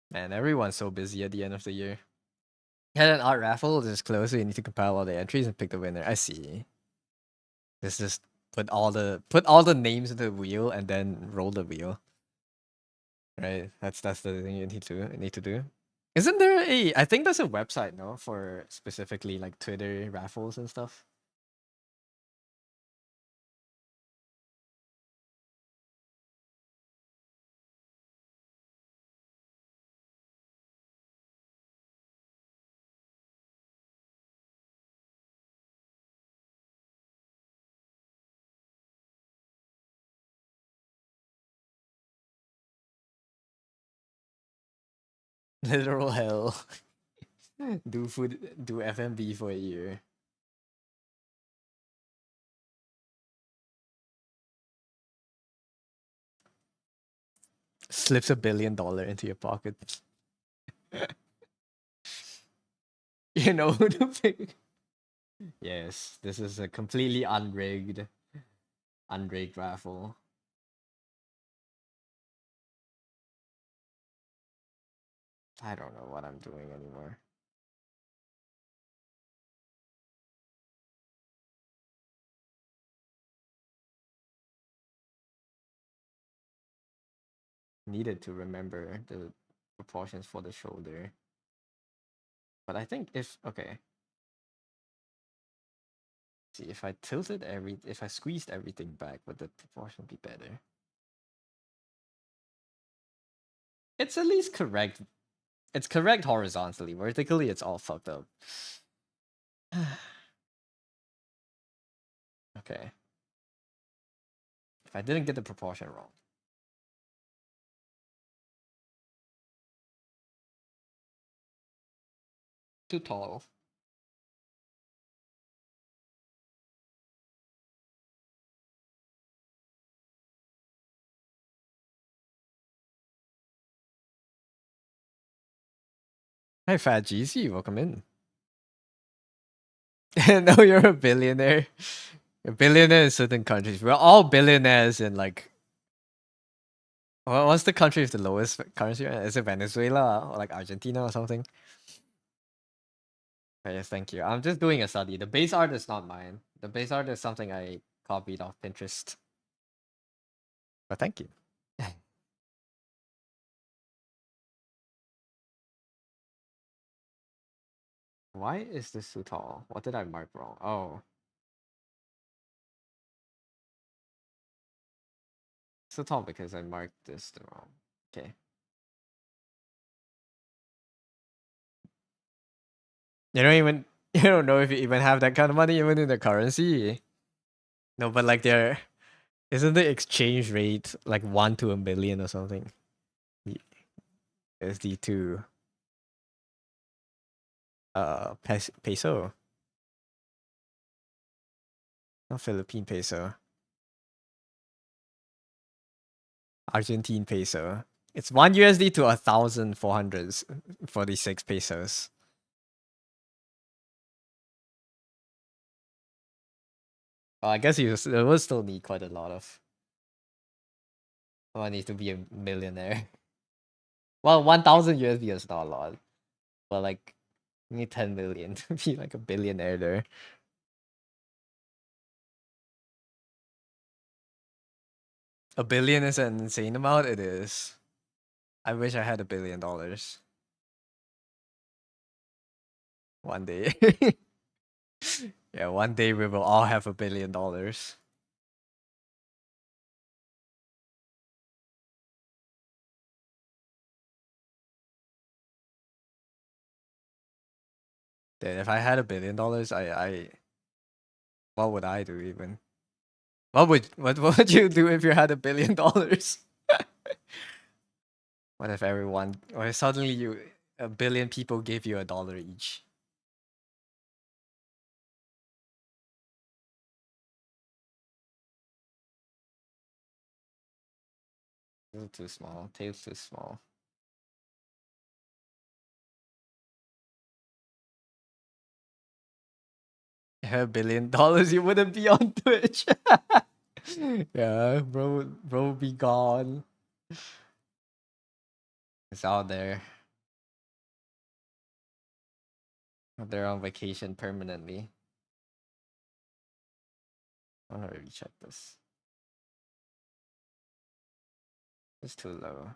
Man, everyone's so busy at the end of the year. You had an art raffle just close, so you need to compile all the entries and pick the winner. I see. Let's just put all the names in the wheel and then roll the wheel. Right? That's the thing you need to do. Isn't there a I think there's a website, no, for specifically like Twitter raffles and stuff. Literal hell. Do FMB for a year. Slips $1 billion into your pocket. You know who to pick. Yes, this is a completely unrigged raffle. I don't know what I'm doing anymore. needed to remember the proportions for the shoulder. But I think if okay, see if I tilted if I squeezed everything back, would the proportion be better? It's at least correct. It's correct horizontally. Vertically, it's all fucked up. Okay. If I didn't get the proportion wrong. Too tall. Hi, Fat GC, welcome in. No, you're a billionaire. A billionaire in certain countries. We're all billionaires in like. What's the country with the lowest currency? Is it Venezuela or like Argentina or something? Yes, thank you. I'm just doing a study. The base art is not mine. The base art is something I copied off Pinterest. But thank you. Why is this so tall? What did I mark wrong? Oh, so tall because I marked this the wrong. Okay. You don't even you don't know if you even have that kind of money even in the currency. No, but like there isn't the exchange rate like 1 to 1 million or something? SD2 peso. Not Philippine peso. Argentine peso. It's 1 USD to 1,446 pesos. Well, I guess you will still need quite a lot of money to be a millionaire. Well, 1,000 USD is not a lot, but like you need 10 million to be like a billionaire there. A billion is an insane amount. It is. I wish I had $1 billion. One day. Yeah, one day we will all have $1 billion. Then if I had $1 billion, what would I do even? What would you do if you had $1 billion? What if everyone or if suddenly you a billion people gave you $1 each? Little too small. Tail's too small. $1 billion, you wouldn't be on Twitch. Yeah, bro, be gone. It's out there. They're on vacation permanently. I want to recheck this. It's too low.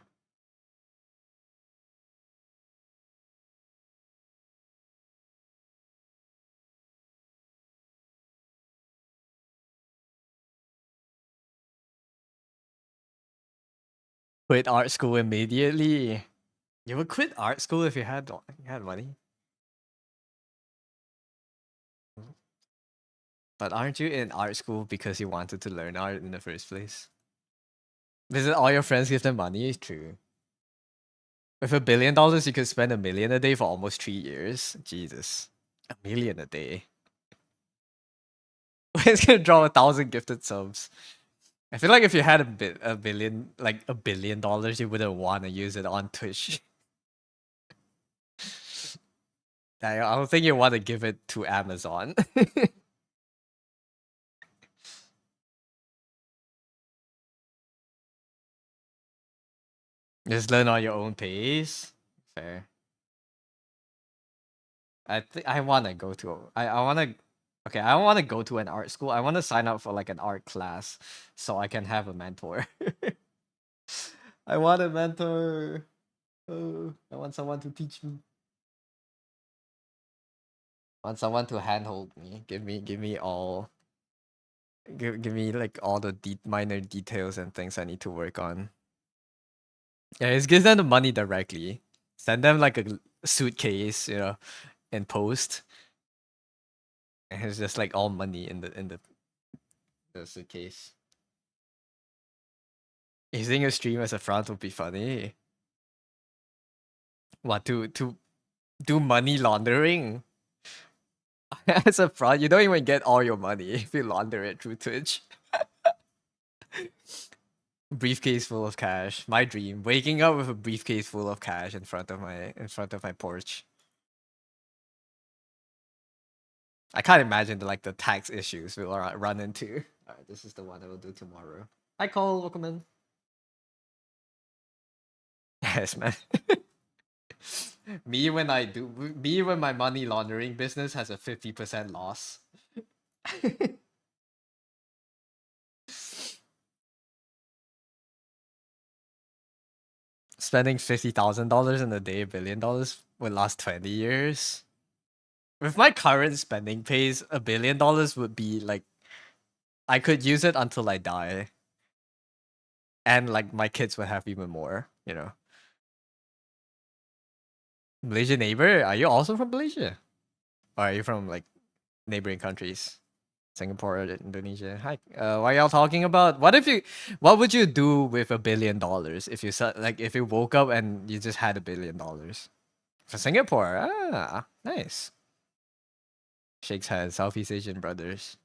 Quit art school immediately. You would quit art school if you had money. But aren't you in art school because you wanted to learn art in the first place? Visit all your friends give them money? True. With $1 billion, you could spend 1 million a day for almost 3 years. Jesus. 1 million a day. It's gonna draw 1,000 gifted subs. I feel like if you had a billion, like $1 billion, you wouldn't want to use it on Twitch. I don't think you want to give it to Amazon. Just learn on your own pace. Fair. I think I wanna go to I wanna okay, I wanna go to an art school. I wanna sign up for like an art class so I can have a mentor. I want a mentor. Oh, I want someone to teach me. I want someone to handhold me. Give me all. Give me like all the minor details and things I need to work on. Yeah, just give them the money directly. Send them like a suitcase, you know, in post. And it's just like all money in the suitcase. Using a stream as a front would be funny. What to do money laundering? As a front, you don't even get all your money if you launder it through Twitch. Briefcase full of cash. My dream. Waking up with a briefcase full of cash in front of my porch. I can't imagine the tax issues we'll run into. Alright, this is the one I will do tomorrow. Hi Cole, welcome in. Yes, man. Me when my money laundering business has a 50% loss. Spending $50,000 in a day, $1 billion would last 20 years. With my current spending pace, $1 billion would be like I could use it until I die. And like my kids would have even more, you know. Malaysia neighbor, are you also from Malaysia? Or are you from like neighboring countries? Singapore, Indonesia. Hi. What are y'all talking about? What would you do with $1 billion if if you woke up and you just had $1 billion? For Singapore, nice. Shakes hands, Southeast Asian brothers.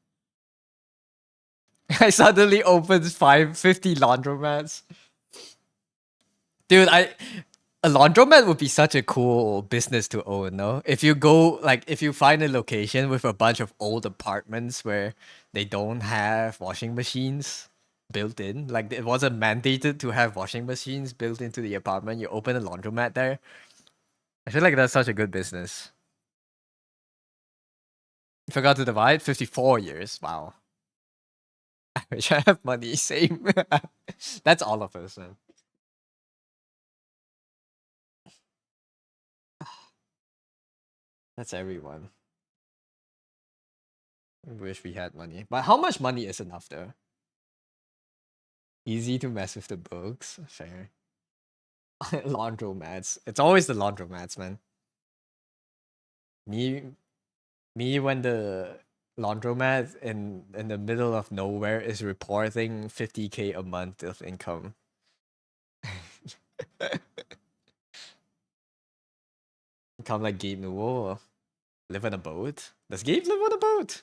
I suddenly opens 550 laundromats. Dude, a laundromat would be such a cool business to own, no? If you if you find a location with a bunch of old apartments where they don't have washing machines built in, like it wasn't mandated to have washing machines built into the apartment, you open a laundromat there. I feel like that's such a good business. Forgot to divide 54 years. Wow. I wish I have money. Same. That's all of us, man. That's everyone. I wish we had money. But how much money is enough though? Easy to mess with the books. Fair. Laundromats. It's always the laundromats, man. Me me when the laundromat in the middle of nowhere is reporting 50K a month of income. Come like Gabe Newell. Live on a boat? Does Gabe live on a boat?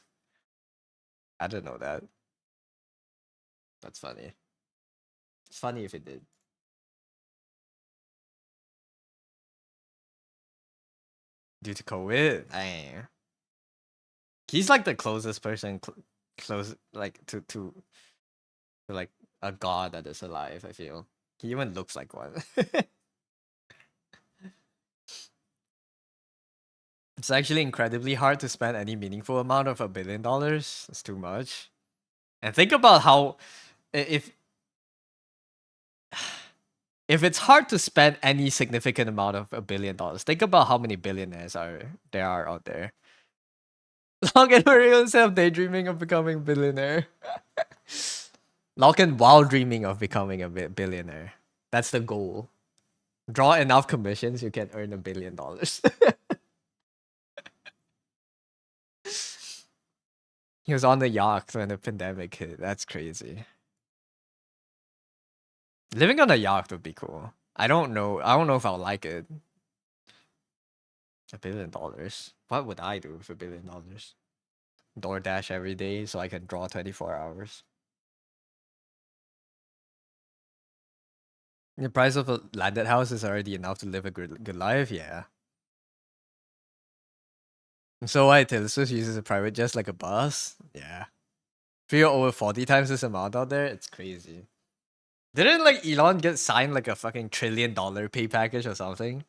I didn't know that. That's funny. It's funny if it did. Due to COVID? Dang. He's like the closest person close like to like a god that is alive, I feel. He even looks like one. It's actually incredibly hard to spend any meaningful amount of $1 billion. It's too much. And think about how if if it's hard to spend any significant amount of $1 billion, think about how many billionaires there are out there. Logan Mario himself daydreaming of becoming billionaire. Logan while dreaming of becoming a billionaire. That's the goal. Draw enough commissions, you can earn $1 billion. He was on the yacht when the pandemic hit. That's crazy. Living on a yacht would be cool. I don't know. I don't know if I'll like it. $1 billion. What would I do with $1 billion? DoorDash every day so I can draw 24 hours. The price of a landed house is already enough to live a good life, yeah. So why Taylor Swift uses a private jet like a bus? Yeah. If you're over 40 times this amount out there, it's crazy. Didn't like Elon get signed like a fucking $1 trillion pay package or something?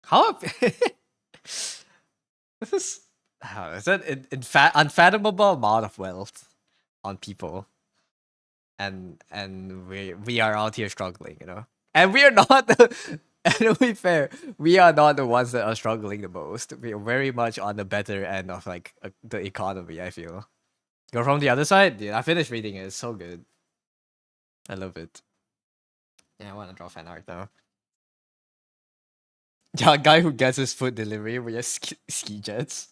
How? This is how is that unfathomable amount of wealth on people, and we are out here struggling, you know. And we are not the. And to be fair, we are not the ones that are struggling the most. We are very much on the better end of like the economy. I feel. Go from the other side. Dude, I finished reading it. It's so good. I love it. Yeah, I want to draw fan art now. Yeah, a guy who gets his food delivery via ski jets.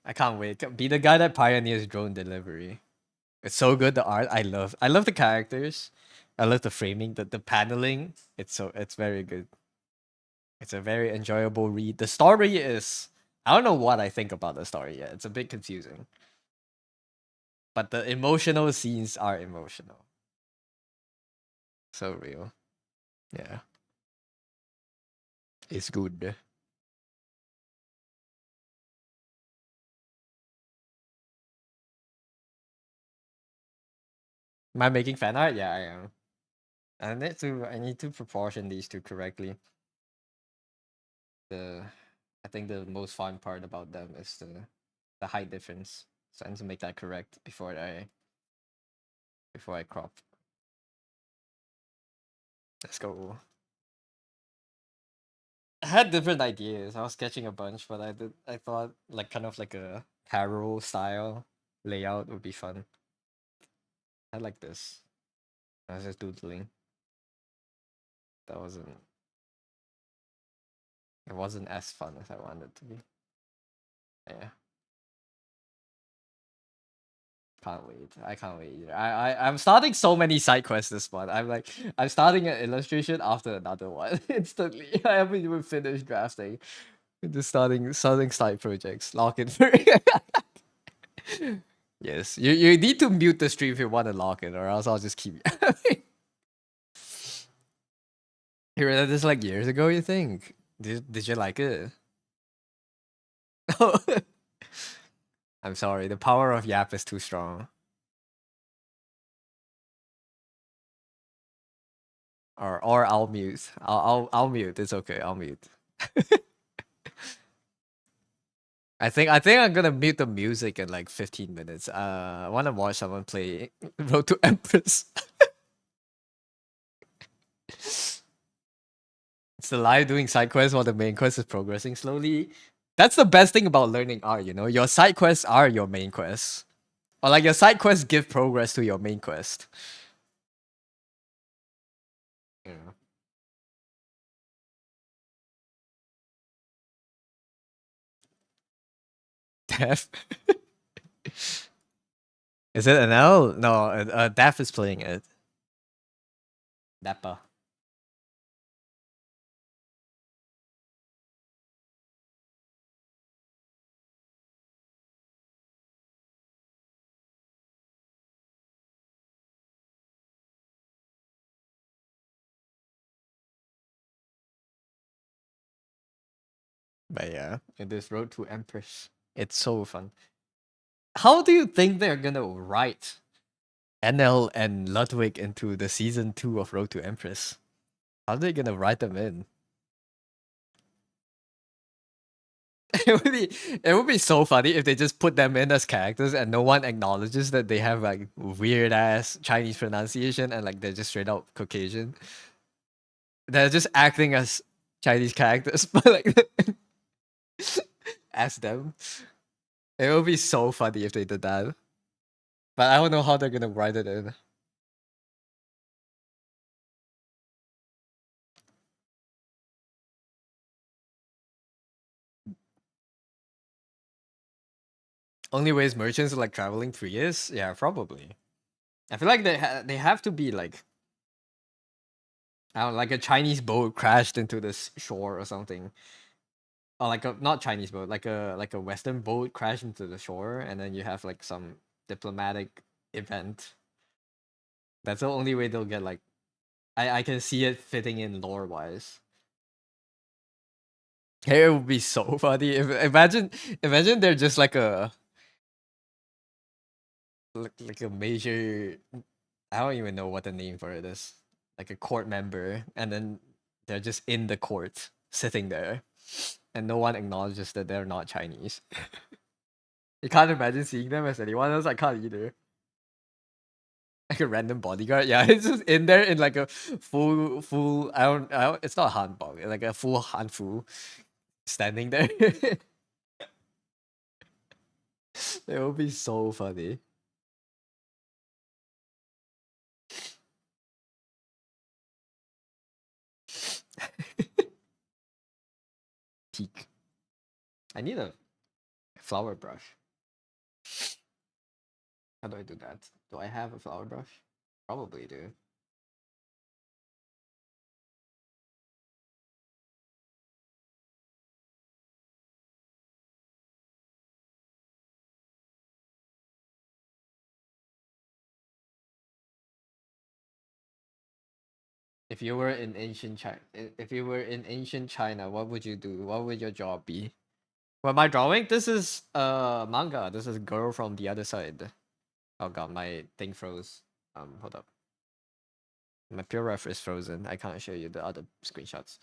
I can't wait. Be the guy that pioneers drone delivery. It's so good. The art, I love the characters. I love the framing, the paneling. It's very good. It's a very enjoyable read. The story is, I don't know what I think about the story yet. It's a bit confusing. But the emotional scenes are emotional. So real. Yeah. It's good. Am I making fan art? Yeah, I am. I need to proportion these two correctly. The I think the most fun part about them is the height difference. So I need to make that correct before I crop. Let's go. I had different ideas. I was sketching a bunch, but I thought like kind of like a Carol style layout would be fun. I like this. I was just doodling. That wasn't it wasn't as fun as I wanted it to be. Yeah. Can't wait. I can't wait either. I'm starting so many side quests this month. I'm starting an illustration after another one instantly. I haven't even finished drafting. Just starting side projects. Lock in for Yes. You need to mute the stream if you want to lock in, or else I'll just keep You read this like years ago, you think? Did you like it? I'm sorry, the power of Yap is too strong. Or I'll mute. I'll mute. It's okay. I'll mute. I think I'm gonna mute the music in like 15 minutes. I wanna watch someone play Road to Empress. It's the live doing side quests while the main quest is progressing slowly. That's the best thing about learning art, you know? Your side quests are your main quests. Or like your side quests give progress to your main quest. Yeah. Def. Is it an L? No, Def is playing it. Dappa. But yeah, in this Road to Empress, it's so fun. How do you think they're gonna write NL and Ludwig into the season 2 of Road to Empress? How are they gonna write them in? It would be so funny if they just put them in as characters and no one acknowledges that they have like weird ass Chinese pronunciation and like they're just straight out Caucasian. They're just acting as Chinese characters, but like as them. It would be so funny if they did that. But I don't know how they're gonna write it in. Only ways merchants are like traveling 3 years? Yeah, probably. I feel like they have to be like I don't know, like a Chinese boat crashed into this shore or something. Or like a not Chinese boat, like a Western boat crashed into the shore, and then you have like some diplomatic event. That's the only way they'll get like I can see it fitting in lore wise. Hey, it would be so funny if imagine they're just like a major I don't even know what the name for it is. Like a court member, and then they're just in the court, sitting there, and no one acknowledges that they're not Chinese. You can't imagine seeing them as anyone else. I can't either. Like a random bodyguard. Yeah, it's just in there in like a full. I don't. It's not a hanbok. Like a full hanfu standing there. It would be so funny. Peak. I need a flower brush. How do I do that? Do I have a flower brush? Probably do. If you were in ancient China, if you were in ancient China, what would you do? What would your job be? Well, my drawing. This is manga. This is girl from the other side. Oh god, my thing froze. Hold up. My pure ref is frozen. I can't show you the other screenshots.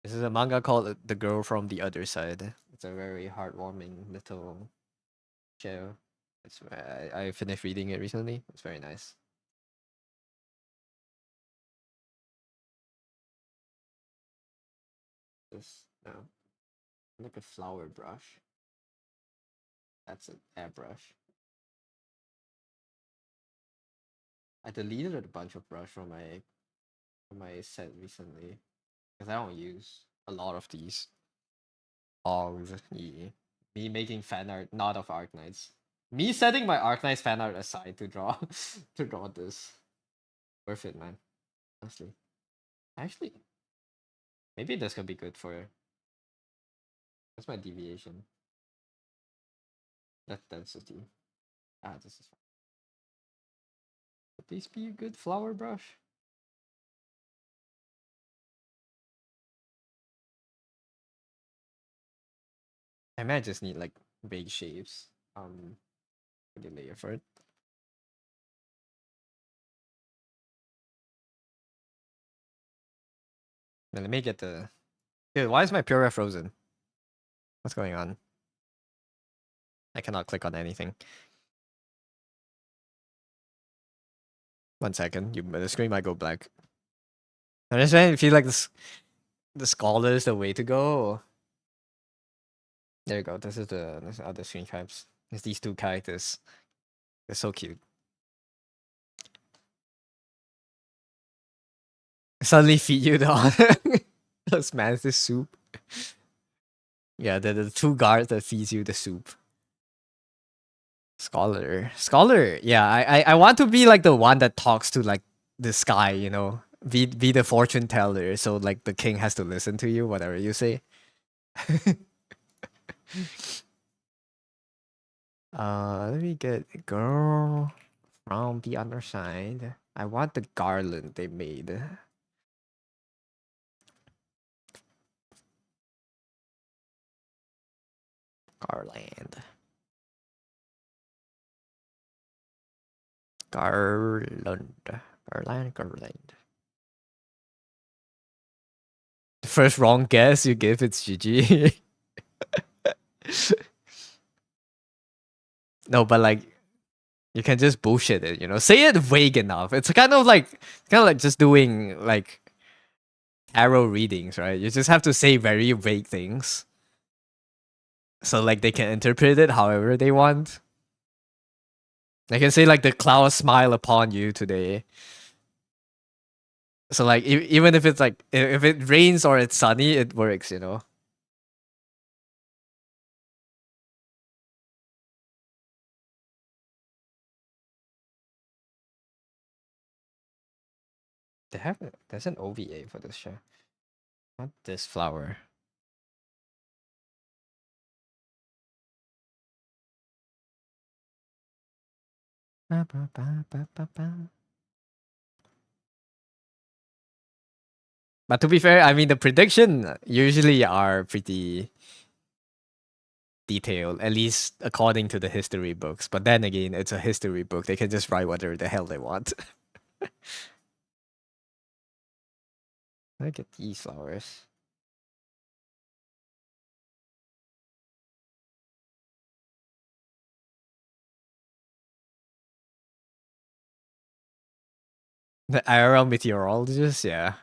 This is a manga called The Girl from the Other Side. It's a very heartwarming little show. I finished reading it recently. It's very nice. This no, like a flower brush. That's an airbrush. I deleted a bunch of brush from my set recently because I don't use a lot of these. Oh, yeah. Me making fan art, not of Arknights. Me setting my Arknights fan art aside to draw to draw this. Worth it, man. Honestly. Actually, maybe this could be good for that's my deviation. That density. Ah, this is fine. Would this be a good flower brush? I might just need like big shapes. For the layer for it. Now let me get the. Dude, why is my Puree frozen? What's going on? I cannot click on anything. 1 second. The screen might go black. I'm just trying to feel like the scholar is the way to go. There you go. This is the other screen caps. It's these two characters. They're so cute. Suddenly feed you the osmanthus soup. Yeah, the two guards that feeds you the soup. Scholar. Yeah, I want to be like the one that talks to like the sky. You know, be the fortune teller. So like the king has to listen to you, whatever you say. Let me get a girl from the other side. I want the garland they made. Garland. Garland. Garland. The first wrong guess you give, it's GG. No, but like you can just bullshit it, you know. Say it vague enough. It's kind of like just doing like arrow readings, right? You just have to say very vague things. So like they can interpret it however they want. They can say like the clouds smile upon you today. So like even if it's like if it rains or it's sunny, it works, you know. There's an OVA for this show. Not this flower. Ba, ba, ba, ba, ba, ba. But to be fair, I mean the prediction usually are pretty detailed, at least according to the history books. But then again, it's a history book. They can just write whatever the hell they want. Look at these flowers. The IRL meteorologist, yeah.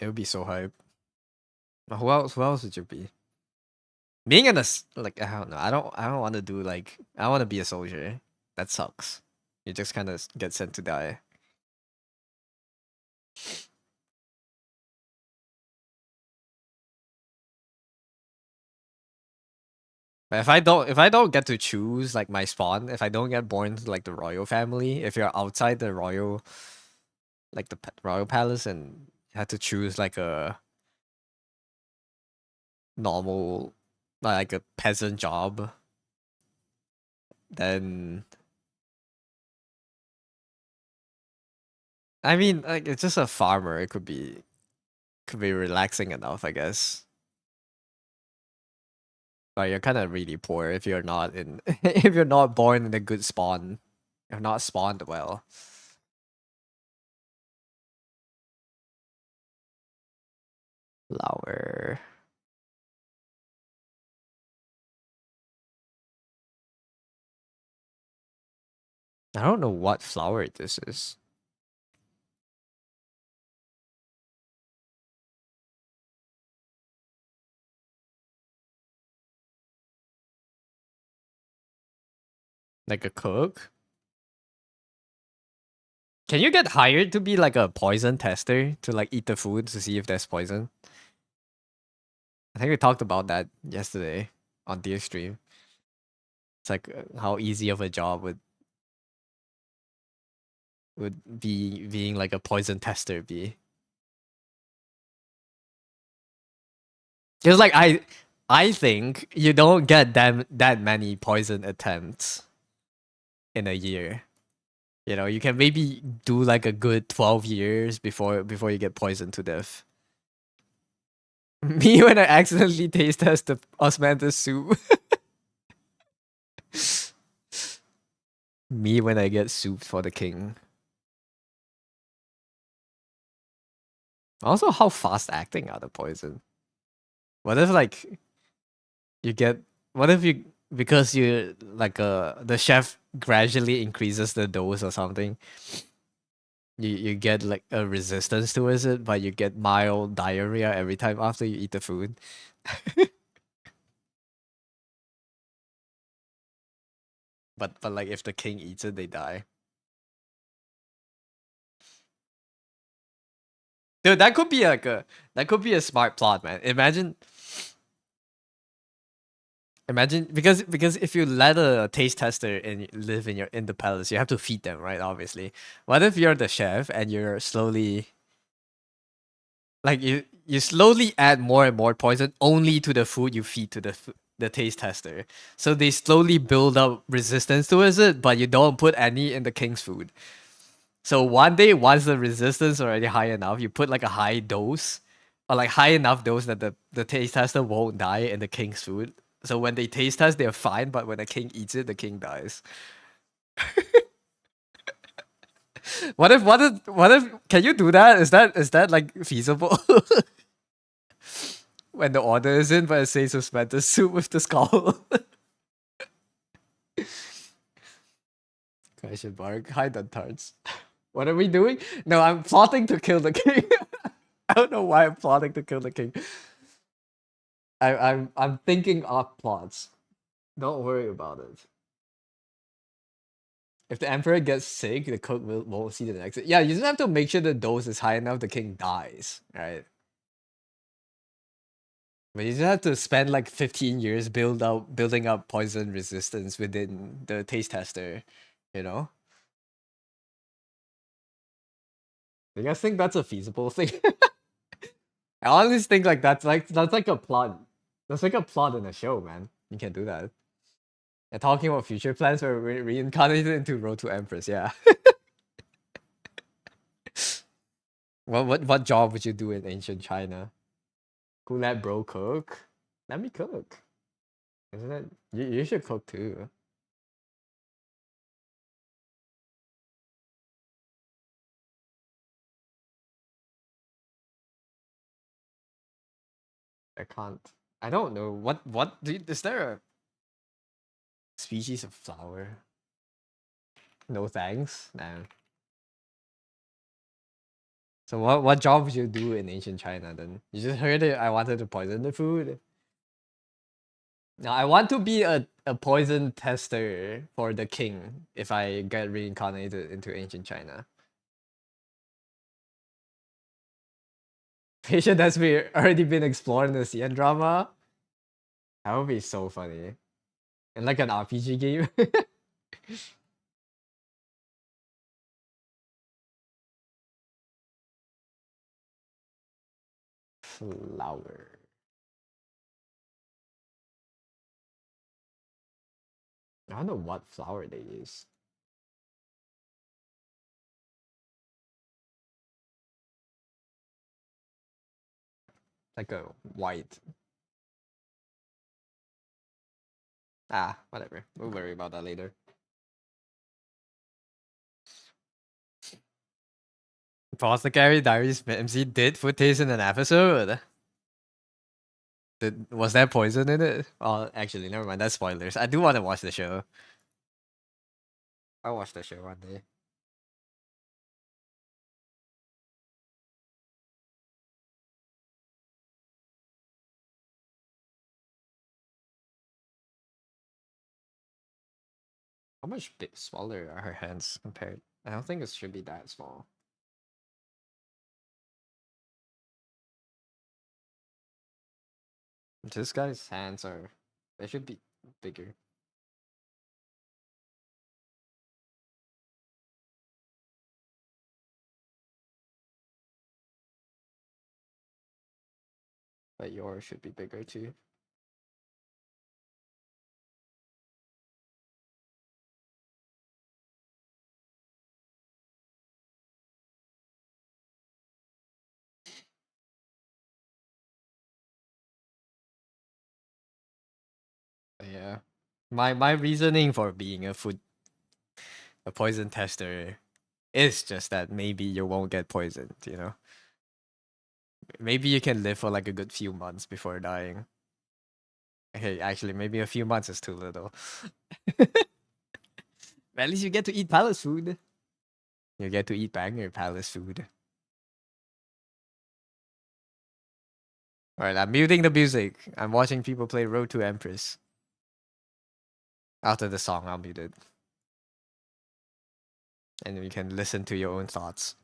It would be so hype. But who else? Who else would you be? Being in a like, I don't know. I don't want to do like, I want to be a soldier. That sucks. You just kind of get sent to die. But if I don't get to choose like my spawn, if I don't get born to like the royal family, if you're outside the royal, like the royal palace, and you had to choose like a normal, like a peasant job, then I mean, like, it's just a farmer. It could be relaxing enough, I guess. But you're kind of really poor if you're not in if you're not born in a good spawn. You're not spawned well. Flower. I don't know what flower this is. Like a cook? Can you get hired to be like a poison tester to like eat the food to see if there's poison? I think we talked about that yesterday on Dear Stream. It's like how easy of a job would be being like a poison tester be. Because like I think you don't get that many poison attempts in a year. You know, you can maybe do like a good 12 years before you get poisoned to death. Me when I accidentally taste test the osmanthus soup. Me when I get soup for the king. Also, how fast acting are the poison? What if like you get what if you because you like the chef gradually increases the dose or something, you get like a resistance towards it, but you get mild diarrhea every time after you eat the food. But like if the king eats it, they die. Dude, that could be a smart plot, man. Imagine because if you let a taste tester and live in the palace, you have to feed them, right? Obviously. What if you're the chef and you're slowly like you slowly add more and more poison only to the food you feed to the taste tester. So they slowly build up resistance towards it, but you don't put any in the king's food. So one day, once the resistance already high enough, you put like a high dose, or like high enough dose that the taste tester won't die in the king's food. So when they taste test, they're fine, but when the king eats it, the king dies. What if can you do that? Is that like feasible? When the order is in, but it says suspended soup with the skull. Question mark. Hi, Duntards. What are we doing? No, I'm plotting to kill the king. I don't know why I'm plotting to kill the king. I'm thinking up plots. Don't worry about it. If the emperor gets sick, the cook won't see the next. Yeah, you just have to make sure the dose is high enough. The king dies, right? But you just have to spend like 15 years building up poison resistance within the taste tester. You know, you guys think that's a feasible thing? I honestly think like that's like a plot. That's like a plot in a show, man. You can do that. And talking about future plans where we reincarnated into Road to Empress, yeah. What job would you do in ancient China? Who let bro cook? Let me cook. Isn't it? You should cook too. I can't. I don't know what is there a species of flower? No thanks. Nah. So what job would you do in ancient China then? You just heard it. I wanted to poison the food. Now I want to be a poison tester for the king if I get reincarnated into ancient China. Patient has already been explored in the CN drama. That would be so funny. In like an RPG game. Flower. I don't know what flower they use. Like a white. Ah, whatever. We'll worry about that later. Apothecary Diaries MC did food taste in an episode. Was there poison in it? Oh, actually, never mind. That's spoilers. I do want to watch the show. I'll watch the show one day. How much bit smaller are her hands compared? I don't think it should be that small. This guy's hands are. They should be bigger. But yours should be bigger too. But yeah. My reasoning for being a poison tester is just that maybe you won't get poisoned, you know? Maybe you can live for like a good few months before dying. Okay, actually, maybe a few months is too little. But at least you get to eat palace food. You get to eat banger palace food. Alright, I'm muting the music. I'm watching people play Road to Empress. After the song, I'll mute it. And you can listen to your own thoughts.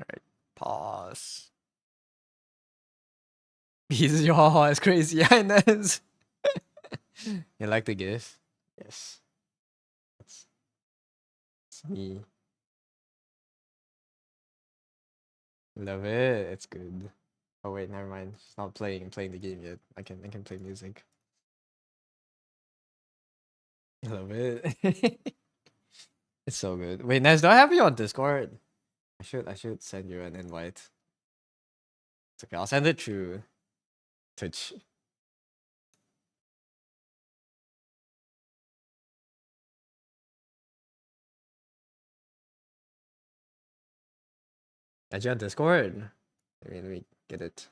Alright, pause. He's your it's crazy highness. You like the gift? Yes. It's me. Love it. It's good. Oh wait, never mind. It's not playing the game yet. I can play music. Love it. It's so good. Wait, Nez, do I have you on Discord? I should send you an invite. It's okay. I'll send it through Twitch. Add you on Discord. Let me get it.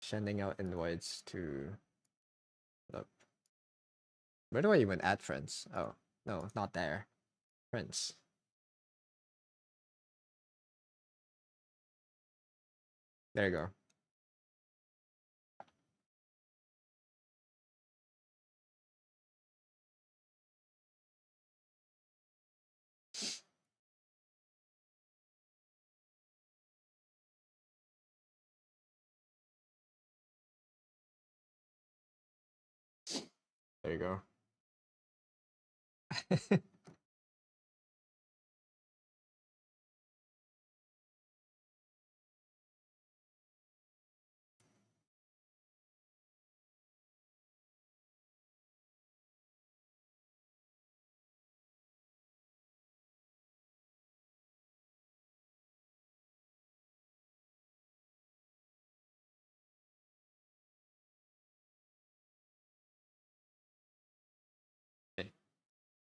Sending out invites to. Look. Where do I even add friends? Oh no, not there. Friends. There you go. There you go.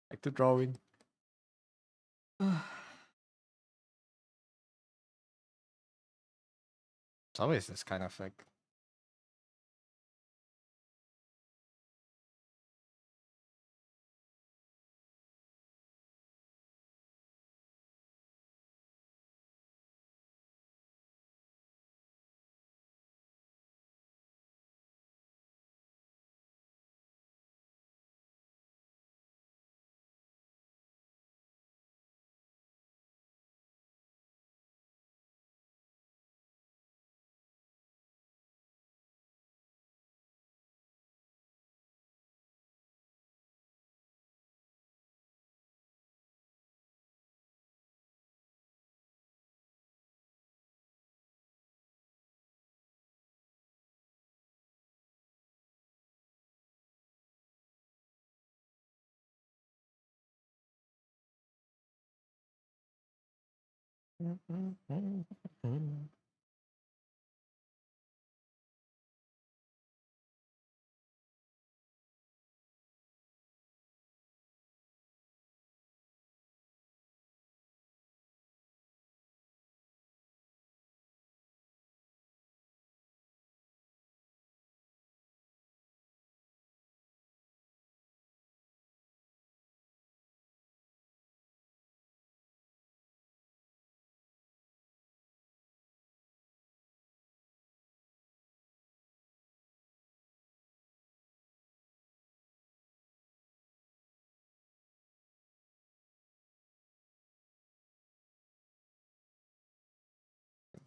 Back to drawing. It's always this kind of like.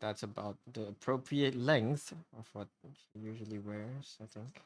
That's about the appropriate length of what he usually wears, I think.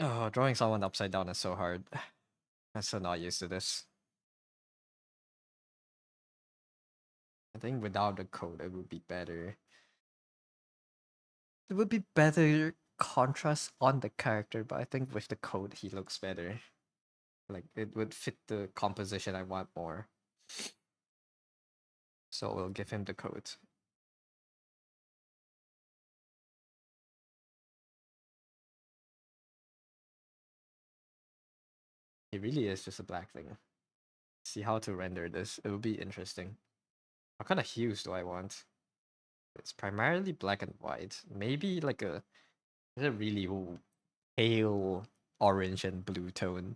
Oh, drawing someone upside down is so hard. I'm so not used to this. I think without the code, it would be better. It would be better contrast on the character, but I think with the code, he looks better. Like, it would fit the composition I want more. So we'll give him the code. It really is just a black thing. See how to render this. It will be interesting. What kind of hues do I want? It's primarily black and white. Maybe like a really pale orange and blue tone.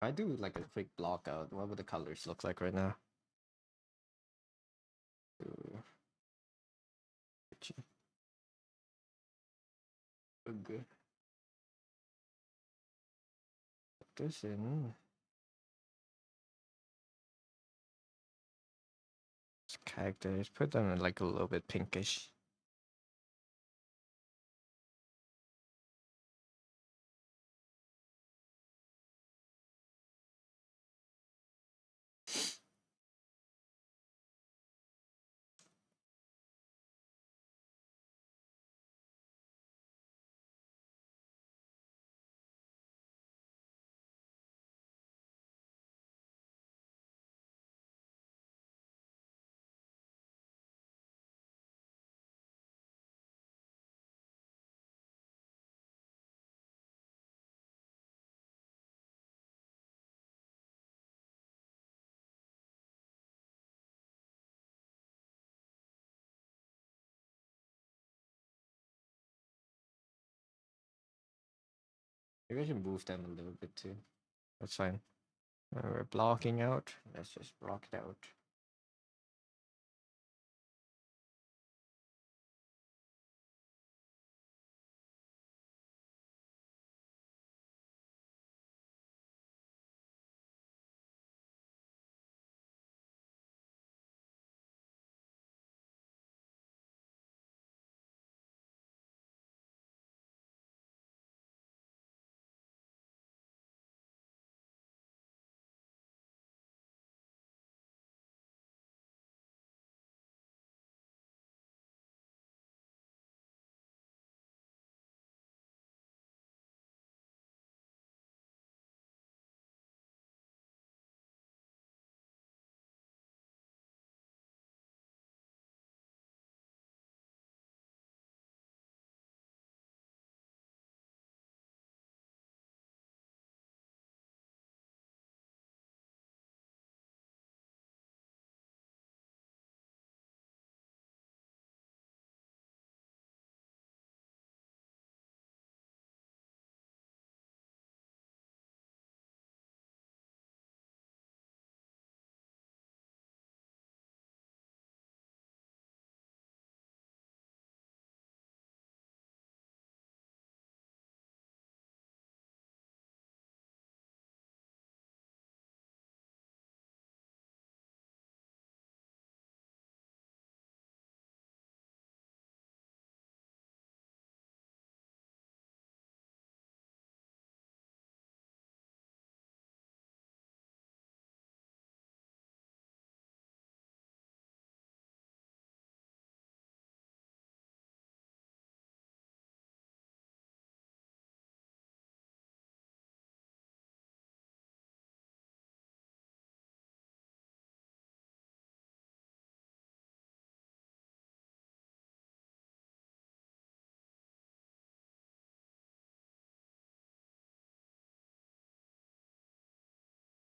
I do like a quick block out. What would the colors look like right now? Ooh, good. Put this in. Characters. Put them in like a little bit pinkish. Maybe I should move them a little bit too. That's fine. We're blocking out. Let's just block it out.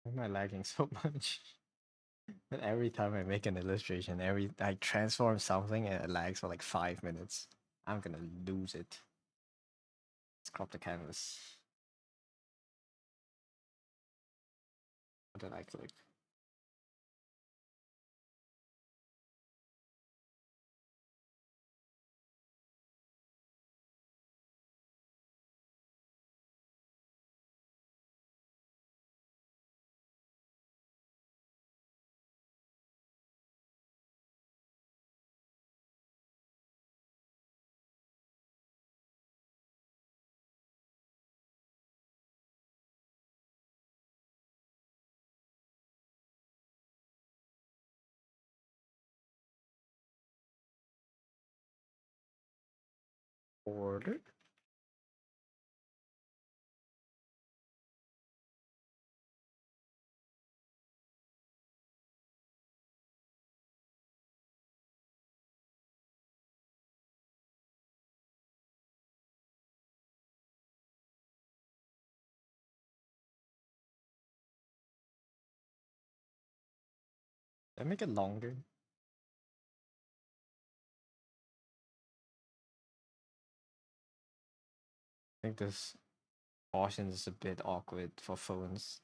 Why am I lagging so much? But every time I make an illustration, I transform something and it lags for like 5 minutes. I'm gonna lose it. Let's crop the canvas. What did I click? Order? Did I make it longer? I think this portion is a bit awkward for phones.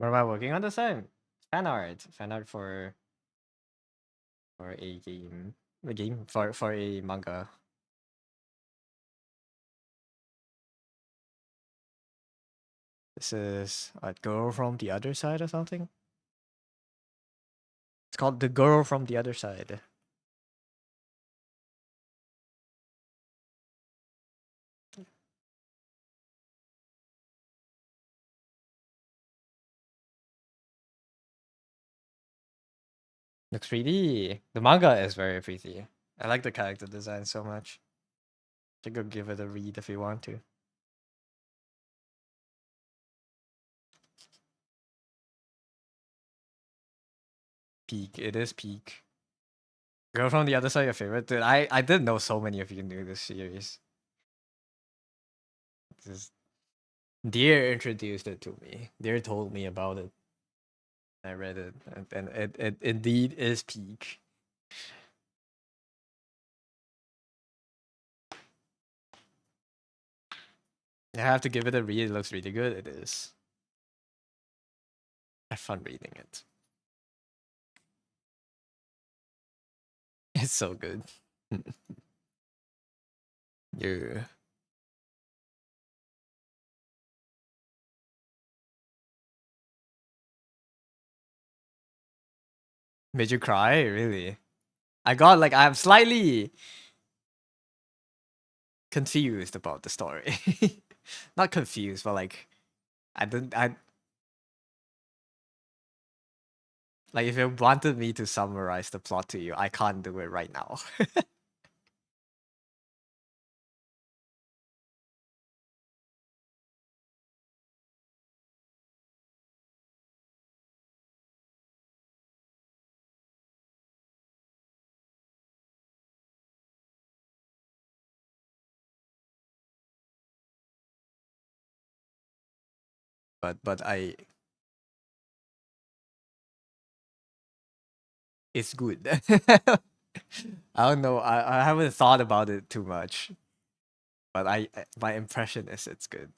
What am I working on this time? Fan art. Fan art for a game for a manga. This is a girl from the other side or something. It's called The Girl from the Other Side. Looks pretty. The manga is very pretty. I like the character design so much. You could give it a read if you want to. Peak. It is peak. Girl from the Other Side, your favorite? Dude, I didn't know so many of you knew this series. This Deer introduced it to me. Deer told me about it. I read it, and it indeed is peak. I have to give it a read. It looks really good. It is. I have fun reading it. It's so good. Yeah. Made you cry? Really? I'm slightly confused about the story. Not confused, but like I didn't I like if you wanted me to summarize the plot to you, I can't do it right now. But it's good. I don't know. I haven't thought about it too much, but my impression is it's good.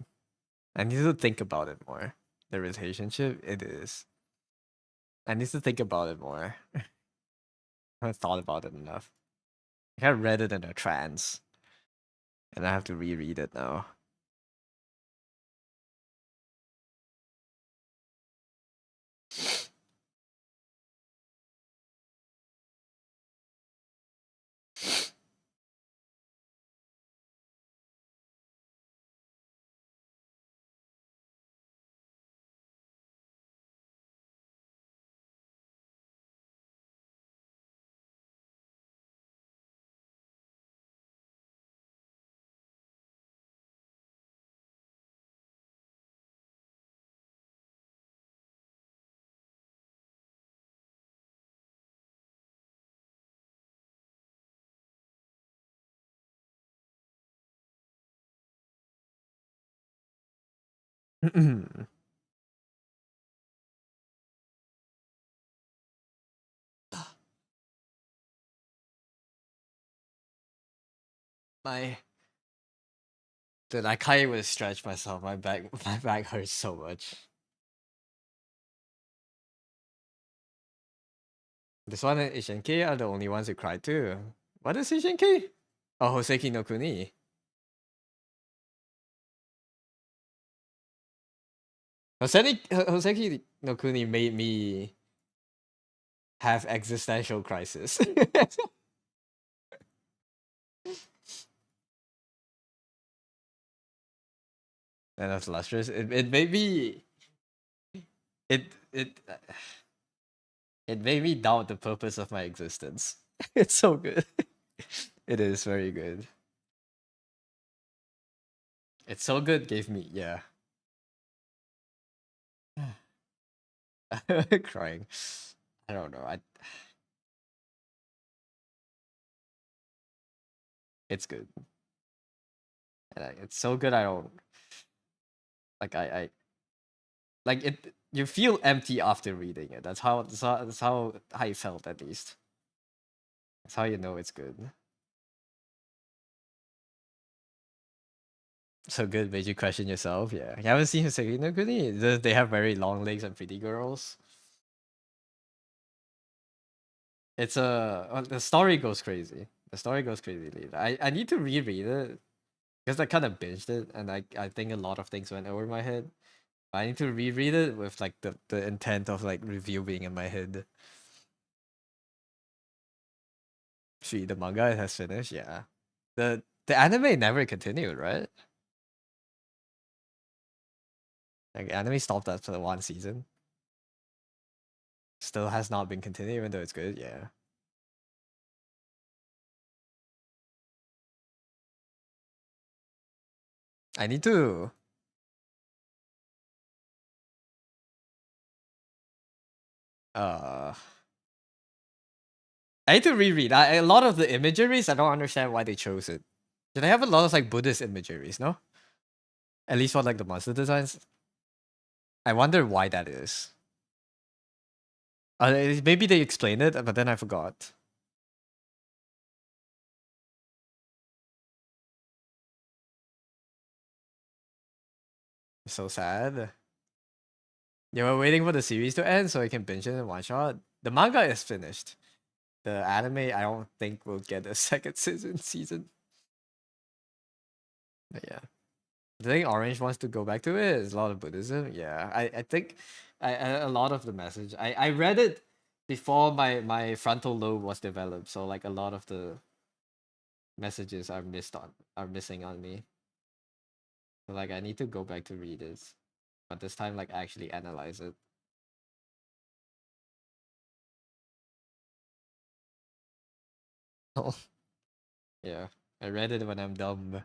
I need to think about it more. The relationship, it is. I need to think about it more. I haven't thought about it enough. I read it in a trance, and I have to reread it now. my Dude, I can't even stretch myself. My back hurts so much. This one and Ishinki are the only ones who cried too. What is Ishinki? Oh, Hoseki no Kuni. Hoseki no Kuni made me have existential crisis. And that's lustrous. It made me it it it made me doubt the purpose of my existence. It's so good. It is very good. It's so good. Gave me yeah. Crying. I don't know. It's good. And it's so good. I don't I like it. You feel empty after reading it. That's how I felt at least. That's how you know it's good. So good made you question yourself. Yeah, you haven't seen Hoseki no Kuni? They have very long legs and pretty girls. It's a the story goes crazy. The story goes crazy. Later. I need to reread it because I kind of binged it, and I think a lot of things went over my head. I need to reread it with like the intent of like review being in my head. See, the manga has finished. Yeah, the anime never continued, right? Like anime stopped after the one season. Still has not been continued, even though it's good. Yeah, I need to. Uh, I need to reread. A lot of the imageries, I don't understand why they chose it. Did they have a lot of like Buddhist imageries? No, at least for like the monster designs. I wonder why that is. Maybe they explained it, but then I forgot. So sad. They were waiting for the series to end so I can binge it in one shot. The manga is finished. The anime, I don't think will get a second season. But yeah. The thing Orange wants to go back to it is a lot of Buddhism. Yeah. I think a lot of the message. I read it before my frontal lobe was developed, so like a lot of the messages are missing on me. So like I need to go back to read it. But this time like actually analyze it. Oh. Yeah. I read it when I'm dumb.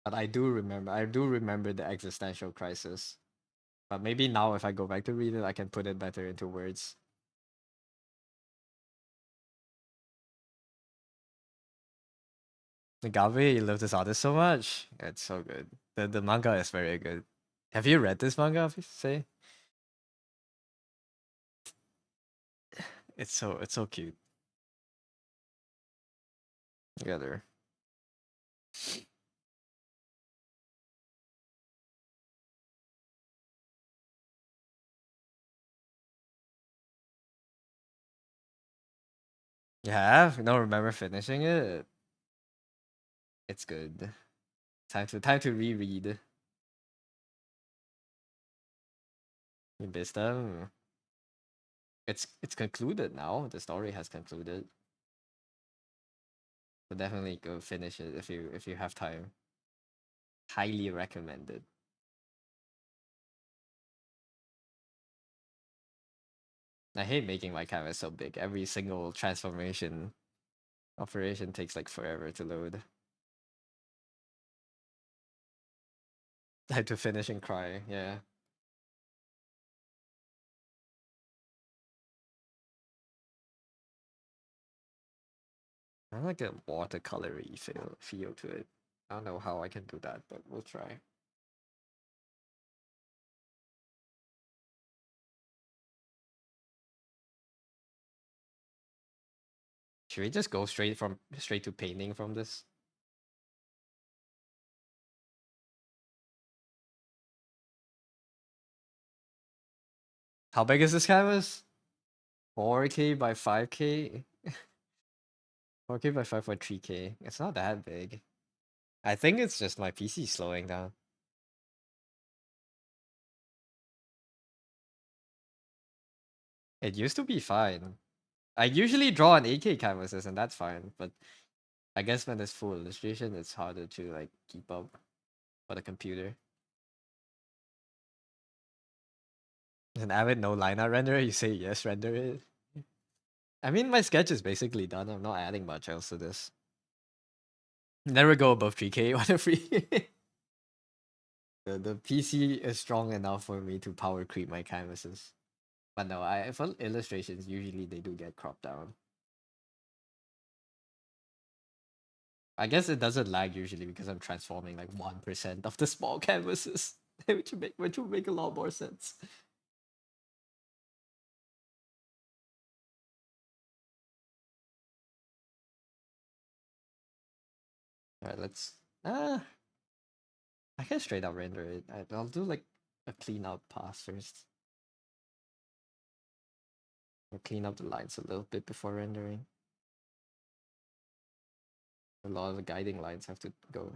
But I do remember the existential crisis. But maybe now if I go back to read it, I can put it better into words. Agave, you love this artist so much. It's so good. The manga is very good. Have you read this manga, say? It's so cute. Together. You have? You don't remember finishing it? It's good. Time to reread. You missed them. It's concluded now. The story has concluded. So definitely go finish it if you have time. Highly recommended. I hate making my canvas so big. Every single transformation operation takes like forever to load. I had to finish and cry. Yeah. I like a watercolory feel to it. I don't know how I can do that, but we'll try. Should we just go straight to painting from this? How big is this canvas? 4K by 5K? 4K by 5.3K. It's not that big. I think it's just my PC slowing down. It used to be fine. I usually draw on 8K canvases and that's fine, but I guess when there's full illustration, it's harder to like keep up for the computer. And Avid no line art renderer, you say yes, render it. I mean, my sketch is basically done. I'm not adding much else to this. Never go above 3K on a free. The PC is strong enough for me to power creep my canvases. But no, for illustrations, usually they do get cropped down. I guess it doesn't lag usually because I'm transforming like 1% of the small canvases, which would make a lot more sense. Alright, let's I can straight up render it. I'll do like a clean out pass first. I'll clean up the lines a little bit before rendering. A lot of the guiding lines have to go.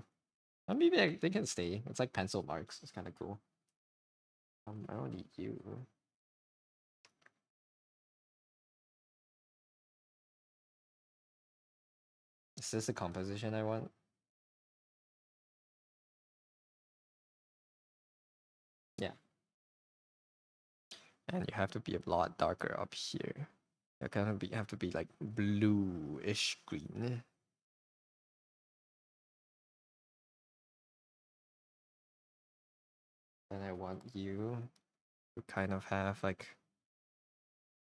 Or maybe they can stay. It's like pencil marks. It's kind of cool. I don't need you. Is this the composition I want? Yeah. And you have to be a lot darker up here. You have to be like bluish green. And I want you to kind of have like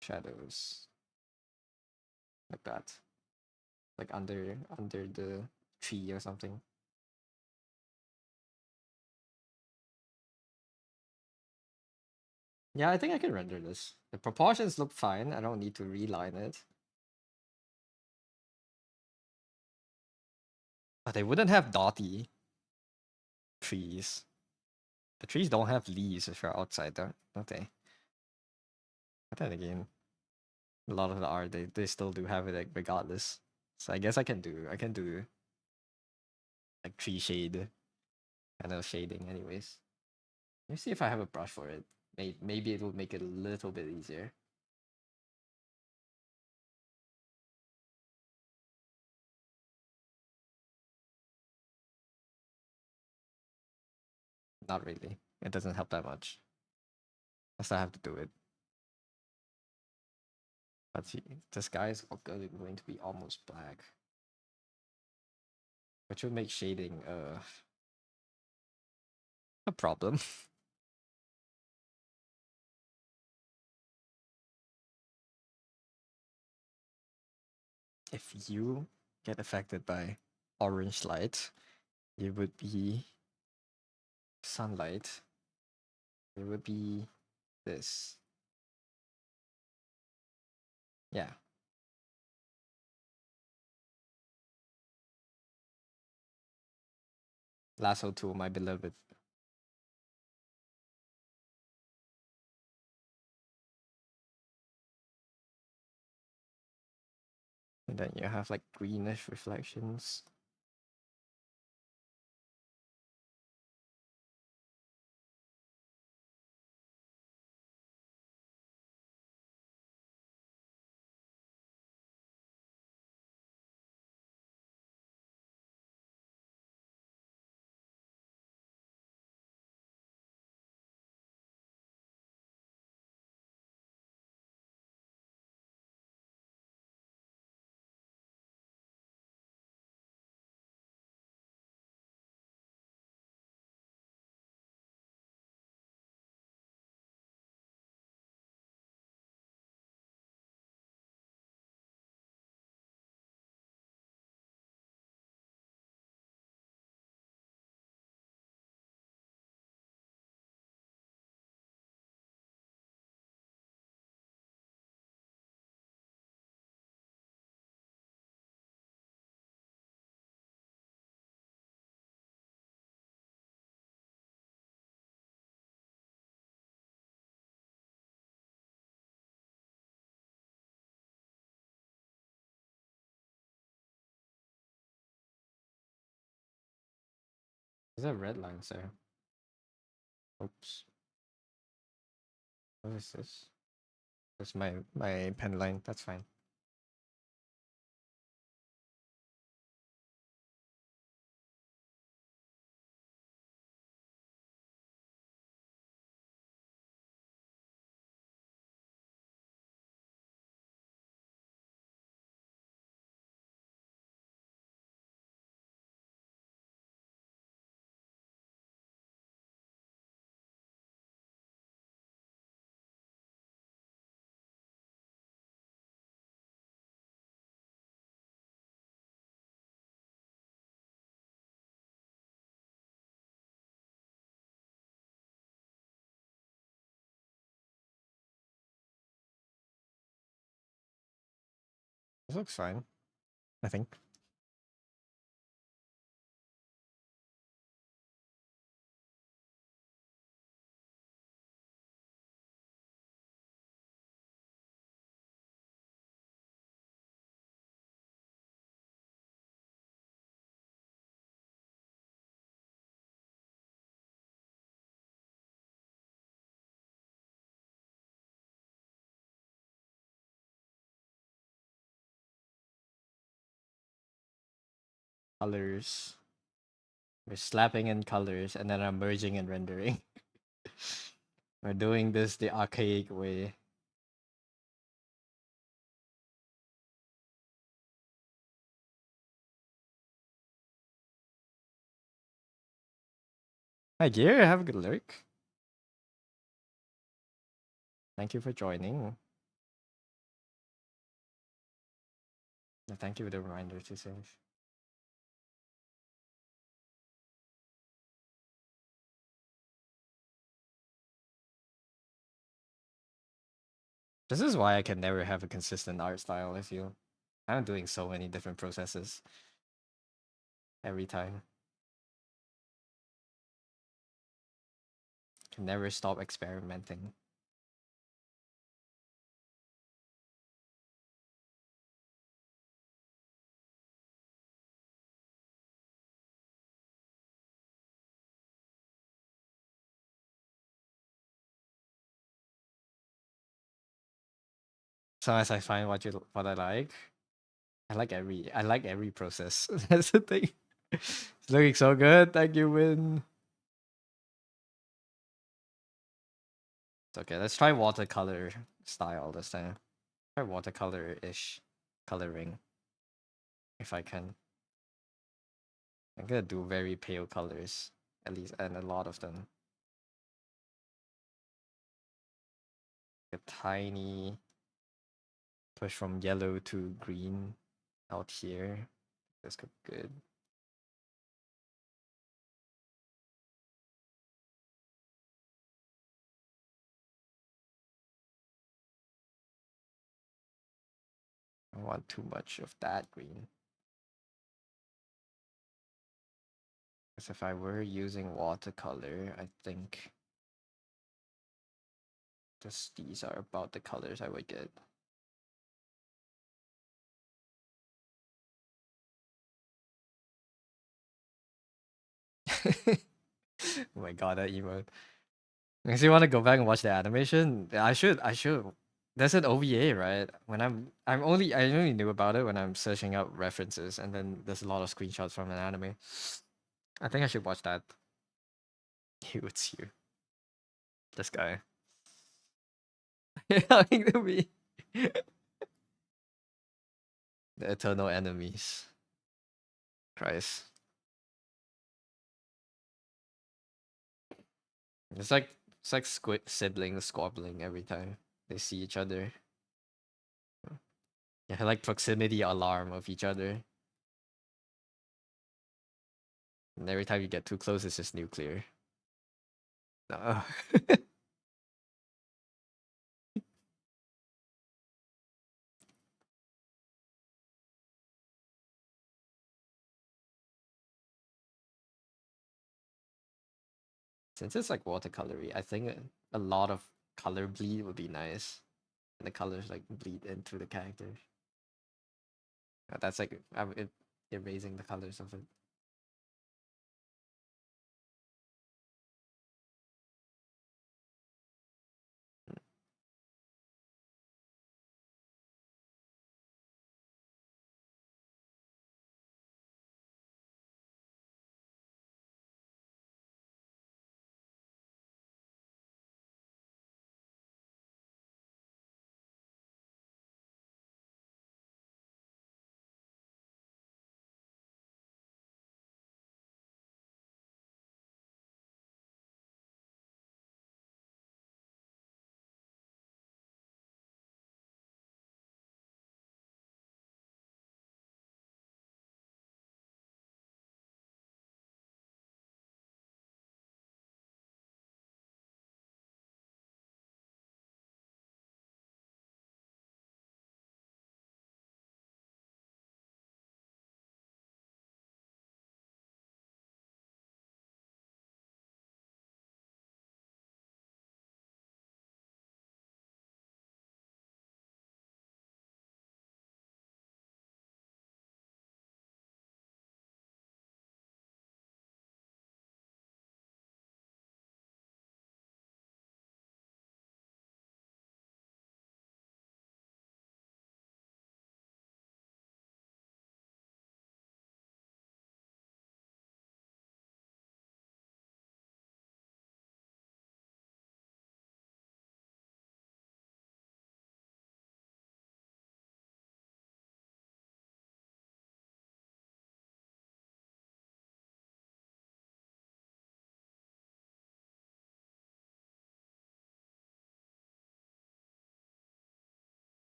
shadows like that, like under the tree or something. Yeah, I think I can render this. The proportions look fine. I don't need to reline it. But they wouldn't have dotty trees. The trees don't have leaves if you're outside, don't they? But then again, a lot of the art they still do have it like regardless. So I guess I can do like tree shade kind of shading anyways. Let me see if I have a brush for it. Maybe it'll make it a little bit easier. Not really. It doesn't help that much. I still have to do it. But see, the sky is going to be almost black, which would make shading a problem. If you get affected by orange light, it would be sunlight. It would be this. Yeah. Lasso tool, my beloved. And then you have like greenish reflections. There's a red line there. Oops. What is this? That's my pen line. That's fine. This looks fine, I think. Colors. We're slapping in colors and then I'm merging and rendering. We're doing this the archaic way. Hi, Gear. Have a good lurk. Thank you for joining. And thank you for the reminder to save. This is why I can never have a consistent art style, I feel. I'm doing so many different processes every time. Can never stop experimenting. Sometimes I find what I like. I like every process. That's the thing. It's looking so good. Thank you, Win. It's okay. Let's try watercolor style this time. Try watercolor-ish coloring. If I can. I'm gonna do very pale colors. At least, and a lot of them. A tiny push from yellow to green out here. This could be good. I don't want too much of that green. Because if I were using watercolor, I think just these are about the colors I would get. Oh my god, that emote. Makes you want to go back and watch the animation? Yeah, I should. There's an OVA, right? When I only knew about it when I'm searching out references, and then there's a lot of screenshots from an anime. I think I should watch that. It's you. This guy. I think to be the eternal enemies. Christ. It's like squid siblings squabbling every time they see each other. Yeah, like proximity alarm of each other. And every time you get too close, it's just nuclear. No. Since it's like watercolory, I think a lot of color bleed would be nice. And the colors like bleed into the characters. That's like erasing the colors of it.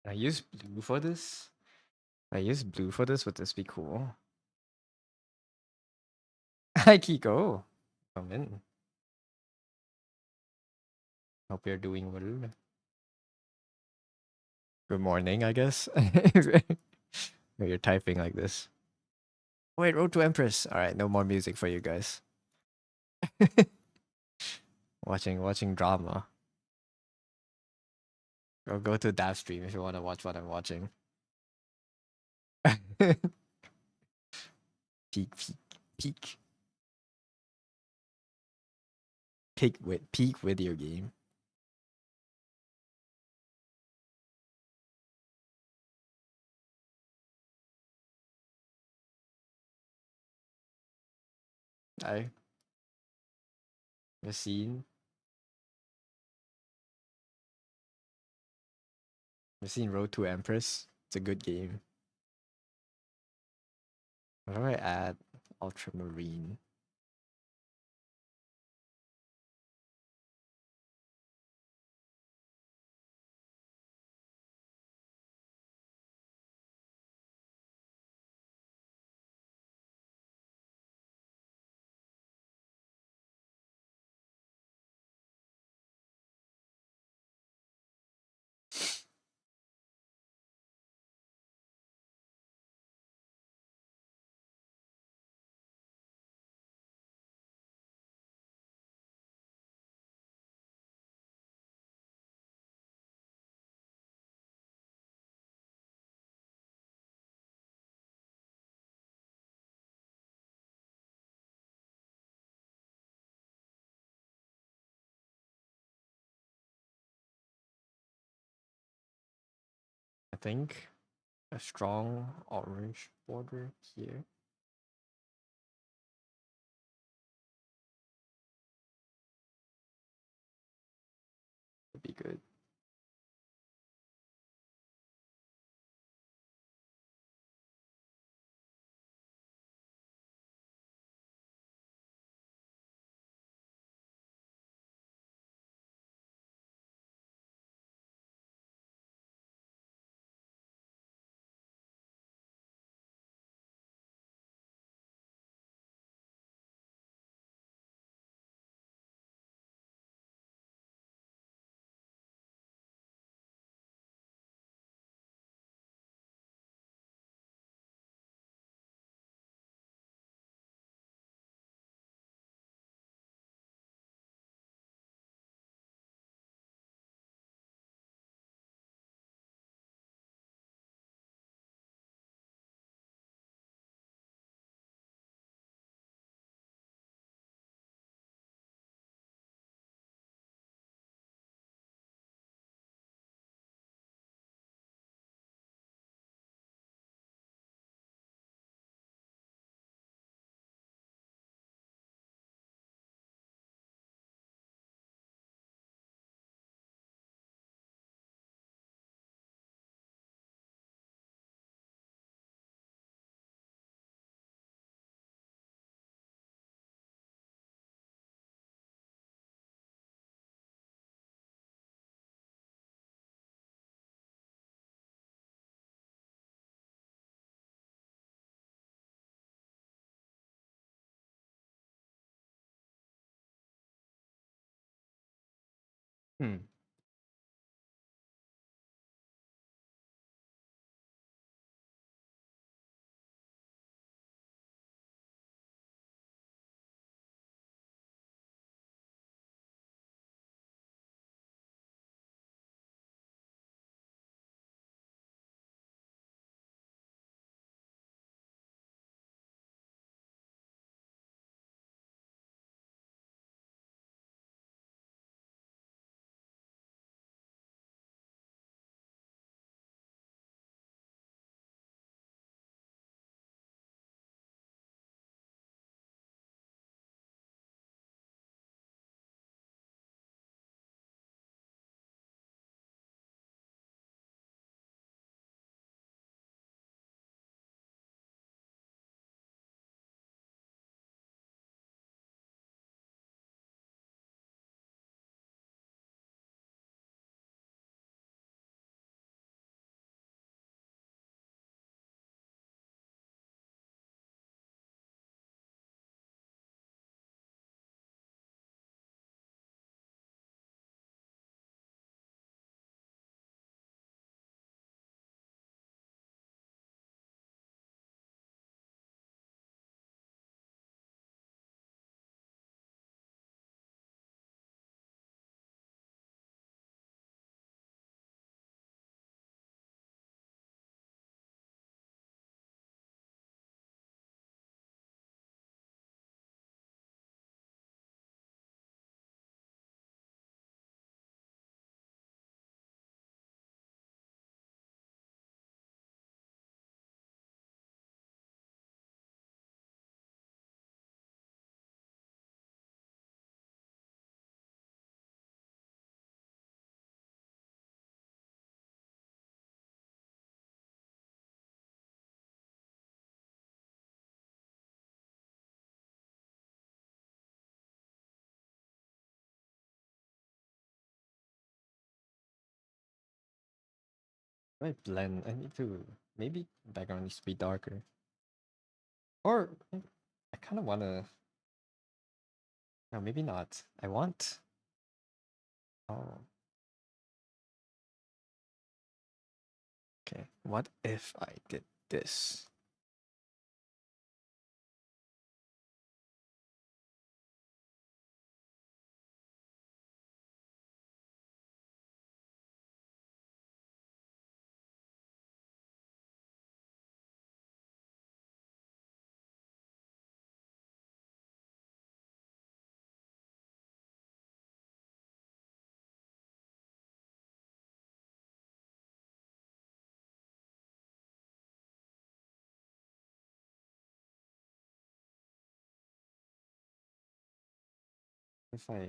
I use blue for this. I use blue for this. Would this be cool? Hi, Kiko. Come in. Hope you're doing well. Good morning, I guess. You're typing like this. Wait, Road to Empress. All right, no more music for you guys. Watching drama. Go to that stream if you want to watch what I'm watching. Peak, peak, peak video game. I Machine. Machine Road to Empress. It's a good game. What do I add? Ultramarine. I think a strong orange border here would be good. Hmm. I blend. I need to maybe background needs to be darker. Or I kind of want to. No, maybe not. I want. Oh, okay. What if I did this? If I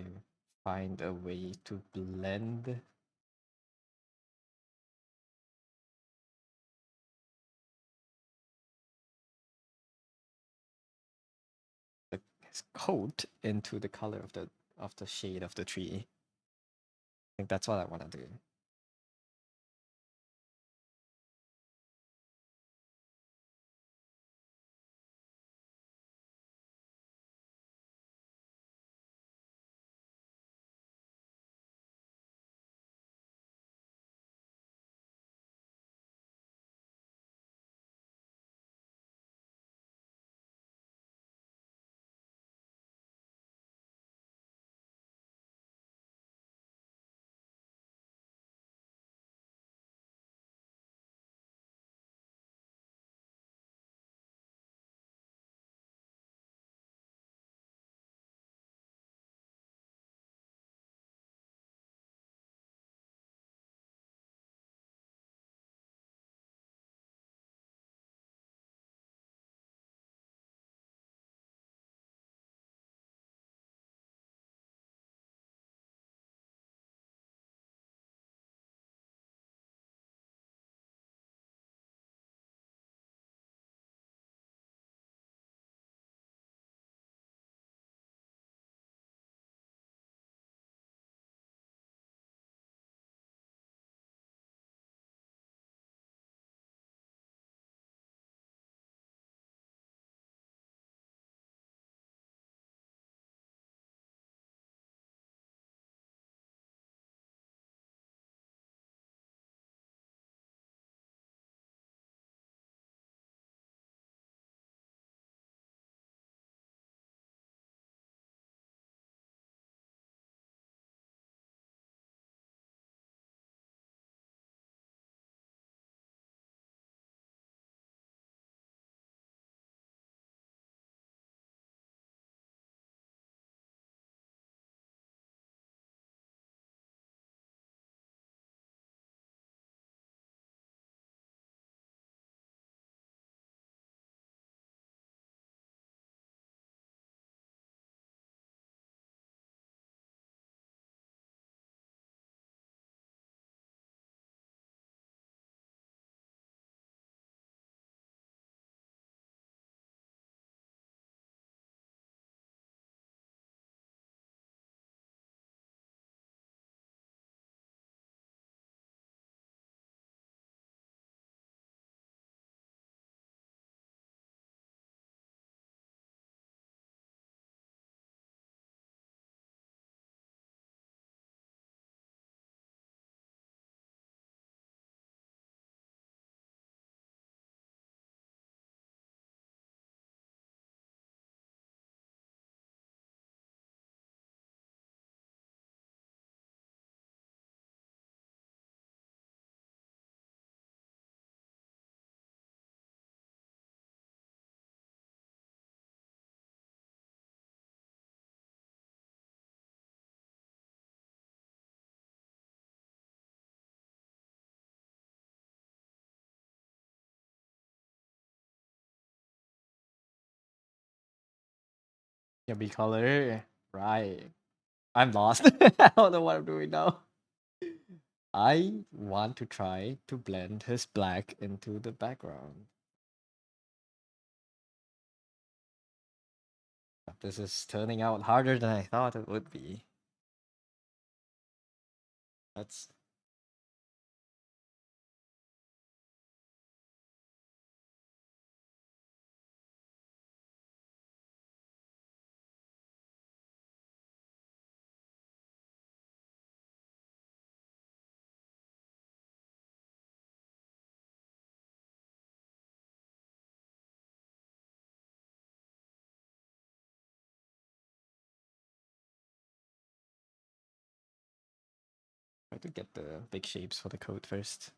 find a way to blend the his coat into the color of the shade of the tree. I think that's what I want to do. Yeah, be color. Right. I'm lost. I don't know what I'm doing now. I want to try to blend his black into the background. But this is turning out harder than I thought it would be. Let's Try to get the big shapes for the coat first.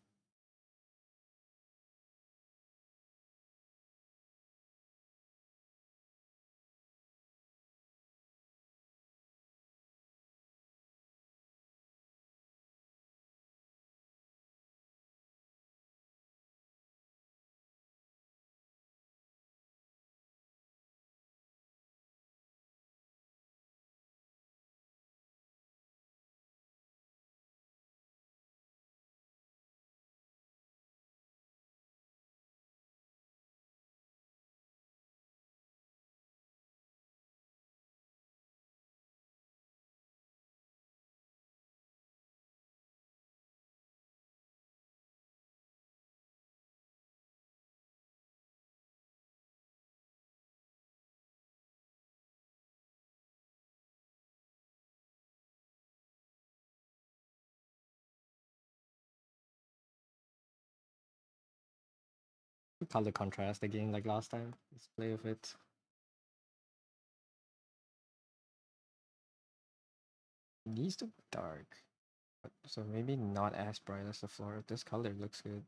Color contrast again like last time. Let's play with it. It needs to be dark. So maybe not as bright as the floor. This color looks good.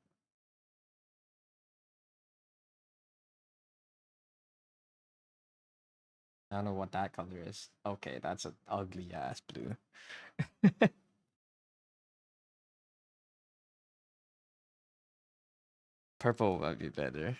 I don't know what that color is. Okay, that's an ugly ass blue. Purple might be better.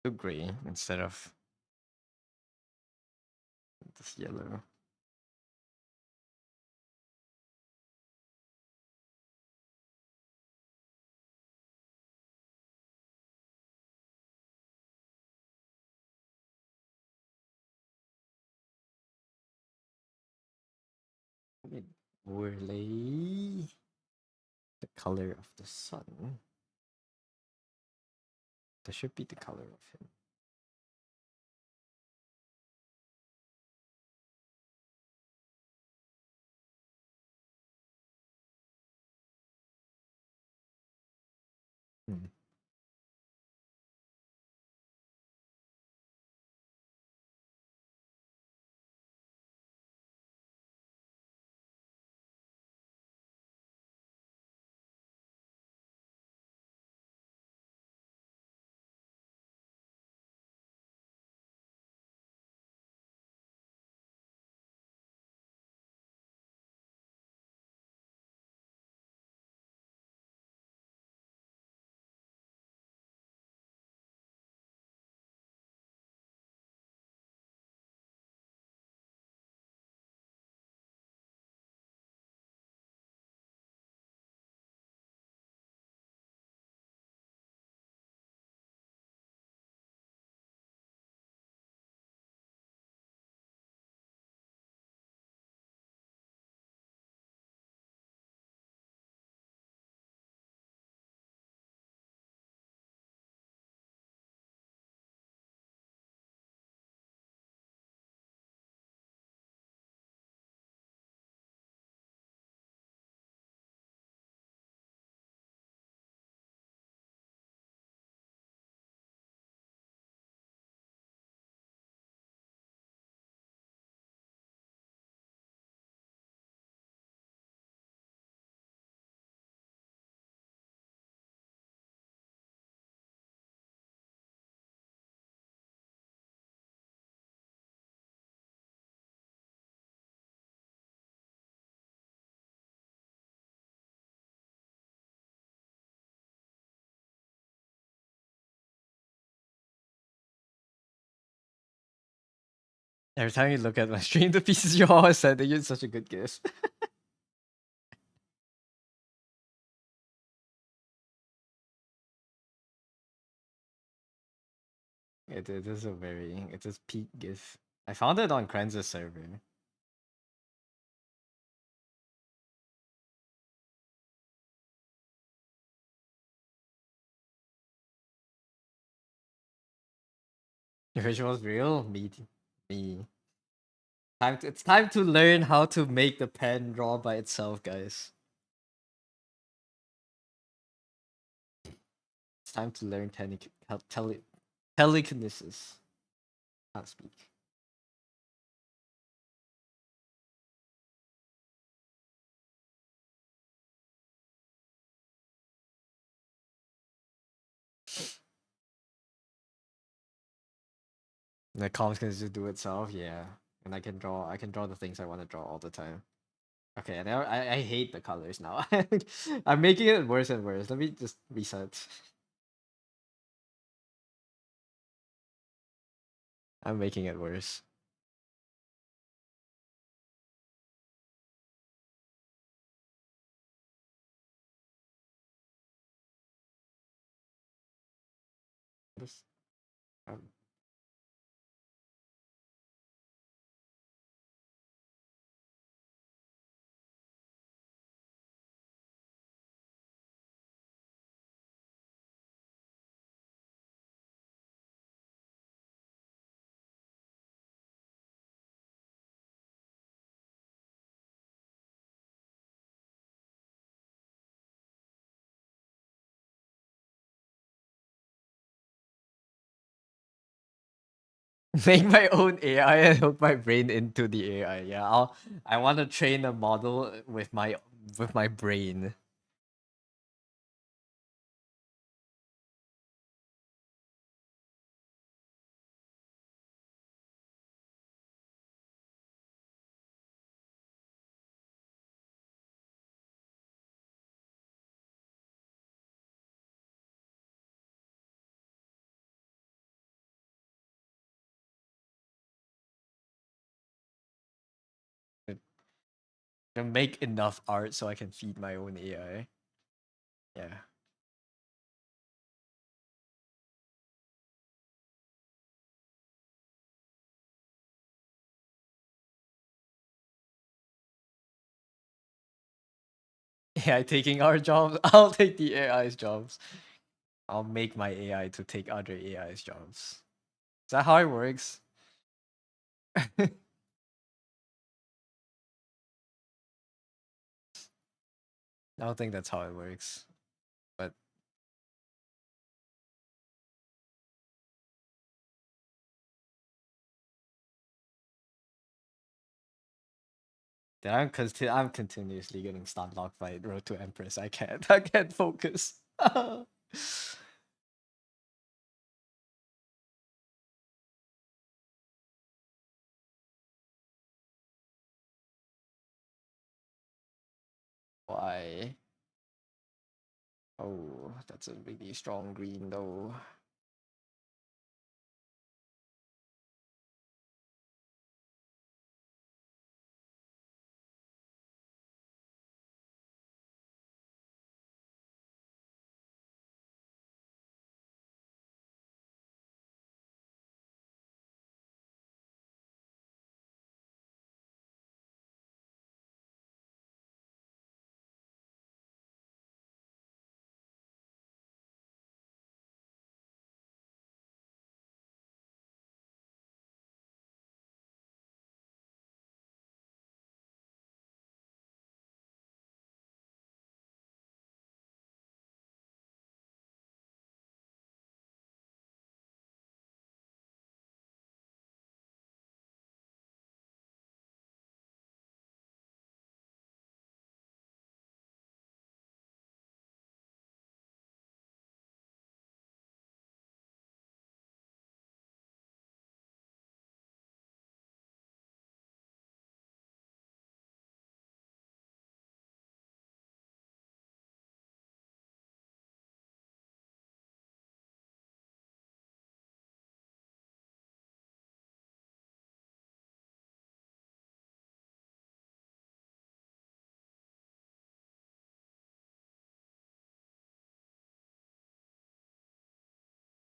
Too gray instead of this yellow. Maybe overlay the color of the sun. That should be the color of him. Hmm. Every time you look at my stream, the pieces you always said that you're such a good gift. It is a very, it's a peak GIF. I found it on Kren's server. If it was real, me. It's time to learn how to make the pen draw by itself, guys. It's time to learn telekinesis. Can't speak. The comics can just do itself, yeah. And I can draw the things I want to draw all the time. Okay, now I hate the colors now. I'm making it worse and worse. Let me just reset. I'm making it worse. Just, um, make my own AI and hook my brain into the AI. Yeah, I want to train a model with my brain. To make enough art so I can feed my own AI. Yeah. AI taking our jobs. I'll take the AI's jobs. I'll make my AI to take other AI's jobs. Is that how it works? I don't think that's how it works. But then I'm continuously getting stun locked by Road to Empress. I can't focus. Why? Oh, that's a really strong green though.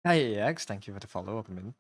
Hi AX, thank you for the follow-up, man.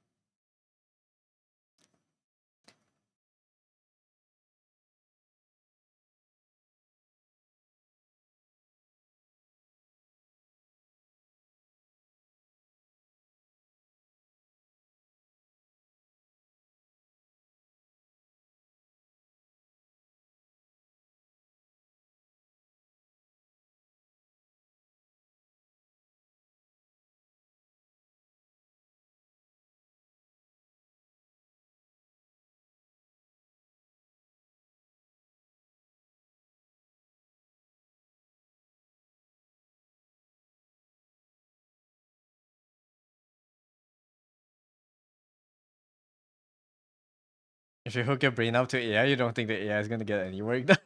If you hook your brain up to AI, you don't think the AI is gonna get any work done.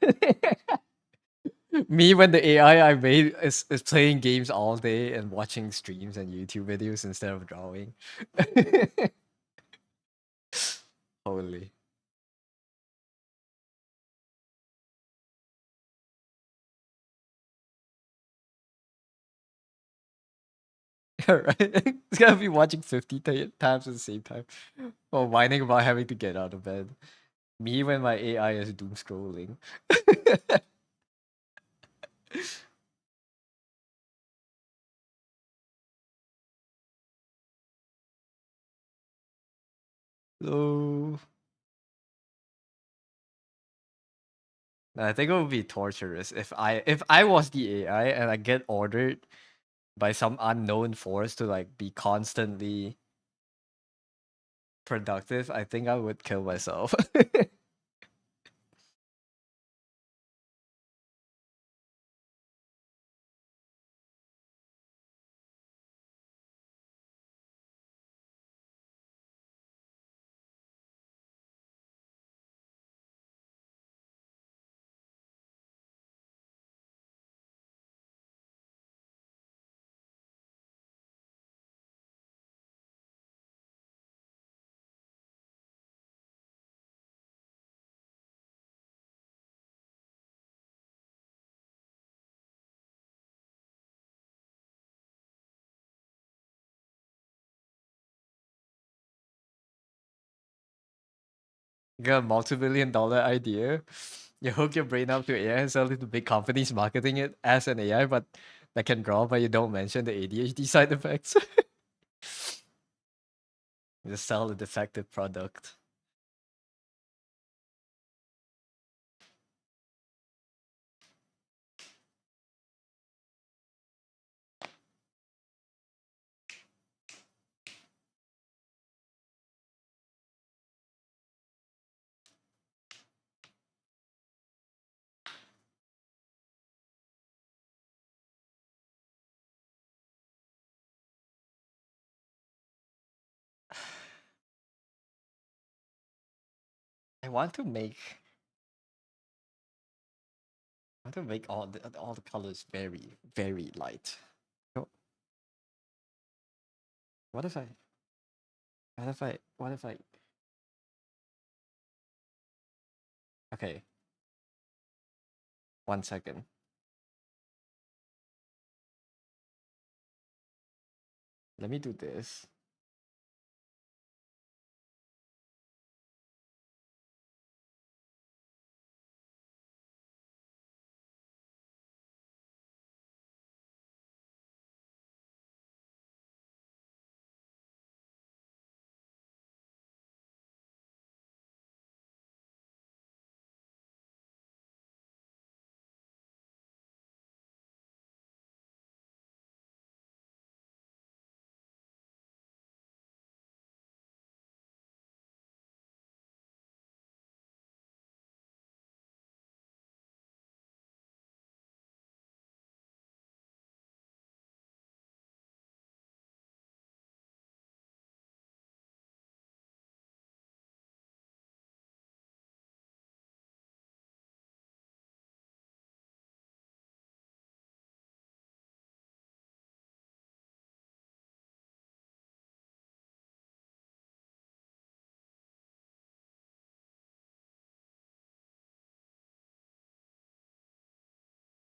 Me, when the AI I made is playing games all day and watching streams and YouTube videos instead of drawing. Holy. Right? It's gonna be watching 50 times at the same time. Or whining about having to get out of bed. Me when my AI is doom scrolling. So I think it would be torturous if I was the AI and I get ordered by some unknown force to like be constantly productive. I think I would kill myself. Got a multi-billion-dollar idea. You hook your brain up to AI and sell it to big companies marketing it as an AI, but that can draw, but you don't mention the ADHD side effects. You just sell a defective product. I want to make all the colors very, very light. So what if I what if I okay, 1 second. Let me do this.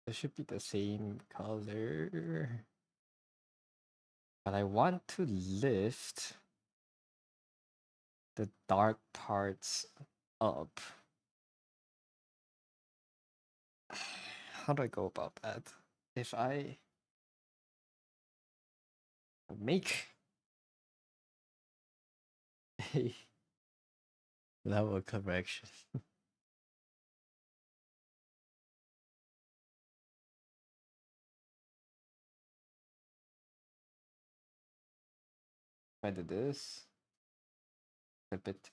It should be the same color. But I want to lift the dark parts up. How do I go about that? If I make a level correction. If I do this, flip it.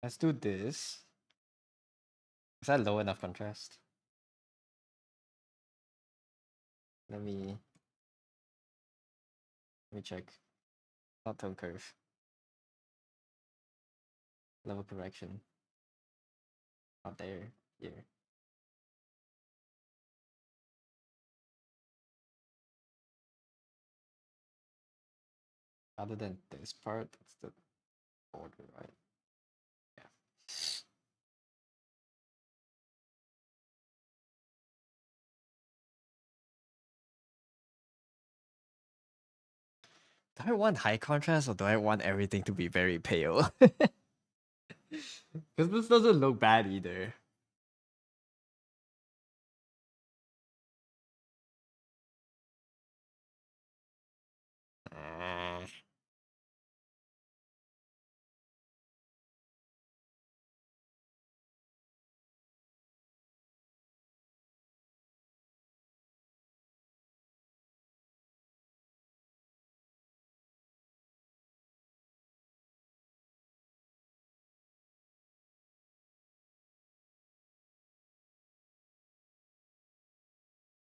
Let's do this. Is that low enough contrast? Let me check. Not tone curve. Level correction. Not there. Here. Other than this part, it's the border, right? Yeah. Do I want high contrast or do I want everything to be very pale? Because this doesn't look bad either. Uh,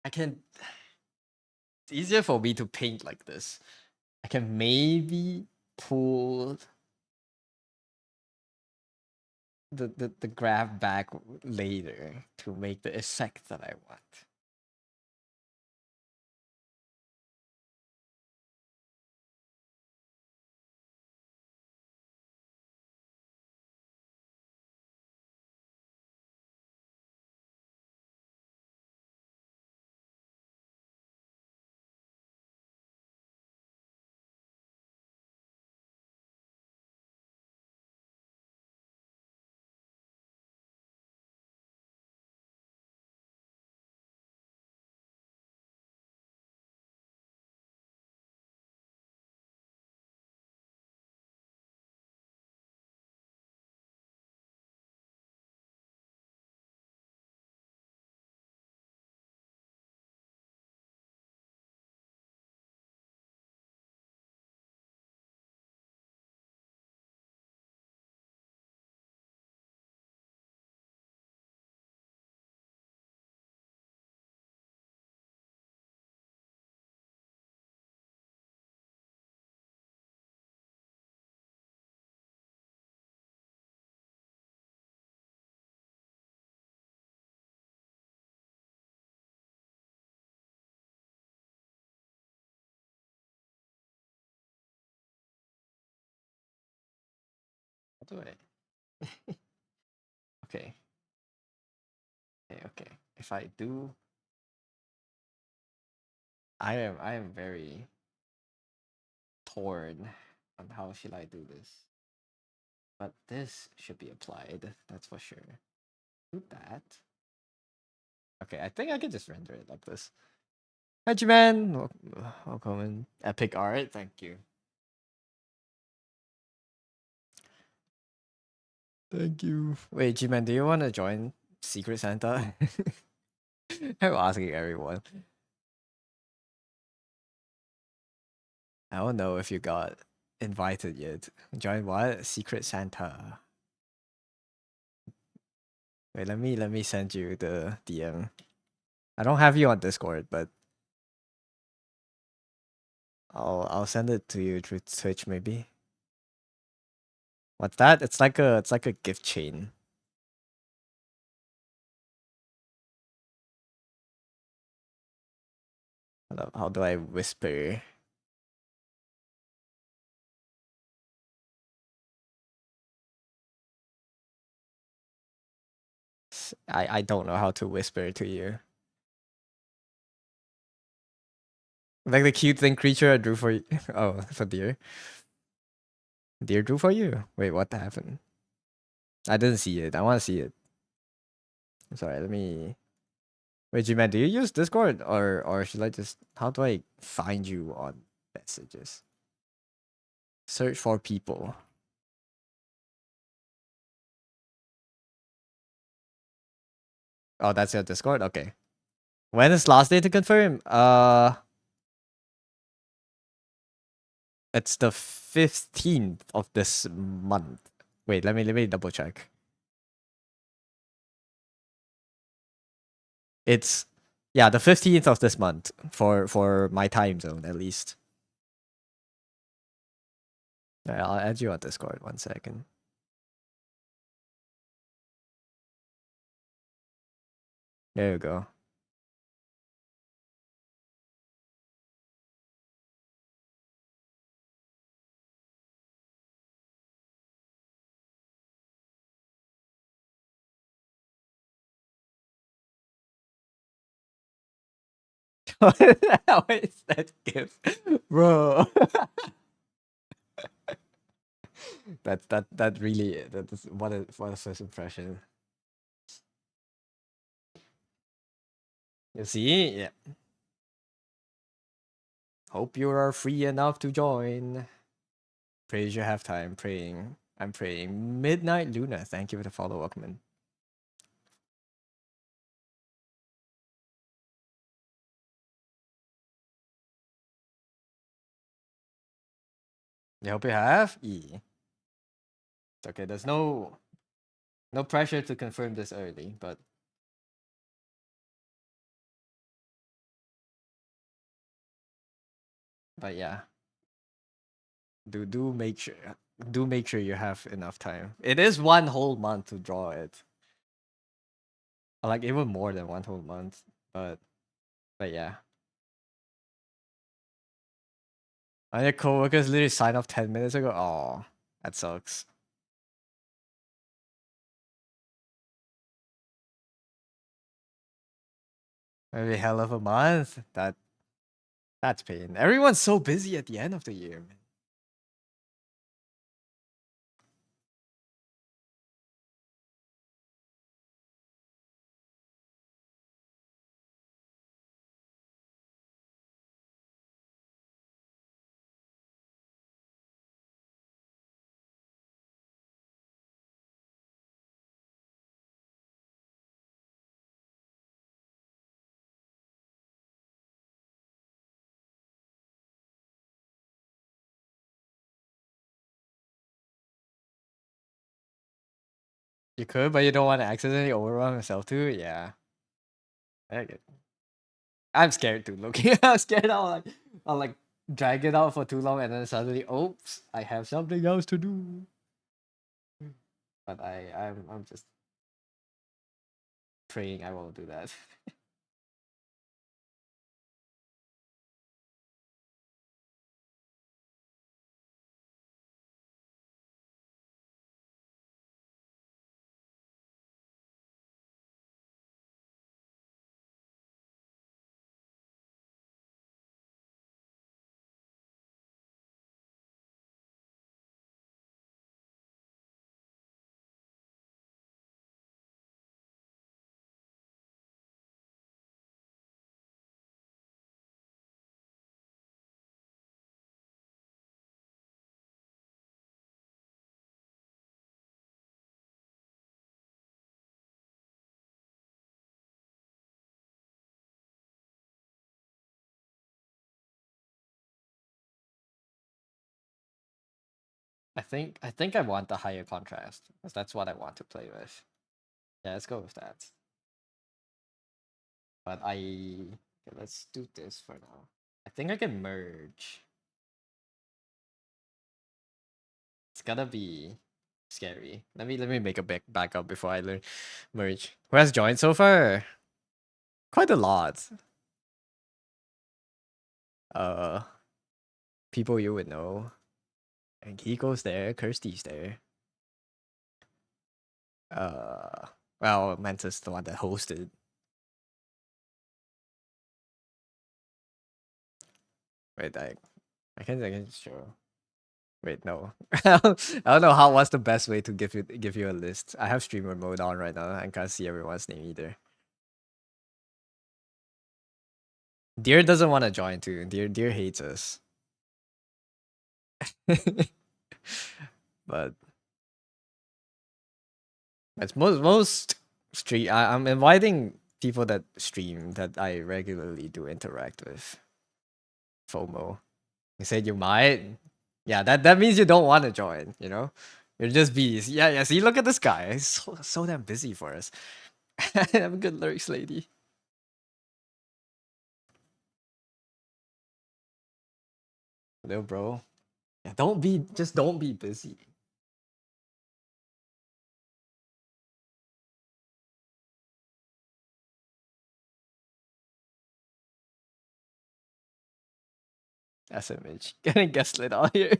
I can. It's easier for me to paint like this. I can maybe pull the graph back later to make the effect that I want. How do I? Okay. Okay. If I do, I am very torn on how should I do this. But this should be applied, that's for sure. Do that. Okay, I think I can just render it like this. Hi, Jiman. Welcome in. Epic art. Thank you. Thank you. Wait, Jiman, do you want to join Secret Santa? I'm asking everyone. I don't know if you got invited yet. Join what? Secret Santa. Wait, let me send you the DM. I don't have you on Discord, but I'll send it to you through Twitch maybe. What's that? It's like a gift chain. How do I whisper? I don't know how to whisper to you. Like the cute thing creature I drew for you. Oh, for deer. Deer drew for you. Wait, what happened? I didn't see it. I want to see it. I'm sorry. Let me. Wait, G-Man, do you use Discord or should I just? How do I find you on messages? Search for people. Oh, that's your Discord. Okay. When is last day to confirm? It's the 15th of this month. Wait, let me double check. It's yeah, the 15th of this month for my time zone at least. Alright, I'll add you on Discord. 1 second. There you go. How is that gift, bro? that really that is what a first impression. You see, yeah. Hope you are free enough to join. Praise you have time praying. I'm praying. Midnight Luna, thank you for the follow, welcome. I hope you have. It's okay. There's no pressure to confirm this early, but yeah. Do make sure you have enough time. It is 1 whole month to draw it. Like even more than 1 whole month. But yeah. And your coworkers literally signed off 10 minutes ago. Oh, that sucks. Maybe hell of a month. That's pain. Everyone's so busy at the end of the year, man. You could, but you don't want to accidentally overwhelm yourself too. Yeah. I get. I'm scared too, Loki. I'm scared I'll like drag it out for too long and then suddenly, oops, I have something else to do. But I'm just praying I won't do that. I think I want the higher contrast because that's what I want to play with. Yeah, let's go with that. But okay, let's do this for now. I think I can merge. It's gotta be scary. Let me make a backup before I learn merge. Who has joined so far? Quite a lot. Uh, people you would know. And Kiko's there. Kirsty's there. Uh, well, Manta's the one that hosted. Wait, I can show. Wait, no. I don't know how. What's the best way to give you a list? I have streamer mode on right now. I can't see everyone's name either. Deer doesn't want to join too. Deer hates us. But it's most stream. I'm inviting people that stream that I regularly do interact with. FOMO. You said you might. Yeah, that means you don't want to join. You're just bees. Yeah, yeah. See, look at this guy. He's so damn busy for us. Have a good lyrics, lady. Little bro. Yeah, don't be busy. SMH. Getting gaslit out here.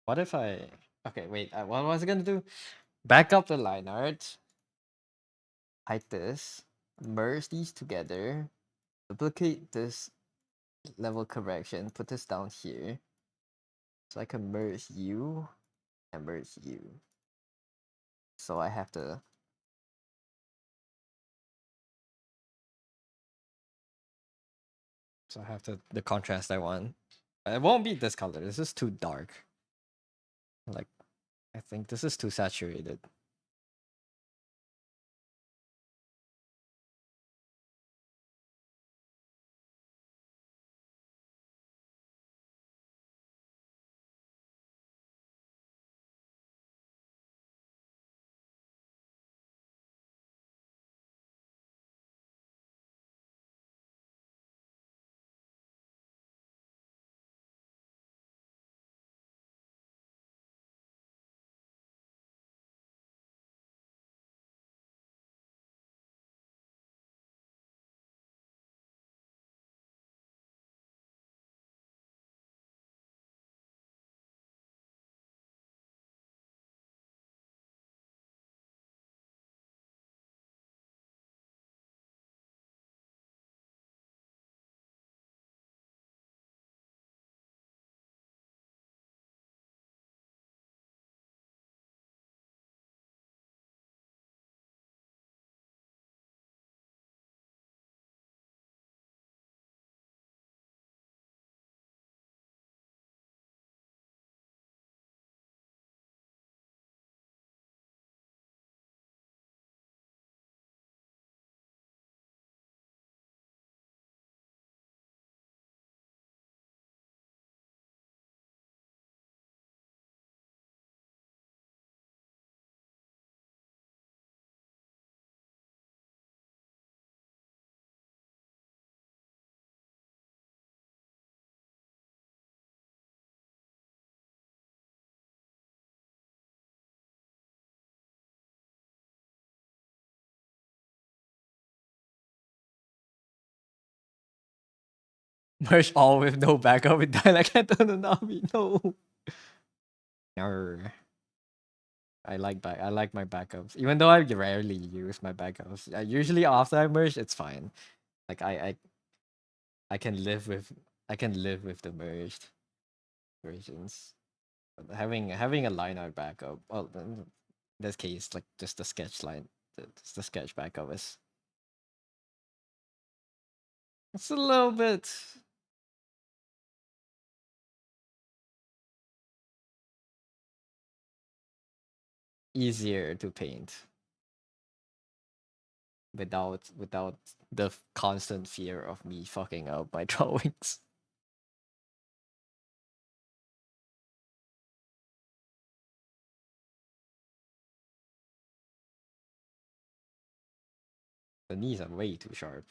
What if I? Okay, wait. What was I gonna do? Back up the line art. Hide this. Merge these together. Duplicate this level correction. Put this down here. So I can merge you and merge you. So I have to. So I have the contrast I want. It won't be this color. This is too dark. Like, I think this is too saturated. Merge all with no backup with dialect and Toonami. No. Arr. I like my backups. Even though I rarely use my backups. Usually after I merge, it's fine. Like I can live with I can live with the merged versions. But having a line art backup, well, in this case, like just the sketch line, just the sketch backup is it's a little bit easier to paint without the constant fear of me fucking up my drawings. The knees are way too sharp.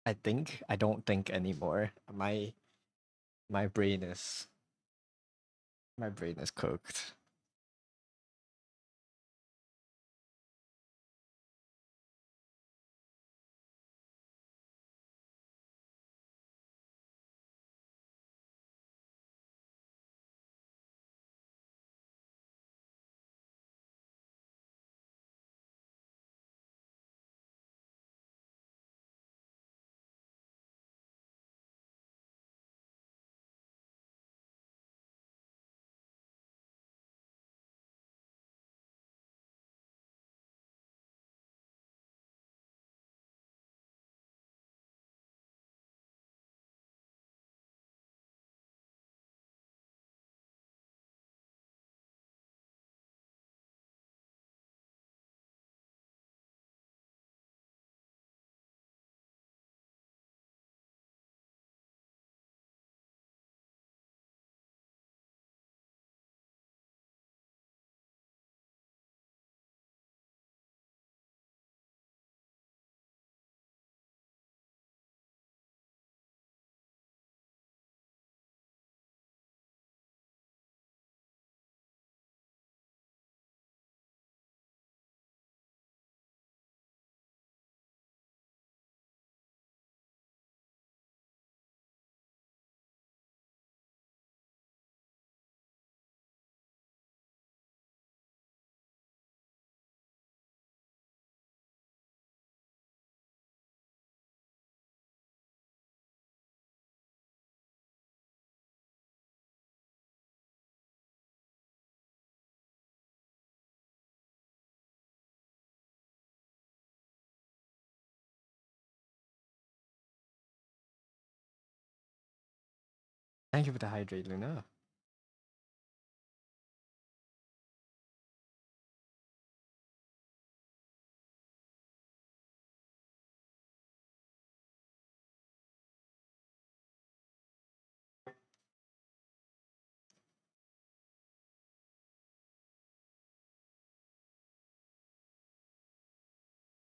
I think I don't think anymore. My brain is my brain is cooked. Thank you for the hydrate, Luna.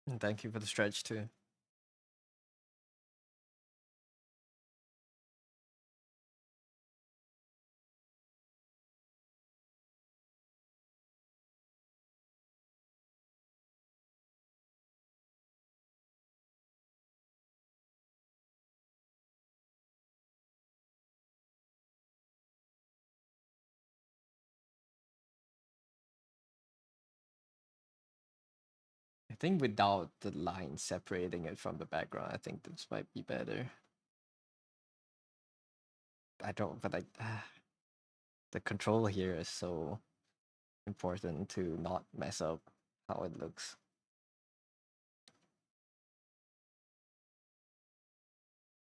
And thank you for the stretch too. think without the line separating it from the background, I think this might be better. I don't, but like the control here is so important to not mess up how it looks.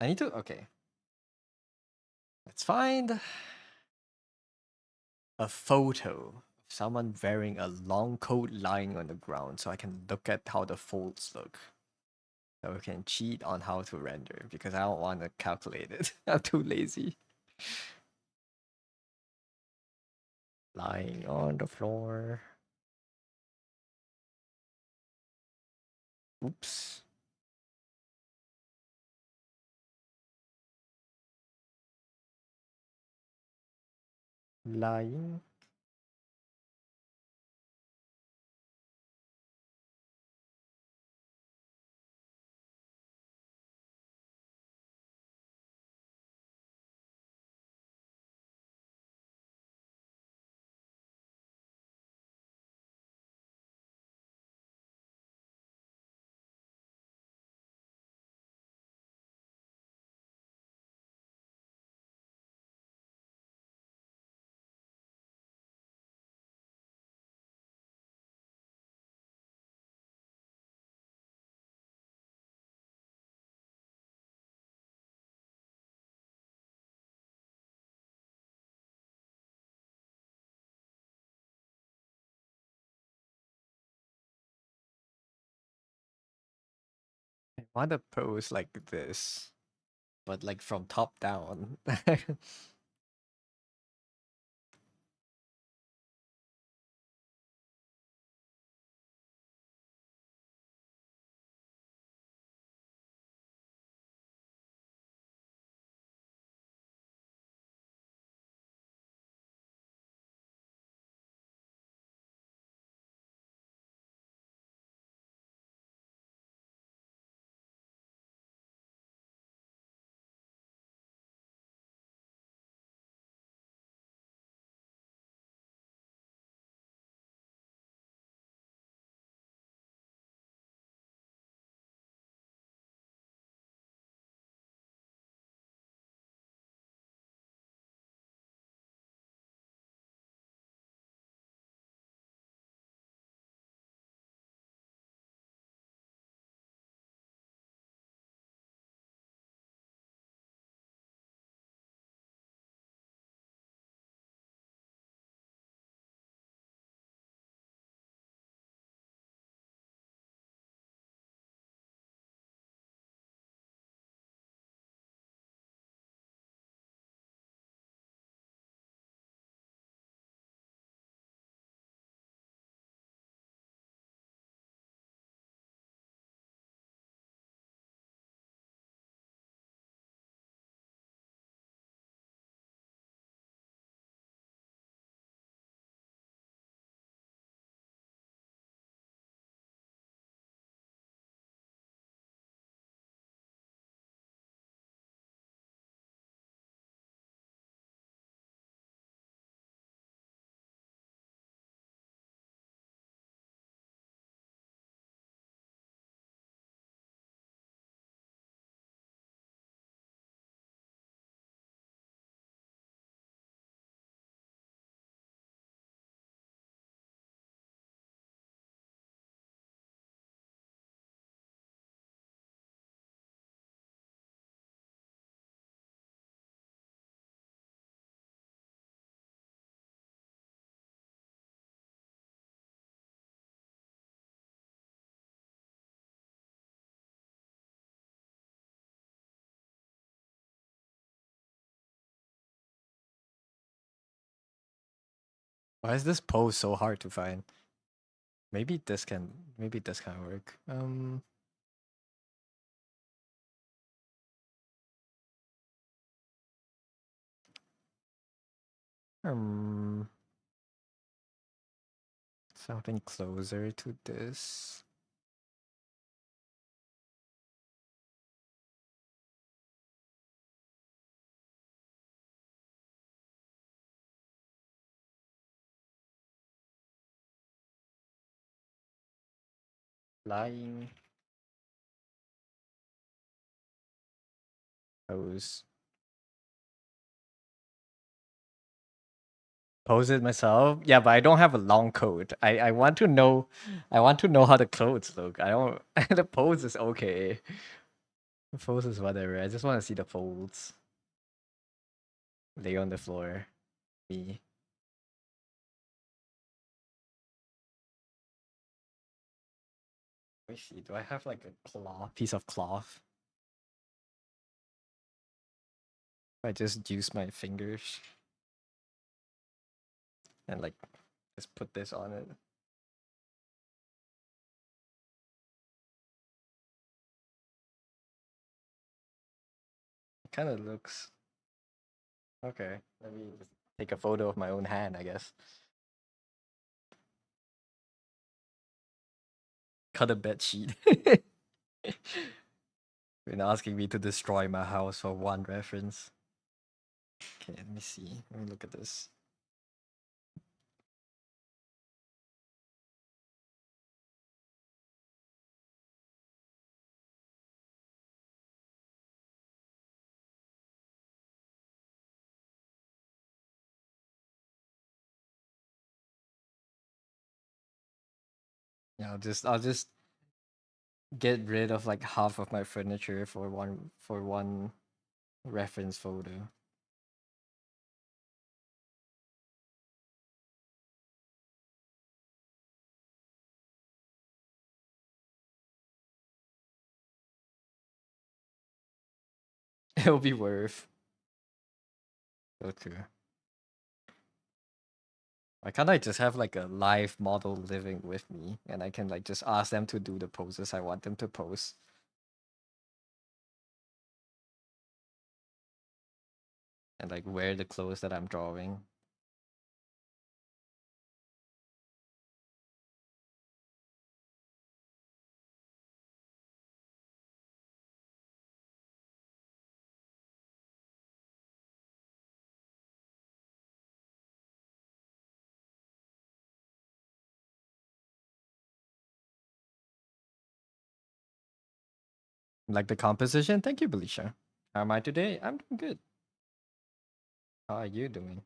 I need to, okay. Let's find a photo of someone wearing a long coat lying on the ground so I can look at how the folds look. So we can cheat on how to render because I don't want to calculate it. I'm too lazy. Lying on the floor. Oops. Lying. I want to pose like this, but like from top down. Why is this pose so hard to find? Maybe this can work. Um something closer to this. Flying pose. Pose it myself. Yeah, but I don't have a long coat. I want to know. I want to know how the clothes look. I don't. The pose is okay. The pose is whatever. I just want to see the folds. Lay on the floor. Me. Let me see. Do I have like a cloth piece of cloth? I just use my fingers and like just put this on it. Kind of looks okay. Let me just take a photo of my own hand, I guess. Cut a bed sheet. Been asking me to destroy my house for one reference. Okay, let me see. Let me look at this. Yeah, I'll just get rid of like half of my furniture for one reference photo. It'll be worth. Okay. Why can't I just have like a live model living with me and I can like just ask them to do the poses I want them to pose? And like wear the clothes that I'm drawing. Like the composition? Thank you, Belisha. How am I today? I'm doing good. How are you doing?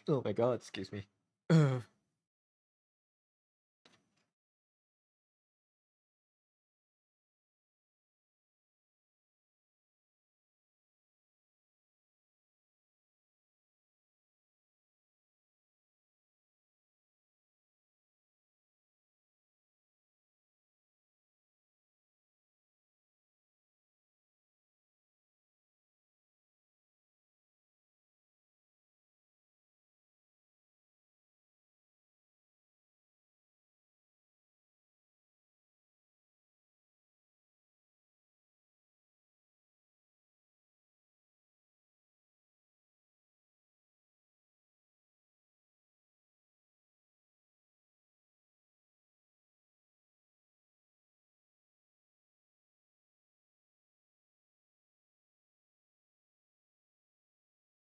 Oh my god, excuse me.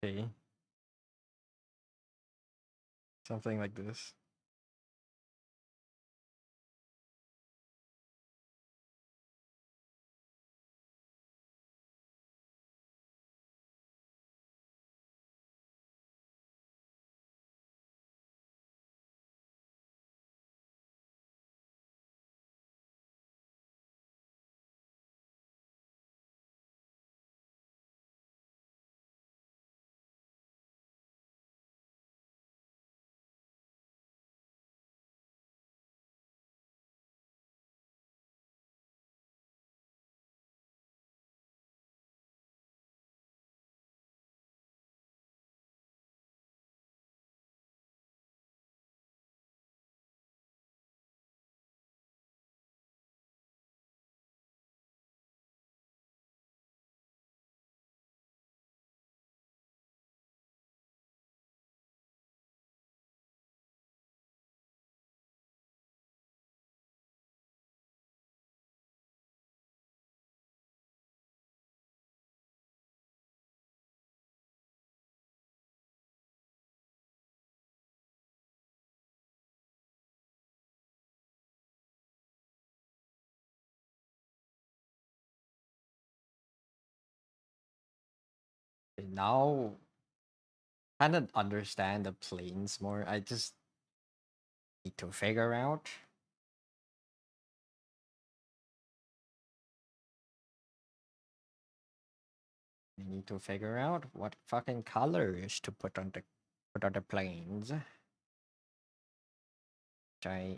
Okay. Something like this. now kind of understand the planes more. I just need to figure out. I need to figure out what fucking colors to put on the planes. I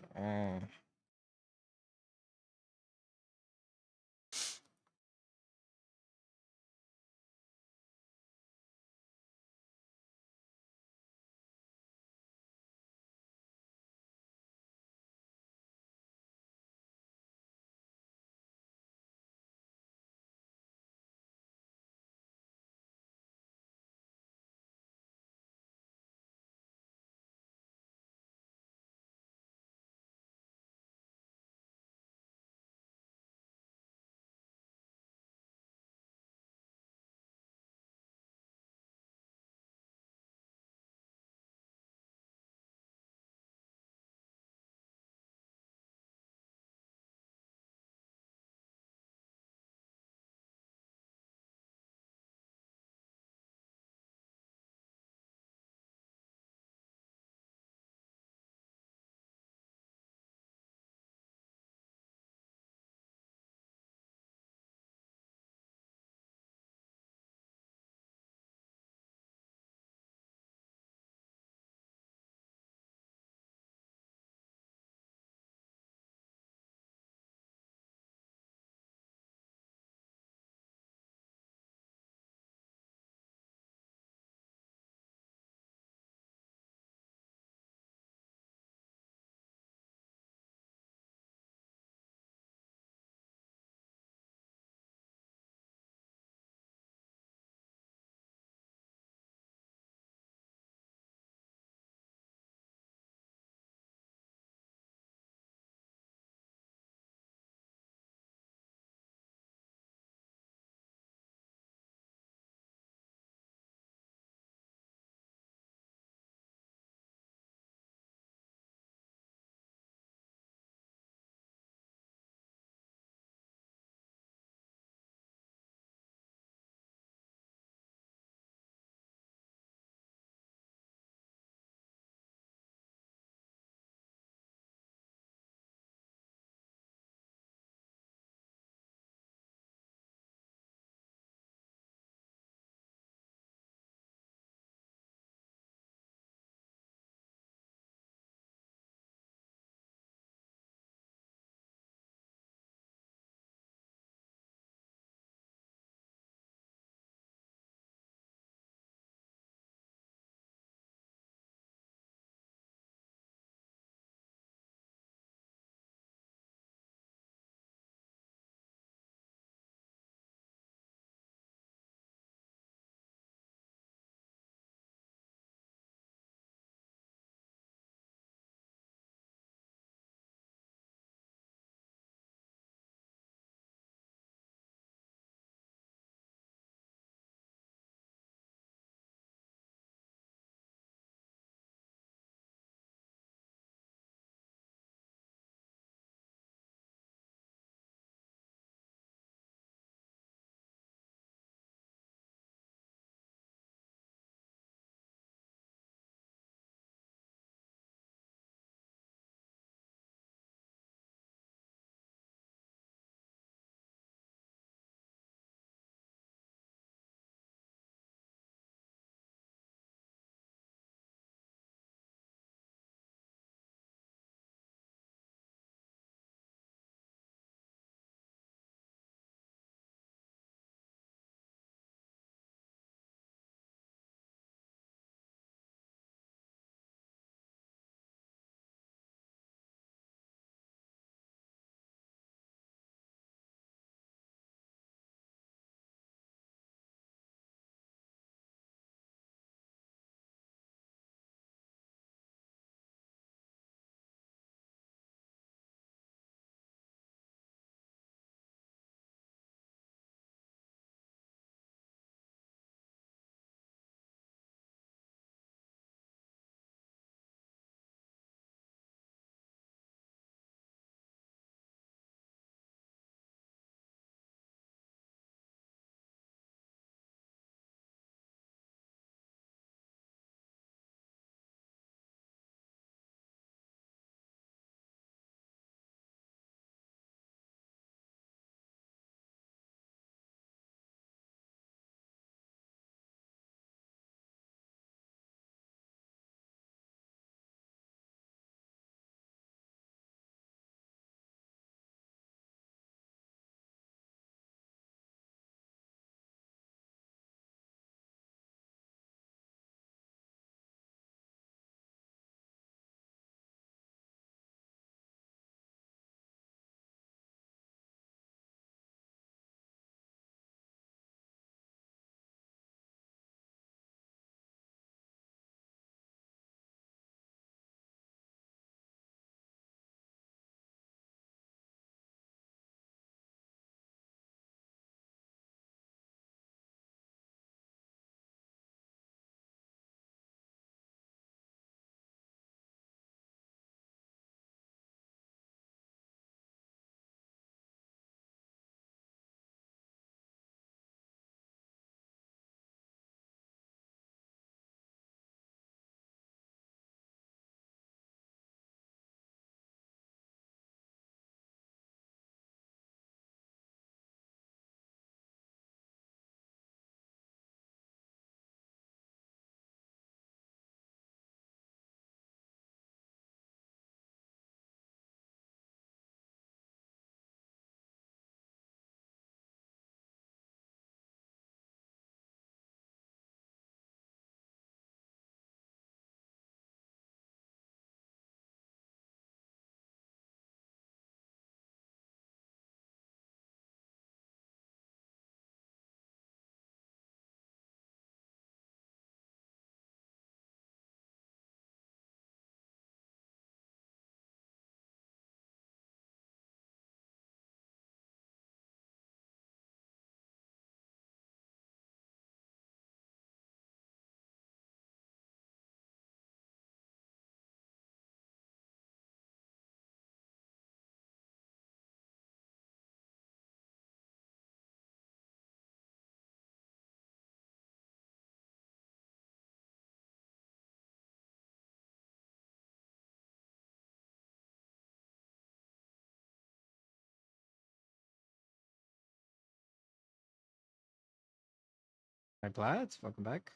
Hi, Vlad. Welcome back.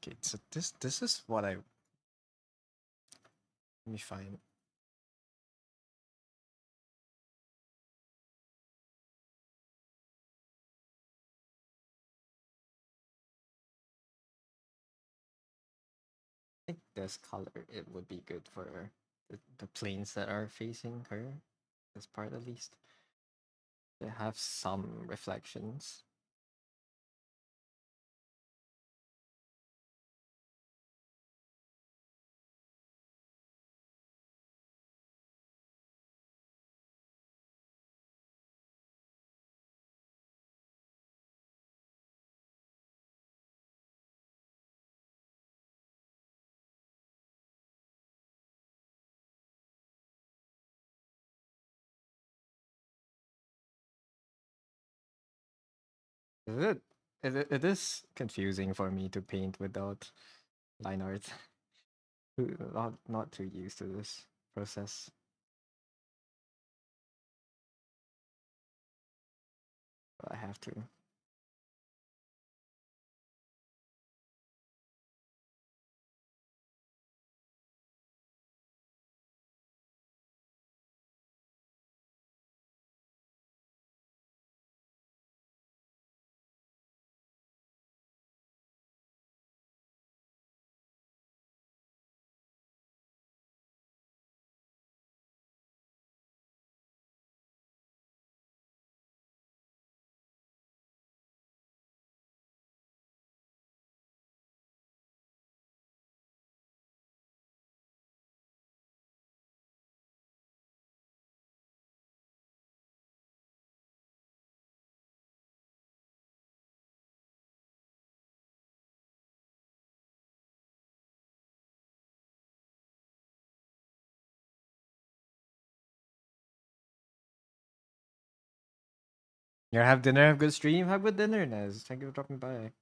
Okay, so this is what I let me find. I think this color it would be good for the planes that are facing her. This part at least. They have some reflections. Is it? It is confusing for me to paint without line art. Not too used to this process. But I have to. You have dinner, have good stream, have good dinner, Nez. Thank you for dropping by.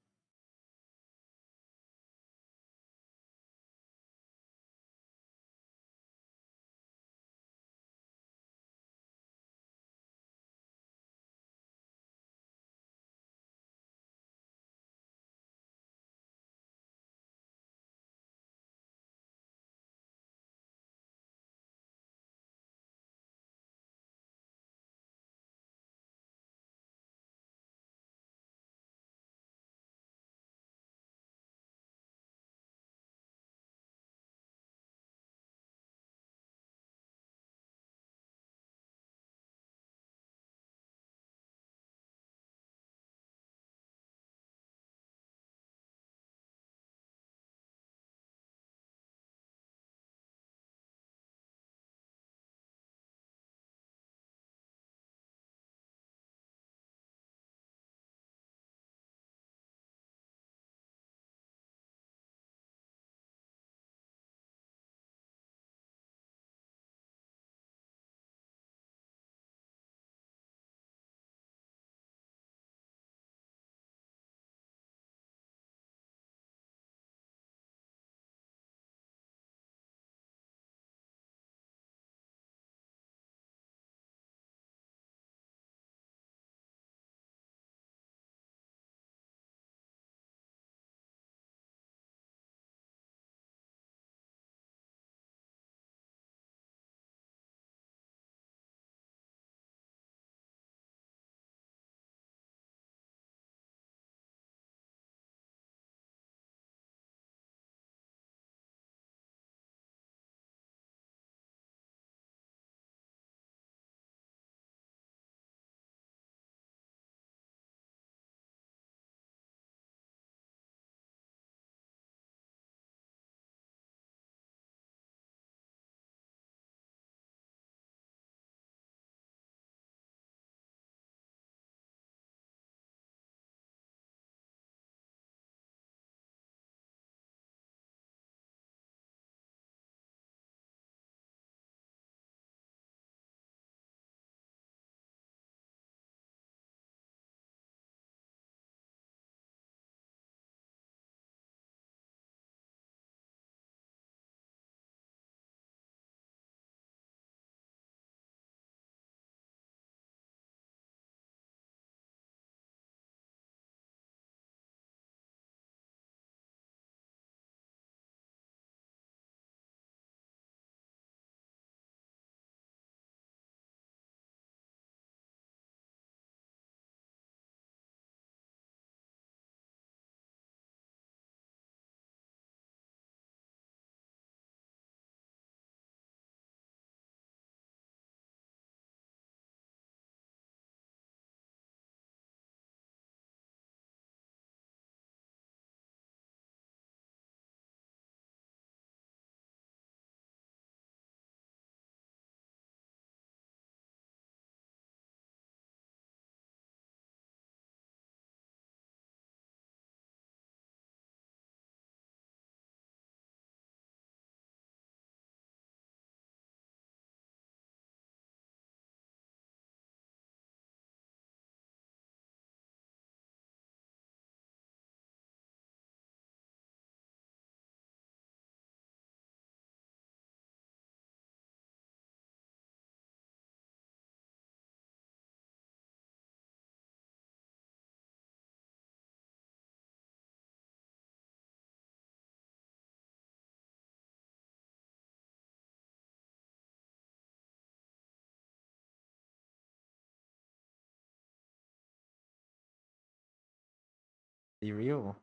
Cereal.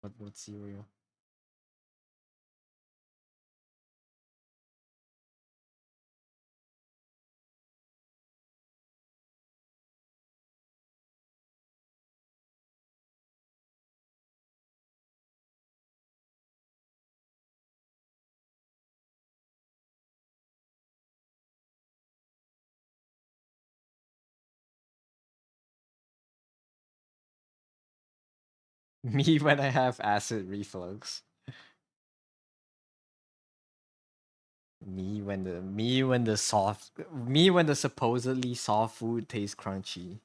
What cereal? Me when I have acid reflux. Me when the supposedly soft food tastes crunchy.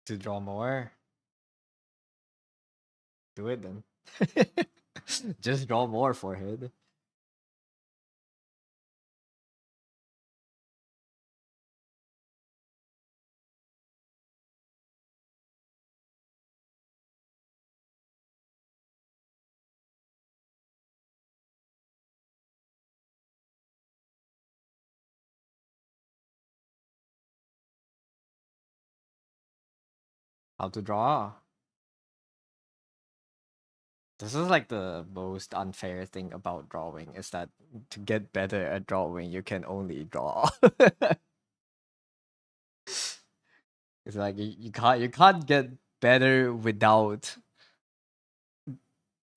To draw more, do it then. Just draw more forehead. How to draw. This is like the most unfair thing about drawing is that to get better at drawing, you can only draw. It's like you can't get better without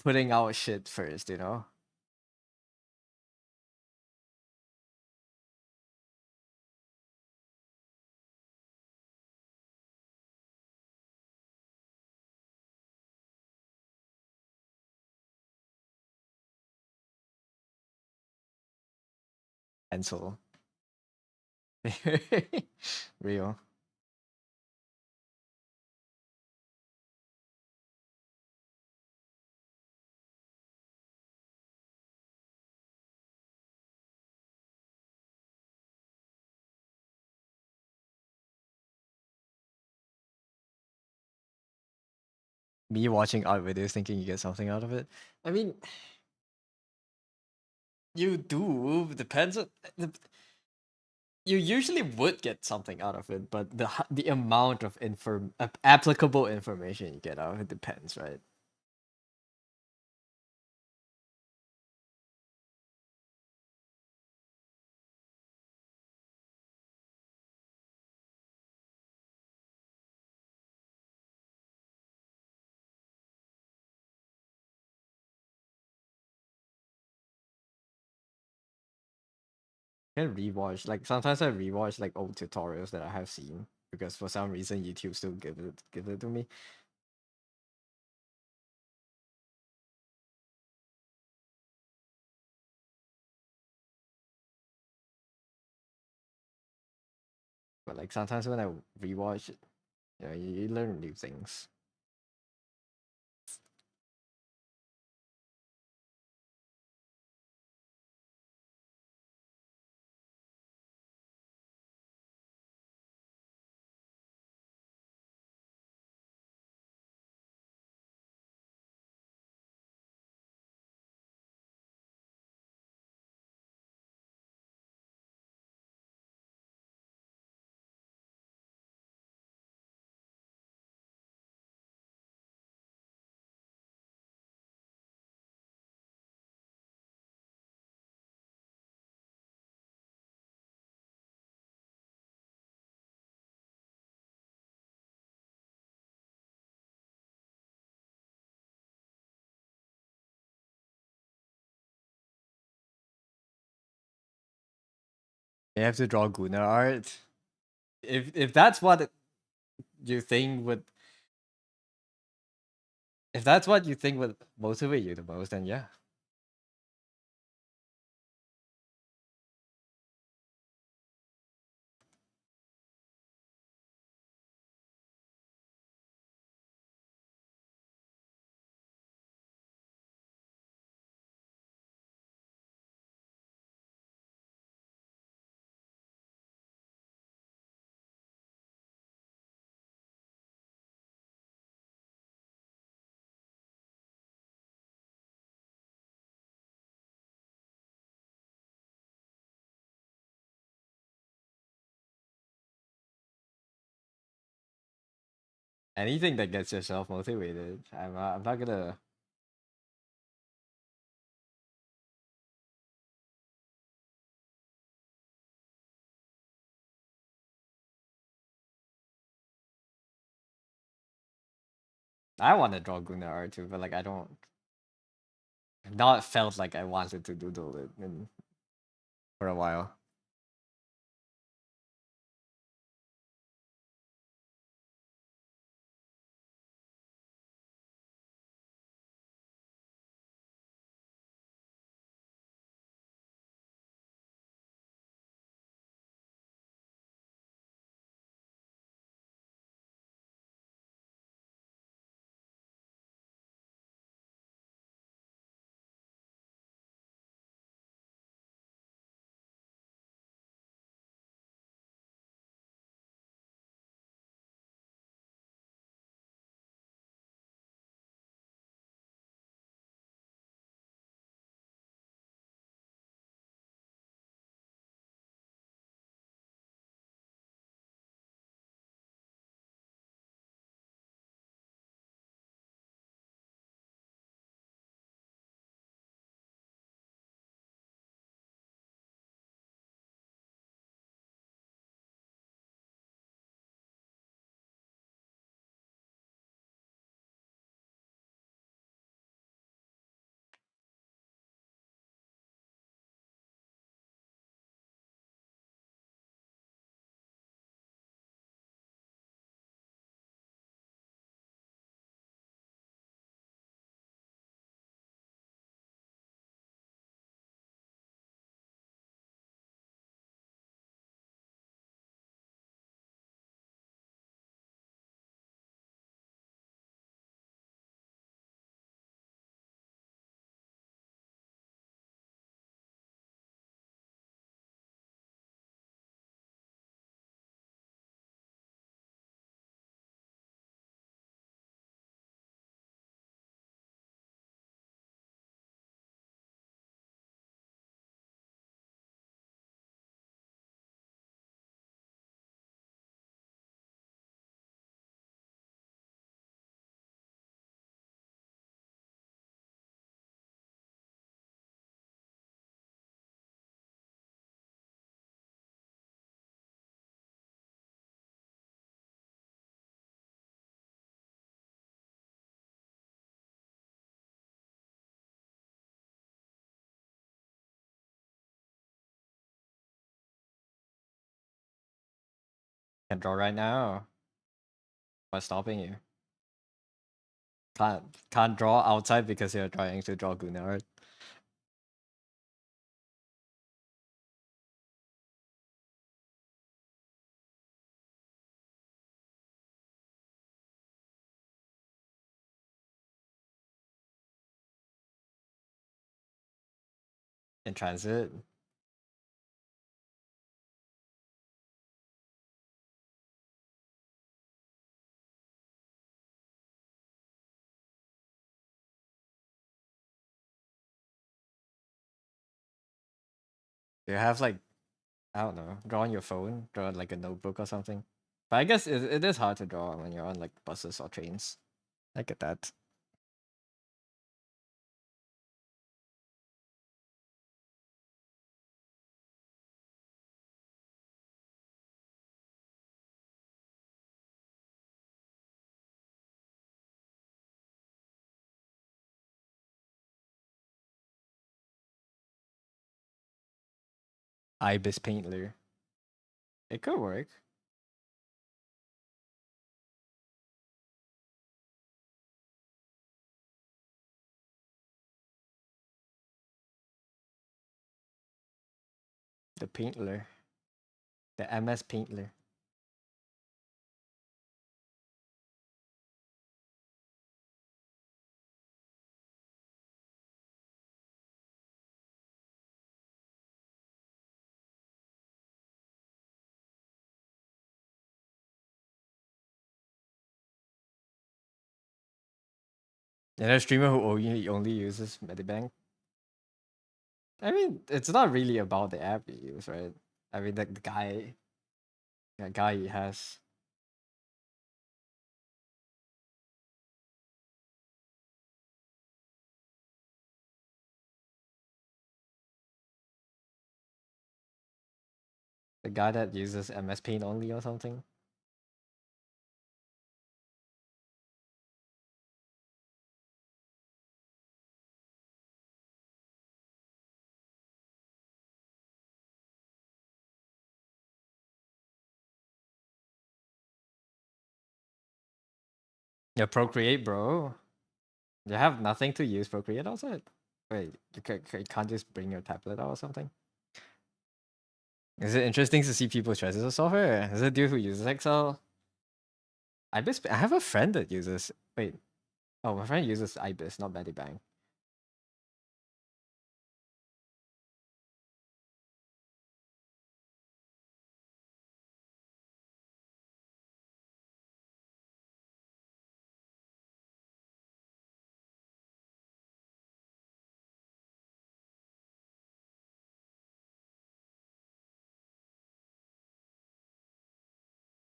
putting out shit first, you know? pencil. Real. Me watching art videos thinking you get something out of it. I mean, you do. Depends on you usually would get something out of it, but the amount of applicable information you get out of it depends, right? Can rewatch like sometimes I rewatch like old tutorials that I have seen because for some reason YouTube still give it to me. But like sometimes when I rewatch it, you learn new things. You have to draw Guna art. If that's what you think would if that's what you think would motivate you the most, then yeah. Anything that gets yourself motivated. I'm not gonna. I want to draw Guna art too, but like I don't. I've not felt like I wanted to doodle it for a while. can draw right now. What's stopping you? Can't draw outside because you're trying to draw Gunnar. In transit. Do you have like, I don't know, draw on your phone, draw on like a notebook or something? But I guess it is hard to draw when you're on like buses or trains. I get that. Ibis Paintler. It could work. The Paintler. The MS Paintler. You know, a streamer who only uses Medibank. I mean, it's not really about the app you use, right? I mean, the guy he has. The guy that uses MS Paint only or something. Yeah, Procreate, bro. You have nothing to use Procreate outside. Wait, you can't just bring your tablet out or something? Is it interesting to see people's choices of software? Is it a dude who uses Excel? Ibis. I have a friend that uses. Wait. Oh, my friend uses Ibis, not Medibank.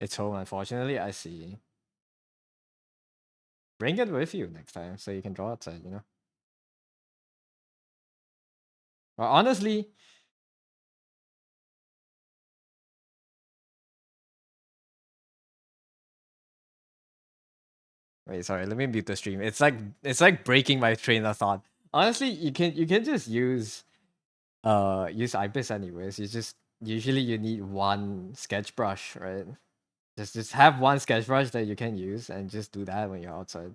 It's home, unfortunately. I see. Bring it with you next time so you can draw outside, you know? Well, honestly, wait, sorry, let me mute the stream. It's like breaking my train of thought. Honestly, you can just use Ibis anyways. You just usually you need one sketch brush, right? Just have one sketch brush that you can use and just do that when you're outside.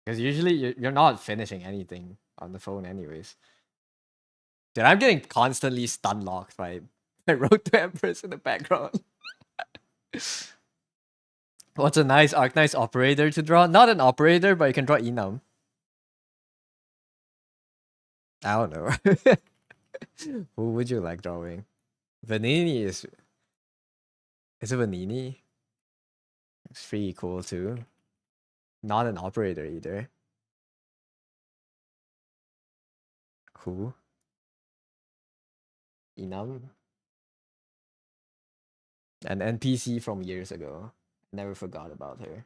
Because usually you're not finishing anything on the phone anyways. Dude, I'm getting constantly stun locked by Road to Empress in the background. What's a nice Arknights operator to draw? Not an operator, but you can draw enum. I don't know. Who would you like drawing? Vanini is it Vanini? It's pretty cool too. Not an operator either. Who? Enum? An NPC from years ago. Never forgot about her.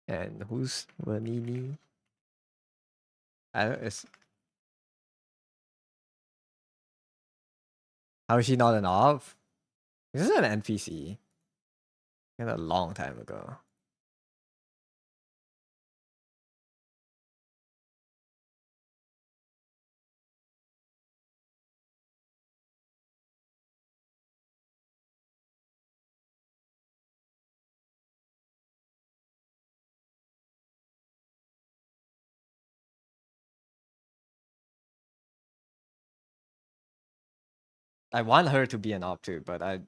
And who's Vanini? I don't, it's, how is she not an off? This is an NPC. A long time ago. I want her to be an op too, but I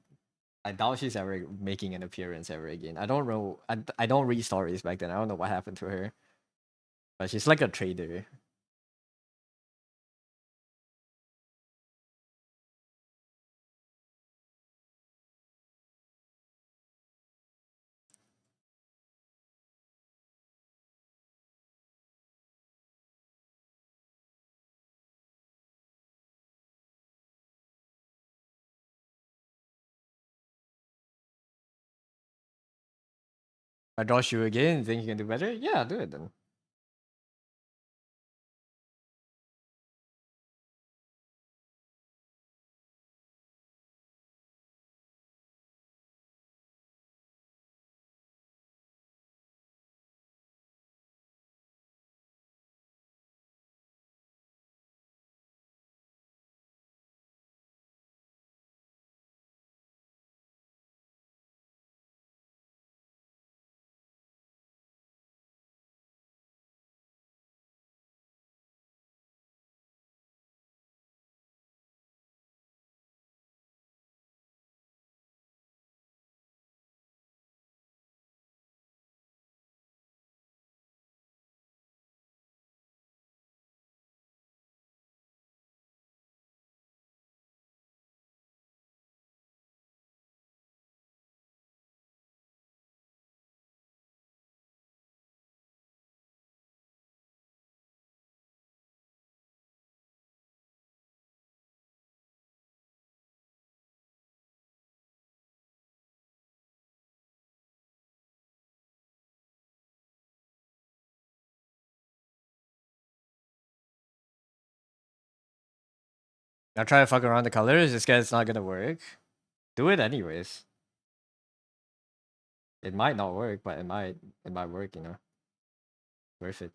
doubt she's ever making an appearance ever again. I don't know. I don't read stories back then. I don't know what happened to her. But she's like a trader. I draw you again. Think you can do better? Yeah, do it then. Now try to fuck around the colors. This guy's not gonna work. Do it anyways. It might not work, but it might work. Worth it.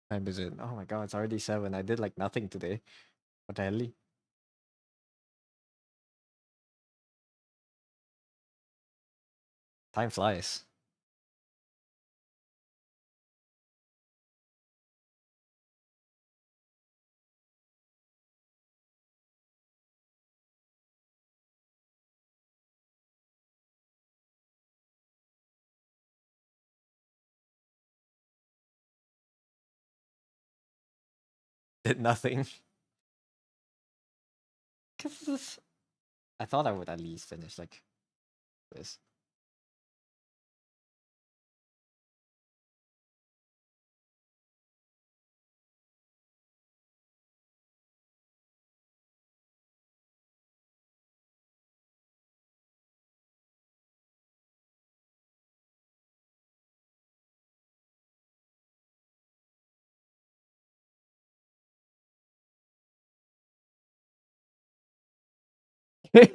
Time is it? Oh my god, it's already 7. I did like nothing today. What the hell? Time flies. Did nothing. Cause this, I thought I would at least finish like this.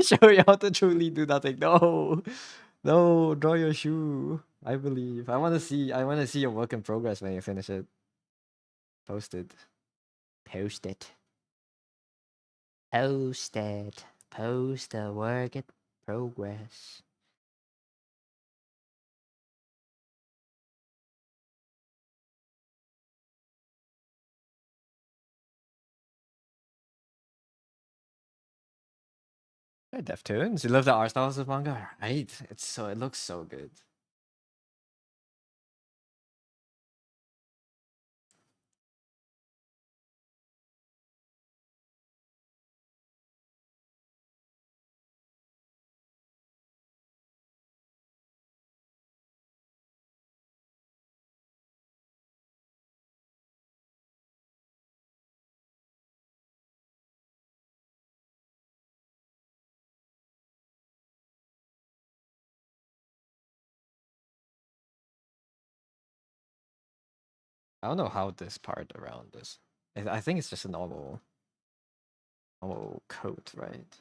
Show you how to truly do nothing. No, no, draw your shoe. I believe. I want to see. I want to see your work in progress when you finish it. Post it. Post it. Post it. Post the work in progress. Hey, Deftoons. You love the art style of this manga, right? It's so. It looks so good. I don't know how this part around this. I think it's just a normal coat, right?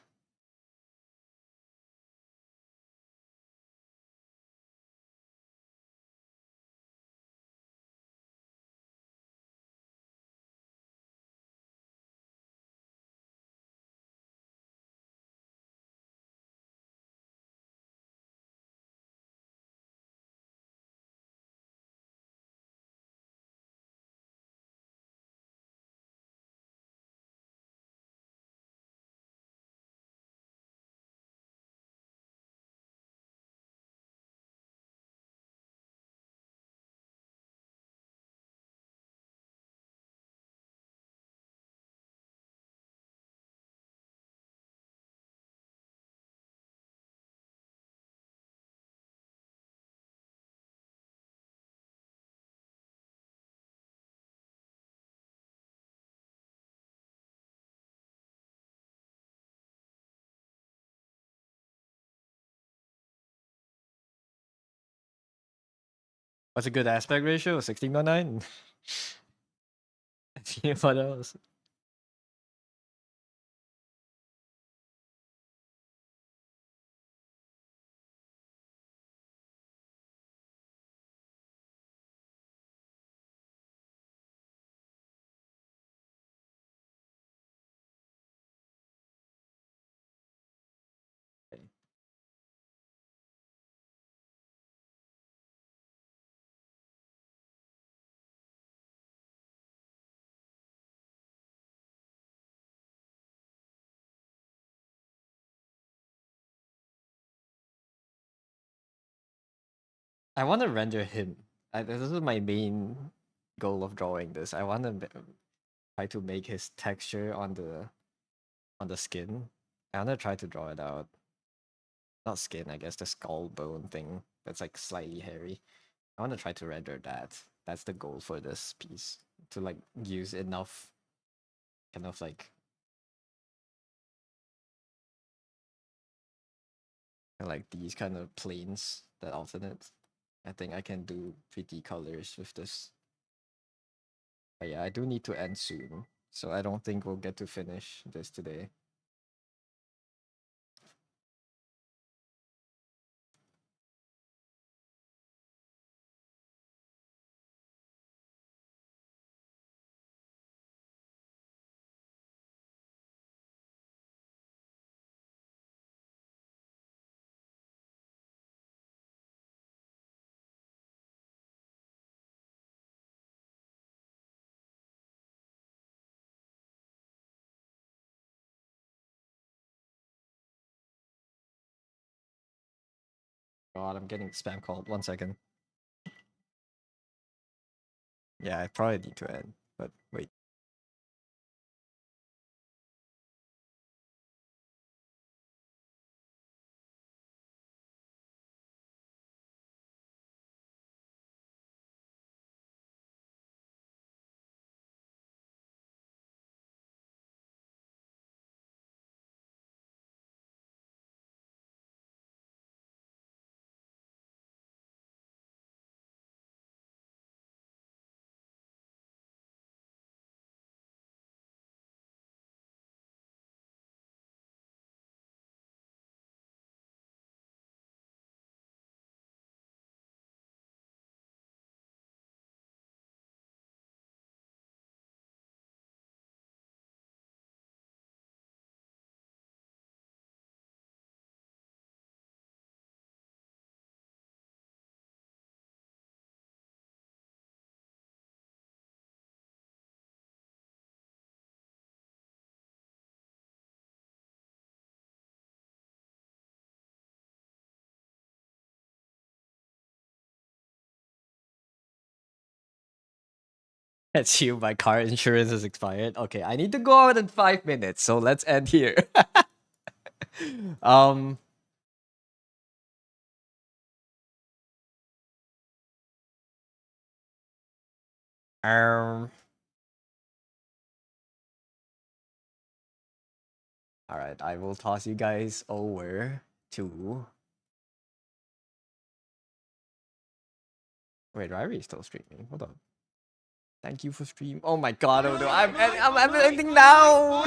What's a good aspect ratio? 16:9. What else? I want to render him. This is my main goal of drawing this. I want to try to make his texture on the skin. I want to try to draw it out. Not skin, I guess the skull bone thing that's like slightly hairy. I want to try to render that. That's the goal for this piece. To like use enough kind of like these kind of planes that alternate. I think I can do pretty colors with this. But yeah, I do need to end soon. So I don't think we'll get to finish this today. God, I'm getting spam called. 1 second. Yeah, I probably need to end. But wait. It's you. My car insurance is expired. Okay, I need to go out in 5 minutes, so let's end here. um. Um. All right, I will toss you guys over to. Wait, Ryrie is still streaming. Hold on. Thank you for stream. Oh my god, Odo, I'm ending now.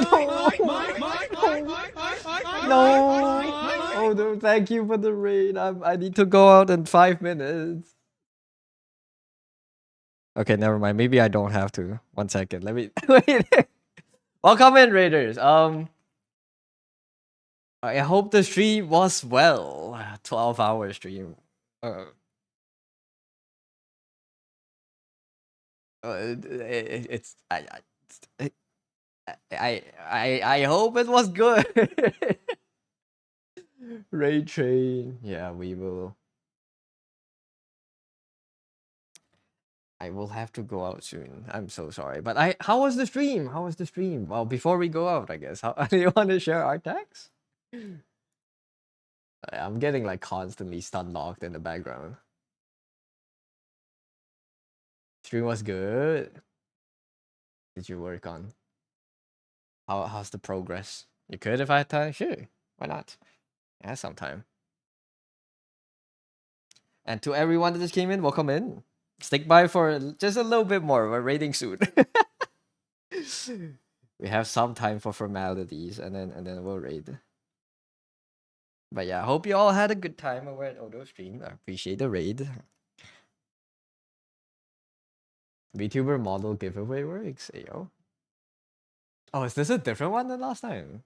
No, Odo, thank you for the raid. I need to go out in 5 minutes. Okay, never mind. Maybe I don't have to. 1 second. Let me wait. Welcome in, Raiders. I hope the stream was well. 12-hour stream. Uh, it's I hope it was good. Raid train. Yeah, we will. I will have to go out soon. I'm so sorry. But how was the stream? How was the stream? Well, before we go out, I guess. How do you want to share our tags? I'm getting like constantly stun locked in the background. Stream was good. Did you work on? How's the progress? You could if I had time? Sure. Why not? Yeah, sometime. And to everyone that just came in, welcome in. Stick by for just a little bit more. We're raiding soon. We have some time for formalities and then we'll raid. But yeah, I hope you all had a good time over at Odo stream. I appreciate the raid. VTuber model giveaway works. Ayo. Oh, is this a different one than last time?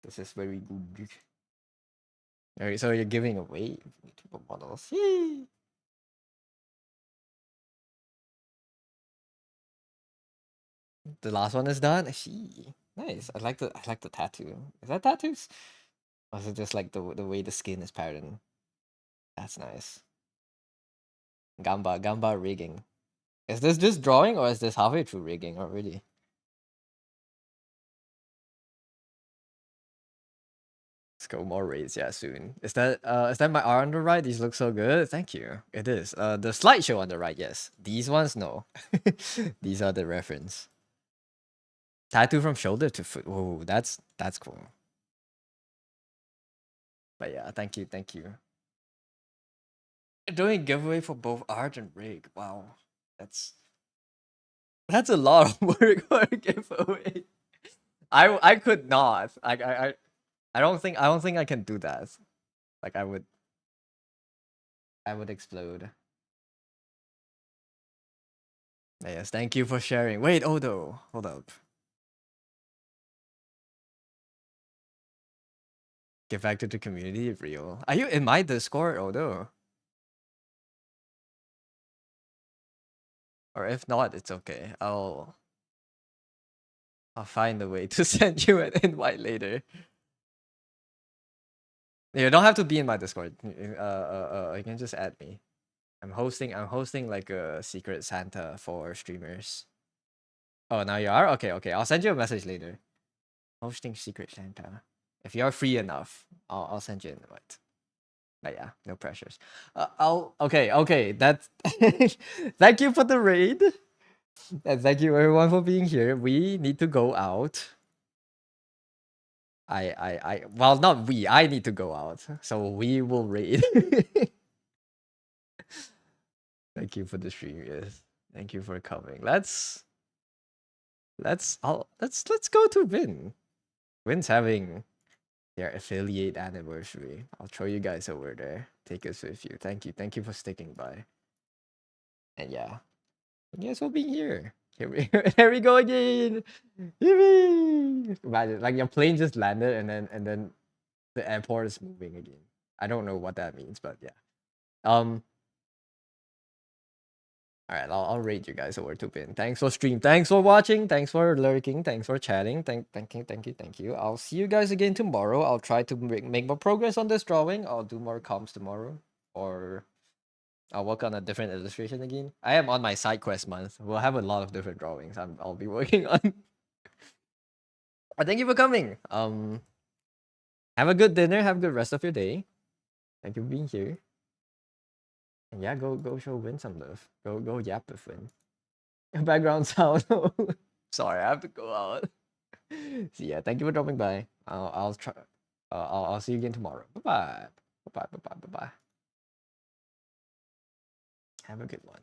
This is very good. Alright, so you're giving away VTuber models. Yay! The last one is done. I see. Nice. I like the tattoo. Is that tattoos? Or is it just like the way the skin is patterned? That's nice. Gamba rigging. Is this just drawing or is this halfway through rigging already? Let's go more raids, yeah, soon. Is that my R on the right? These look so good. Thank you. It is. The slideshow on the right, yes. These ones, no. These are the reference. Tattoo from shoulder to foot. Whoa, that's cool. But yeah, thank you. Doing giveaway for both art and rig. Wow, that's a lot of work for a giveaway. I could not. I don't think I can do that. Like I would explode. Yes, thank you for sharing. Wait, Odo, hold up. Get back to the community, real. Are you in my Discord, Odo? Or if not, it's okay. I'll find a way to send you an invite later. You don't have to be in my Discord. You can just add me. I'm hosting like a secret Santa for streamers. Oh, now you are? Okay. I'll send you a message later. Hosting secret Santa. If you're free enough, I'll send you an invite. But yeah, no pressures. Okay. That's thank you for the raid. And thank you everyone for being here. We need to go out. Well, not we. I need to go out. So we will raid. Thank you for the stream, yes. Thank you for coming. Let's go to Vin. Vin's having their affiliate anniversary. I'll throw you guys over there. Take us with you. Thank you for sticking by. And yeah, thank you guys for being here. Here we go again. Yippee! Imagine, like your plane just landed and then the airport is moving again. I don't know what that means, but yeah. All right, I'll rate you guys over to Pin. Thanks for stream. Thanks for watching. Thanks for lurking. Thanks for chatting. Thank you. I'll see you guys again tomorrow. I'll try to make more progress on this drawing. I'll do more comps tomorrow. or I'll work on a different illustration again. I am on my side quest month. We'll have a lot of different drawings I'll be working on. Thank you for coming. Have a good dinner. Have a good rest of your day. Thank you for being here. And yeah, go show Win some love. Go yap with Win. Background sound. Sorry, I have to go out. So yeah, thank you for dropping by. I'll try. I'll see you again tomorrow. Bye bye. Bye bye. Bye bye. Bye bye. Have a good one.